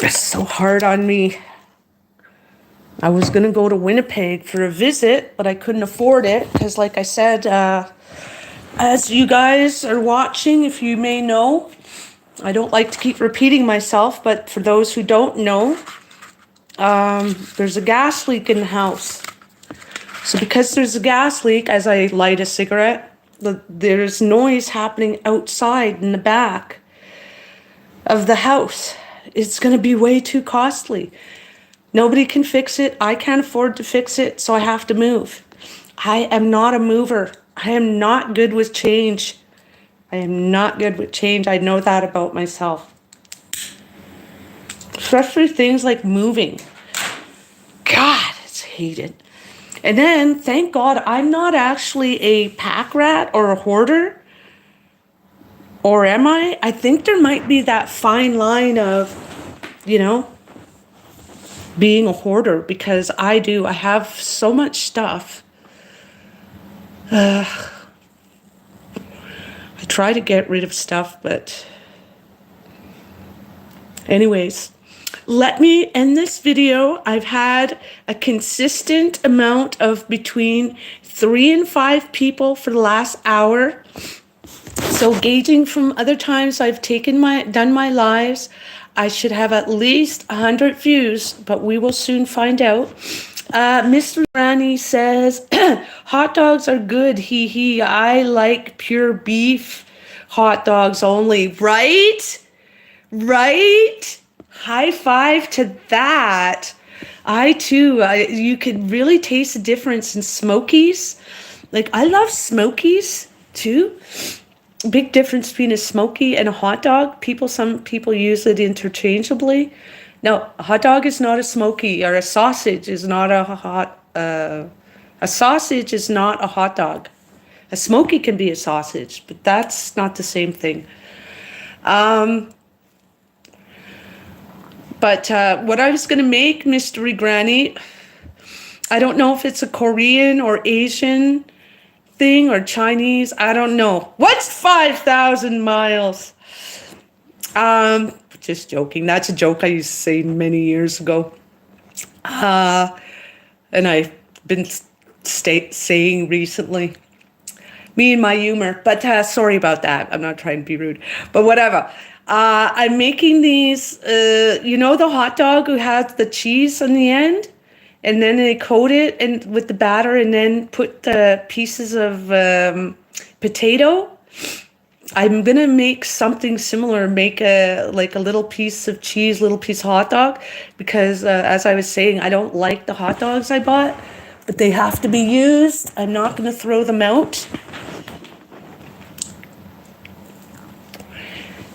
It's so hard on me. I was going to go to Winnipeg for a visit, but I couldn't afford it because, like I said, as you guys are watching, if you may know, I don't like to keep repeating myself, but for those who don't know, there's a gas leak in the house. So because there's a gas leak, as I light a cigarette, there's noise happening outside in the back of the house. It's going to be way too costly. Nobody can fix it. I can't afford to fix it, so I have to move. I am not a mover. I am not good with change. I am not good with change. I know that about myself. Especially things like moving. God, it's hated. And then, thank God, I'm not actually a pack rat or a hoarder. Or am I? I think there might be that fine line of, you know, being a hoarder, because I do. I have so much stuff. I try to get rid of stuff, but anyways, let me end this video. I've had a consistent amount of between 3 and 5 people for the last hour. So gauging from other times I've done my lives, I should have at least 100 views, but we will soon find out. Mr. Granny says, hot dogs are good, hee hee. I like pure beef hot dogs only. Right? Right? High five to that. I too, you could really taste the difference in Smokies. Like, I love Smokies too. Big difference between a Smoky and a hot dog. Some people use it interchangeably. No, a hot dog is not a Smoky, or a sausage is not a sausage is not a hot dog. A Smoky can be a sausage, but that's not the same thing. But what I was going to make, Mystery Granny, I don't know if it's a Korean or Asian thing or Chinese. I don't know. What's 5,000 miles? Just joking. That's a joke I used to say many years ago. And I've been saying recently. Me and my humor. But sorry about that. I'm not trying to be rude. But whatever. I'm making these, you know, the hot dog who has the cheese on the end? And then they coat it with the batter, and then put the pieces of potato. I'm going to make something similar, make a little piece of cheese, little piece of hot dog, because as I was saying, I don't like the hot dogs I bought, but they have to be used. I'm not going to throw them out.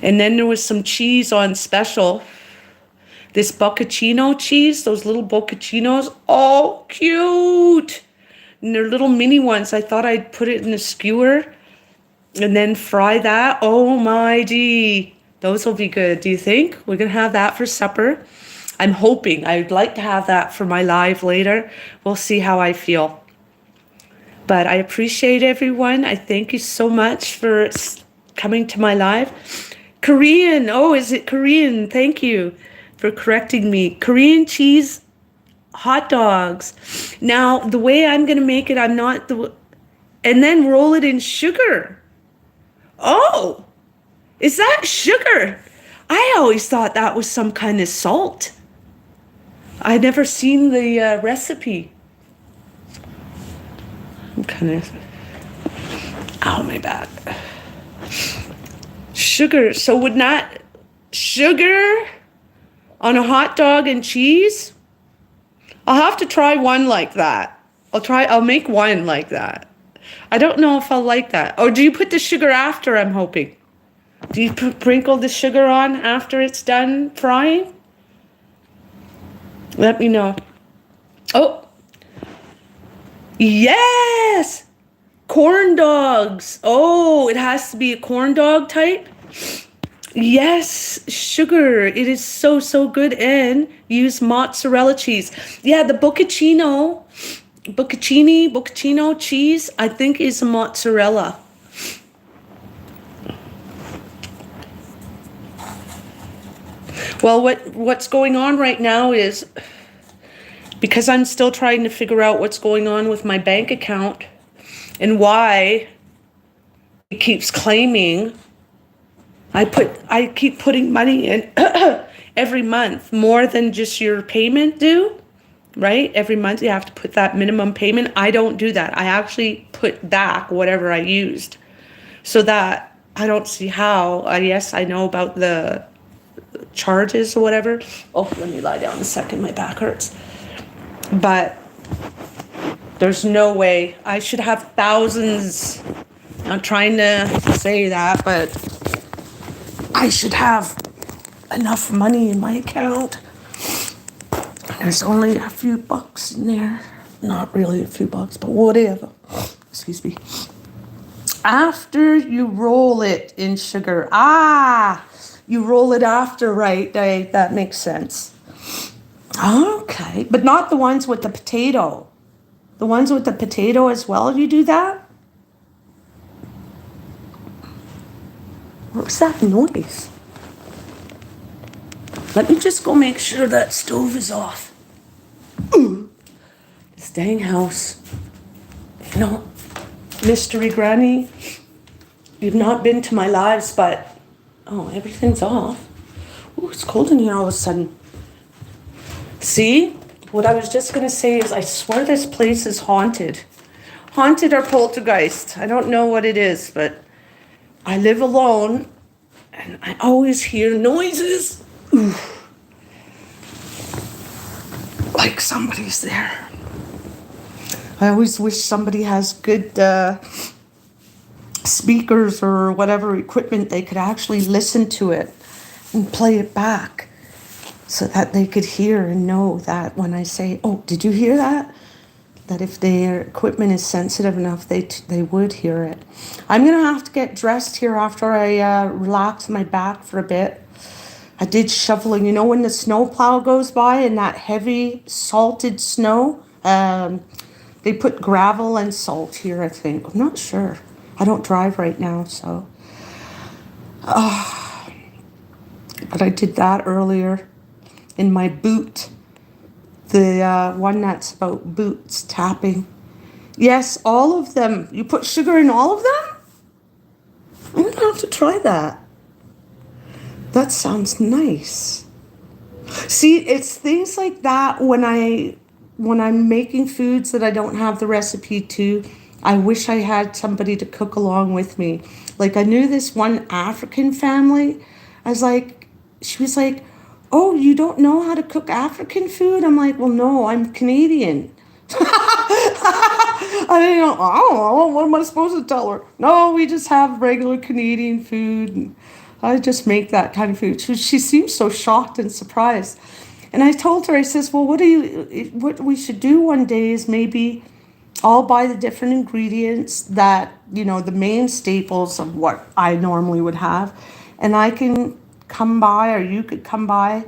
And then there was some cheese on special. This Bocconcino cheese, those little Bocconcinos, oh, cute. And they're little mini ones. I thought I'd put it in a skewer and then fry that. Oh my gee, those will be good. Do you think? We're going to have that for supper. I'm hoping. I'd like to have that for my live later. We'll see how I feel. But I appreciate everyone. I thank you so much for coming to my live. Korean. Oh, is it Korean? Thank you for correcting me. Korean cheese hot dogs. Now, the way I'm going to make it, and then roll it in sugar. Oh, is that sugar? I always thought that was some kind of salt. I'd never seen the recipe. I'm kind of, ow, my back. Sugar, so would not sugar on a hot dog and cheese? I'll have to try one like that. I'll make one like that. I don't know if I'll like that. Or do you put the sugar after, I'm hoping? Do you sprinkle the sugar on after it's done frying? Let me know. Oh. Yes! Corn dogs. Oh, it has to be a corn dog type? Yes, sugar. It is so, so good. And use mozzarella cheese. Yeah, the bocconcino cheese, I think is mozzarella. Well, what's going on right now is, because I'm still trying to figure out what's going on with my bank account and why it keeps claiming, I keep putting money in every month, more than just your payment due, right? Every month you have to put that minimum payment. I don't do that. I actually put back whatever I used, so that I don't see how. Yes, I know about the charges or whatever. Oh, let me lie down a second. My back hurts. But there's no way. I should have thousands Not trying to say that, but I should have enough money in my account. There's only a few bucks in there. Not really a few bucks, but whatever. Excuse me. After you roll it in sugar. You roll it after, right? That makes sense. Okay, but not the ones with the potato. The ones with the potato as well, you do that? What was that noise? Let me just go make sure that stove is off. Ooh, this dang house. You know, Mystery Granny, you've not been to my lives, but, oh, everything's off. Ooh, it's cold in here all of a sudden. See? What I was just going to say is I swear this place is haunted. Haunted or poltergeist. I don't know what it is, but I live alone and I always hear noises. Ooh. Like somebody's there. I always wish somebody has good speakers or whatever equipment they could actually listen to it and play it back so that they could hear and know that when I say, oh, did you hear that? That if their equipment is sensitive enough, they would hear it. I'm going to have to get dressed here after I relax my back for a bit. I did shoveling. You know when the snowplow goes by and that heavy salted snow? They put gravel and salt here, I think. I'm not sure. I don't drive right now, so. But I did that earlier in my boot. The one that's about boots tapping. Yes, all of them. You put sugar in all of them? I'm going to have to try that. That sounds nice. See, it's things like that when I'm making foods that I don't have the recipe to, I wish I had somebody to cook along with me. Like I knew this one African family. She was like, oh, you don't know how to cook African food? I'm like, well, no, I'm Canadian. I don't know, what am I supposed to tell her? No, we just have regular Canadian food. And I just make that kind of food. She seems so shocked and surprised. And I told her, I says, well, what we should do one day is maybe I'll buy the different ingredients that, you know, the main staples of what I normally would have. And I can come by, or you could come by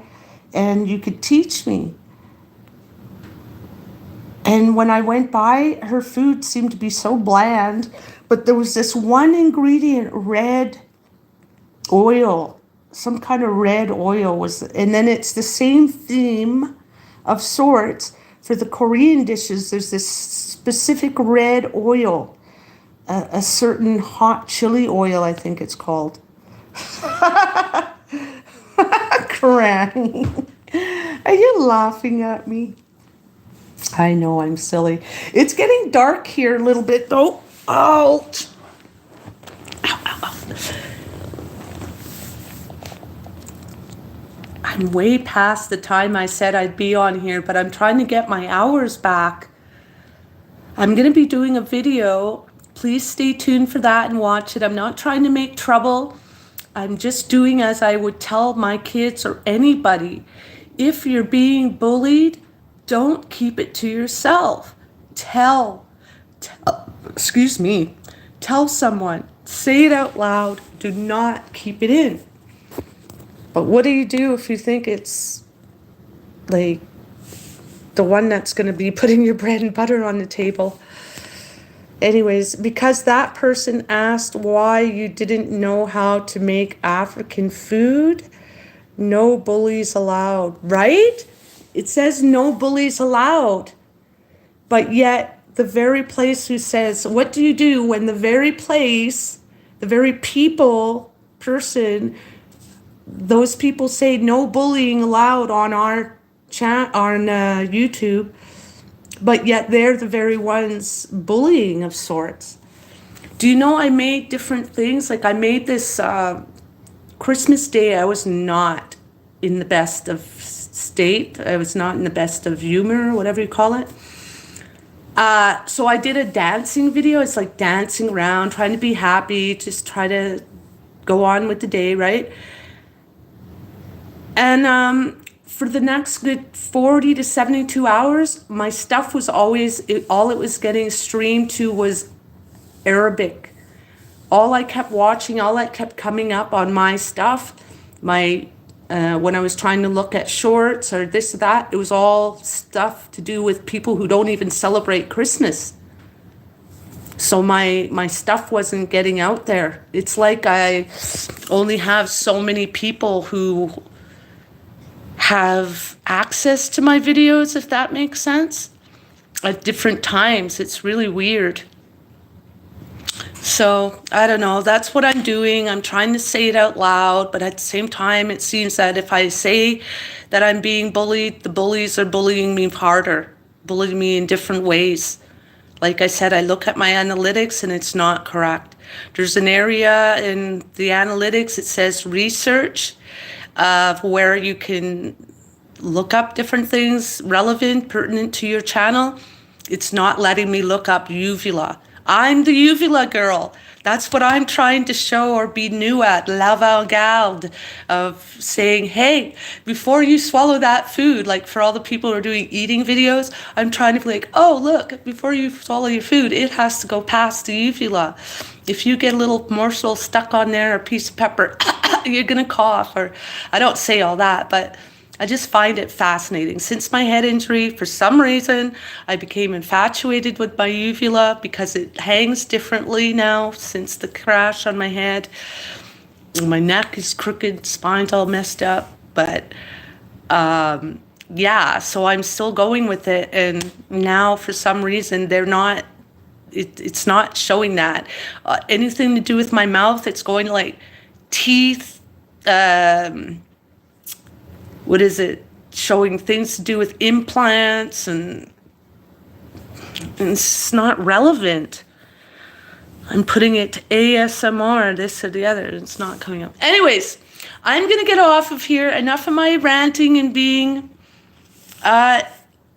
and you could teach me. And when I went by, her food seemed to be so bland, but there was this one ingredient, red oil, some kind of red oil was, and then it's the same theme of sorts for the Korean dishes. There's this specific red oil, a certain hot chili oil, I think it's called. Granny, are you laughing at me? I know I'm silly. It's getting dark here a little bit though. Ouch. Ow, ow, ow. I'm way past the time I said I'd be on here, but I'm trying to get my hours back. I'm going to be doing a video. Please stay tuned for that and watch it. I'm not trying to make trouble. I'm just doing as I would tell my kids or anybody. If you're being bullied, don't keep it to yourself. Tell someone. Say it out loud. Do not keep it in. But what do you do if you think it's like the one that's going to be putting your bread and butter on the table? Anyways, because that person asked why you didn't know how to make African food, no bullies allowed, right? It says no bullies allowed. But yet the very place who says, what do you do when the very place, the very person, those people say no bullying allowed on our chat on YouTube, but yet they're the very ones bullying of sorts. Do you know I made different things? Like I made this Christmas Day. I was not in the best of state. I was not in the best of humor, whatever you call it. So I did a dancing video. It's like dancing around, trying to be happy, just try to go on with the day, right? And for the next good 40 to 72 hours, my stuff was always, all it was getting streamed to was Arabic. All I kept watching, all that kept coming up on my stuff, when I was trying to look at shorts or this or that, it was all stuff to do with people who don't even celebrate Christmas. So my stuff wasn't getting out there. It's like I only have so many people who have access to my videos, if that makes sense, at different times. It's really weird. So I don't know, that's what I'm doing. I'm trying to say it out loud, but at the same time, it seems that if I say that I'm being bullied, the bullies are bullying me harder, bullying me in different ways. Like I said, I look at my analytics and it's not correct. There's an area in the analytics, it says research, where you can look up different things relevant, pertinent to your channel. It's not letting me look up uvula. I'm the uvula girl. That's what I'm trying to show or be new at, l'avant-garde of saying, hey, before you swallow that food, like for all the people who are doing eating videos, I'm trying to be like, oh, look, before you swallow your food, it has to go past the uvula. If you get a little morsel stuck on there, a piece of pepper, you're gonna cough. Or I don't say all that, but I just find it fascinating. Since my head injury, for some reason, I became infatuated with my uvula because it hangs differently now since the crash on my head. My neck is crooked, spine's all messed up, but yeah, so I'm still going with it. And now for some reason, it's not showing that. Anything to do with my mouth, it's going like teeth, what is it, showing things to do with implants, and it's not relevant. I'm putting it to ASMR, this or the other, it's not coming up. Anyways, I'm gonna get off of here. Enough of my ranting and being.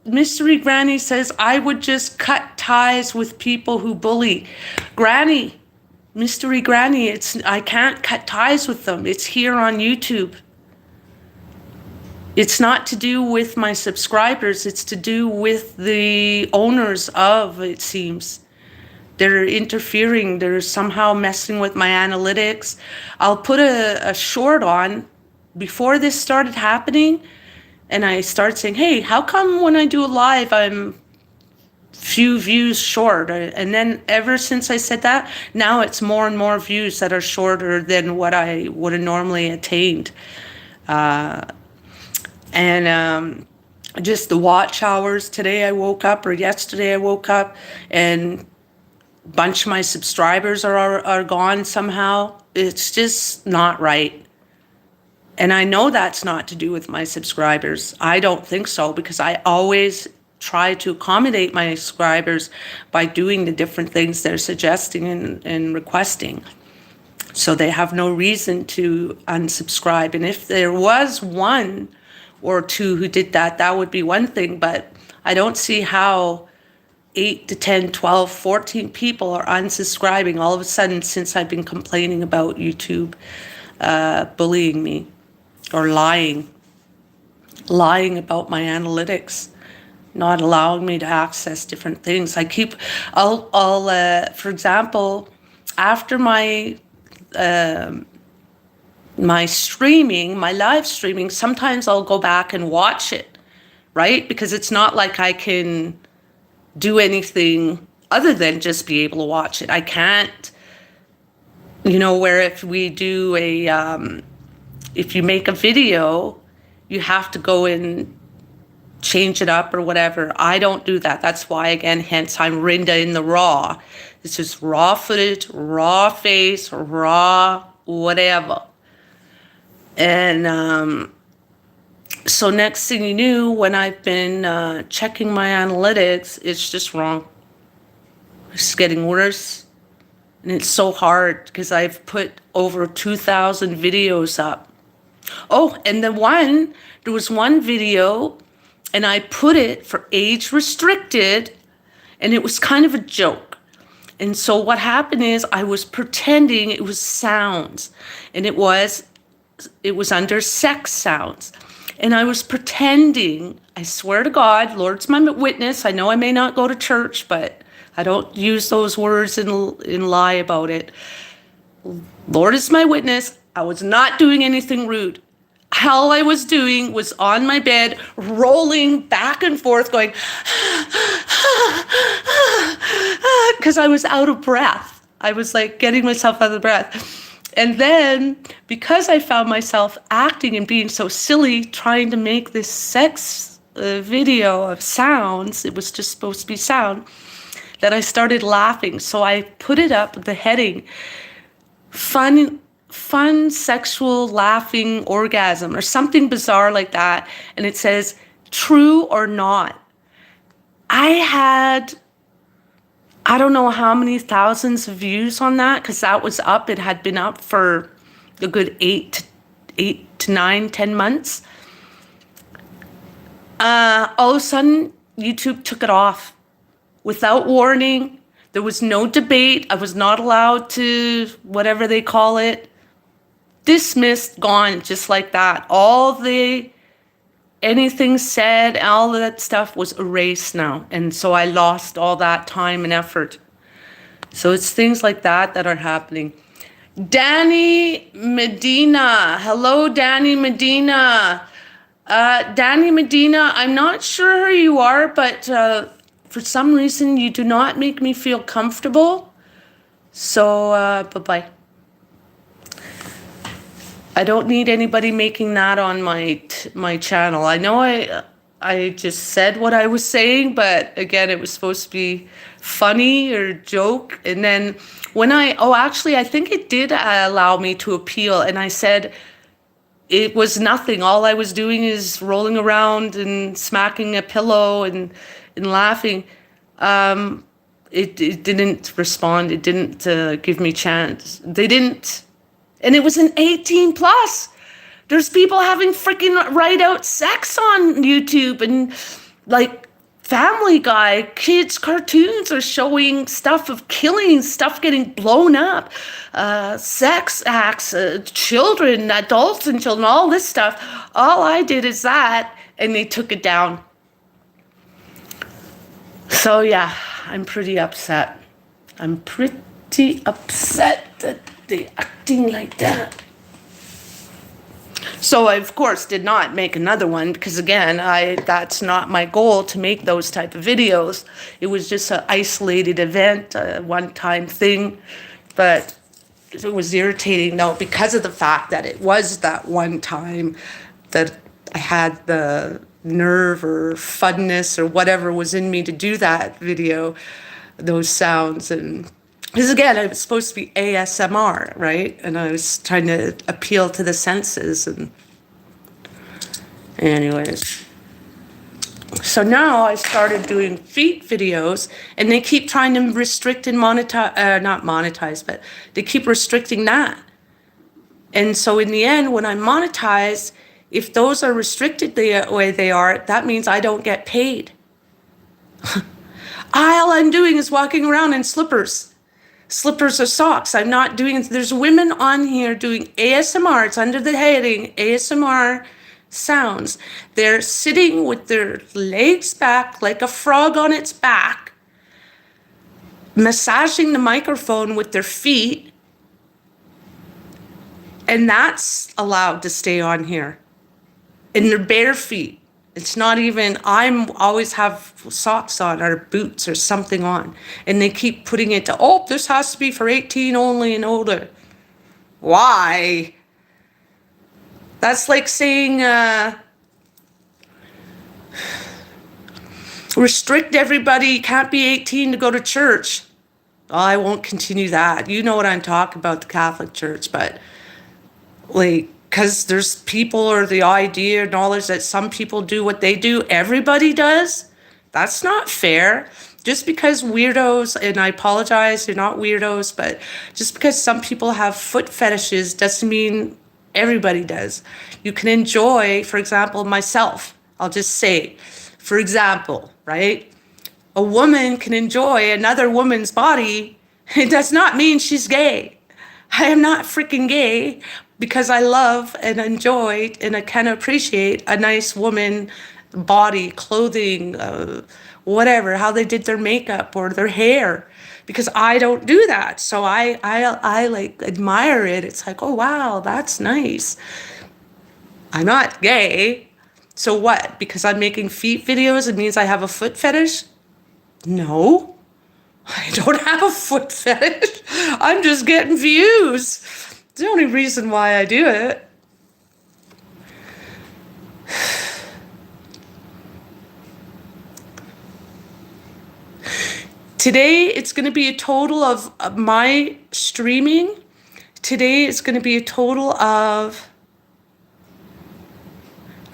Mystery Granny says, I would just cut ties with people who bully. Granny, Mystery Granny, I can't cut ties with them. It's here on YouTube. It's not to do with my subscribers. It's to do with the owners of, it seems. They're interfering. They're somehow messing with my analytics. I'll put a short on before this started happening, and I start saying, hey, how come when I do a live, I'm few views short? And then ever since I said that, now it's more and more views that are shorter than what I would have normally attained. And just the watch hours. Today I woke up, or yesterday I woke up, and a bunch of my subscribers are gone somehow. It's just not right. And I know that's not to do with my subscribers. I don't think so, because I always try to accommodate my subscribers by doing the different things they're suggesting and requesting. So they have no reason to unsubscribe. And if there was one or two who did that, that would be one thing, but I don't see how 8 to 10, 12, 14 people are unsubscribing all of a sudden since I've been complaining about YouTube bullying me or lying about my analytics, not allowing me to access different things. I'll for example, after my streaming, my live streaming, sometimes I'll go back and watch it, right? Because it's not like I can do anything other than just be able to watch it. I can't, where if we do if you make a video, you have to go and change it up or whatever. I don't do that. That's why, again, hence I'm Rinda in the raw. It's just raw footage, raw face, raw whatever. And so next thing you knew, when I've been checking my analytics, it's just wrong. It's getting worse. And it's so hard because I've put over 2,000 videos up. Oh, and there was one video, and I put it for age restricted, And it was kind of a joke. And so what happened is I was pretending it was sounds, and it was under sex sounds. And I was pretending, I swear to God, Lord's my witness, I know I may not go to church, but I don't use those words and lie about it. Lord is my witness, I was not doing anything rude. All I was doing was on my bed, rolling back and forth, going, because I was out of breath. I was like getting myself out of breath. And then, because I found myself acting and being so silly, trying to make this sex video of sounds, it was just supposed to be sound, that I started laughing. So I put it up, the heading, fun sexual laughing orgasm, or something bizarre like that. And it says, true or not. I had, I don't know how many thousands of views on that, because that was up. It had been up for a good 8 to 9, 10 months. All of a sudden, YouTube took it off without warning. There was no debate. I was not allowed to, whatever they call it, dismissed, gone, just like that. Anything said, all of that stuff was erased now. And so I lost all that time and effort. So it's things like that that are happening. Danny Medina. Hello, Danny Medina. Danny Medina, I'm not sure who you are, but for some reason you do not make me feel comfortable. So, bye-bye. I don't need anybody making that on my channel. I know I just said what I was saying, but again, it was supposed to be funny or joke. And then when actually, I think it did allow me to appeal. And I said it was nothing. All I was doing is rolling around and smacking a pillow and laughing. It didn't respond. It didn't give me chance. They didn't. And it was an 18 plus. There's people having freaking right out sex on YouTube, and like Family Guy, kids' cartoons are showing stuff of killing, stuff getting blown up, sex acts, children, adults and children, all this stuff. All I did is that, and they took it down. So yeah, I'm pretty upset. I'm pretty upset that they acting like that. So I, of course, did not make another one because, again, that's not my goal to make those type of videos. It was just an isolated event, a one-time thing. But it was irritating, though, because of the fact that it was that one time that I had the nerve or funness or whatever was in me to do that video, those sounds. And because, again, it was supposed to be ASMR, right? And I was trying to appeal to the senses. And anyways. So now I started doing feet videos, and they keep trying to restrict and monetize, not monetize, but they keep restricting that. And so in the end, when I monetize, if those are restricted the way they are, that means I don't get paid. All I'm doing is walking around in slippers or socks. I'm not doing, there's women on here doing ASMR. It's under the heading ASMR sounds. They're sitting with their legs back like a frog on its back, massaging the microphone with their feet, and that's allowed to stay on here. In their bare feet. It's not even, I'm always have socks on or boots or something on. And they keep putting it to, oh, this has to be for 18 only and older. Why? That's like saying, restrict everybody, can't be 18 to go to church. Oh, I won't continue that. You know what I'm talking about, the Catholic Church, but like, because there's people or the idea or knowledge that some people do what they do, everybody does. That's not fair. Just because weirdos, and I apologize, you're not weirdos, but just because some people have foot fetishes doesn't mean everybody does. You can enjoy, for example, myself. I'll just say, for example, right? a woman can enjoy another woman's body, it does not mean she's gay. I am not freaking gay because I love and enjoy and I can appreciate a nice woman body, clothing, whatever, how they did their makeup or their hair, because I don't do that. So I like admire it. It's like, oh wow, that's nice. I'm not gay. So what? Because I'm making feet videos, it means I have a foot fetish? No, I don't have a foot fetish. I'm just getting views. It's the only reason why I do it. Today, it's going to be a total of my streaming. Today, it's going to be a total of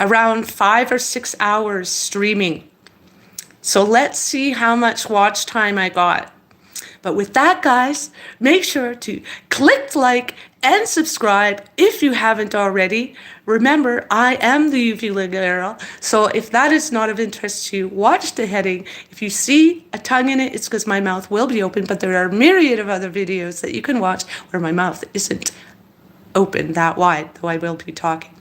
around 5 or 6 hours streaming. So let's see how much watch time I got. But with that, guys, make sure to click like and subscribe if you haven't already. Remember, I am the Uvula Girl, so if that is not of interest to you, watch the heading. If you see a tongue in it, it's because my mouth will be open, but there are a myriad of other videos that you can watch where my mouth isn't open that wide, though I will be talking.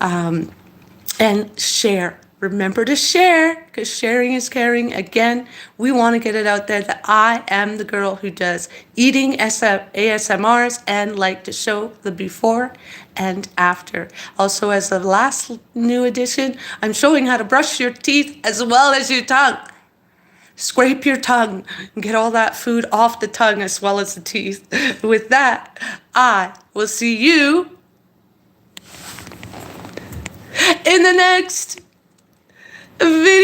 And share. Remember to share, because sharing is caring. Again, we want to get it out there that I am the girl who does eating ASMRs and like to show the before and after. Also, as the last new addition, I'm showing how to brush your teeth as well as your tongue. Scrape your tongue and get all that food off the tongue as well as the teeth. With that, I will see you in the next videos.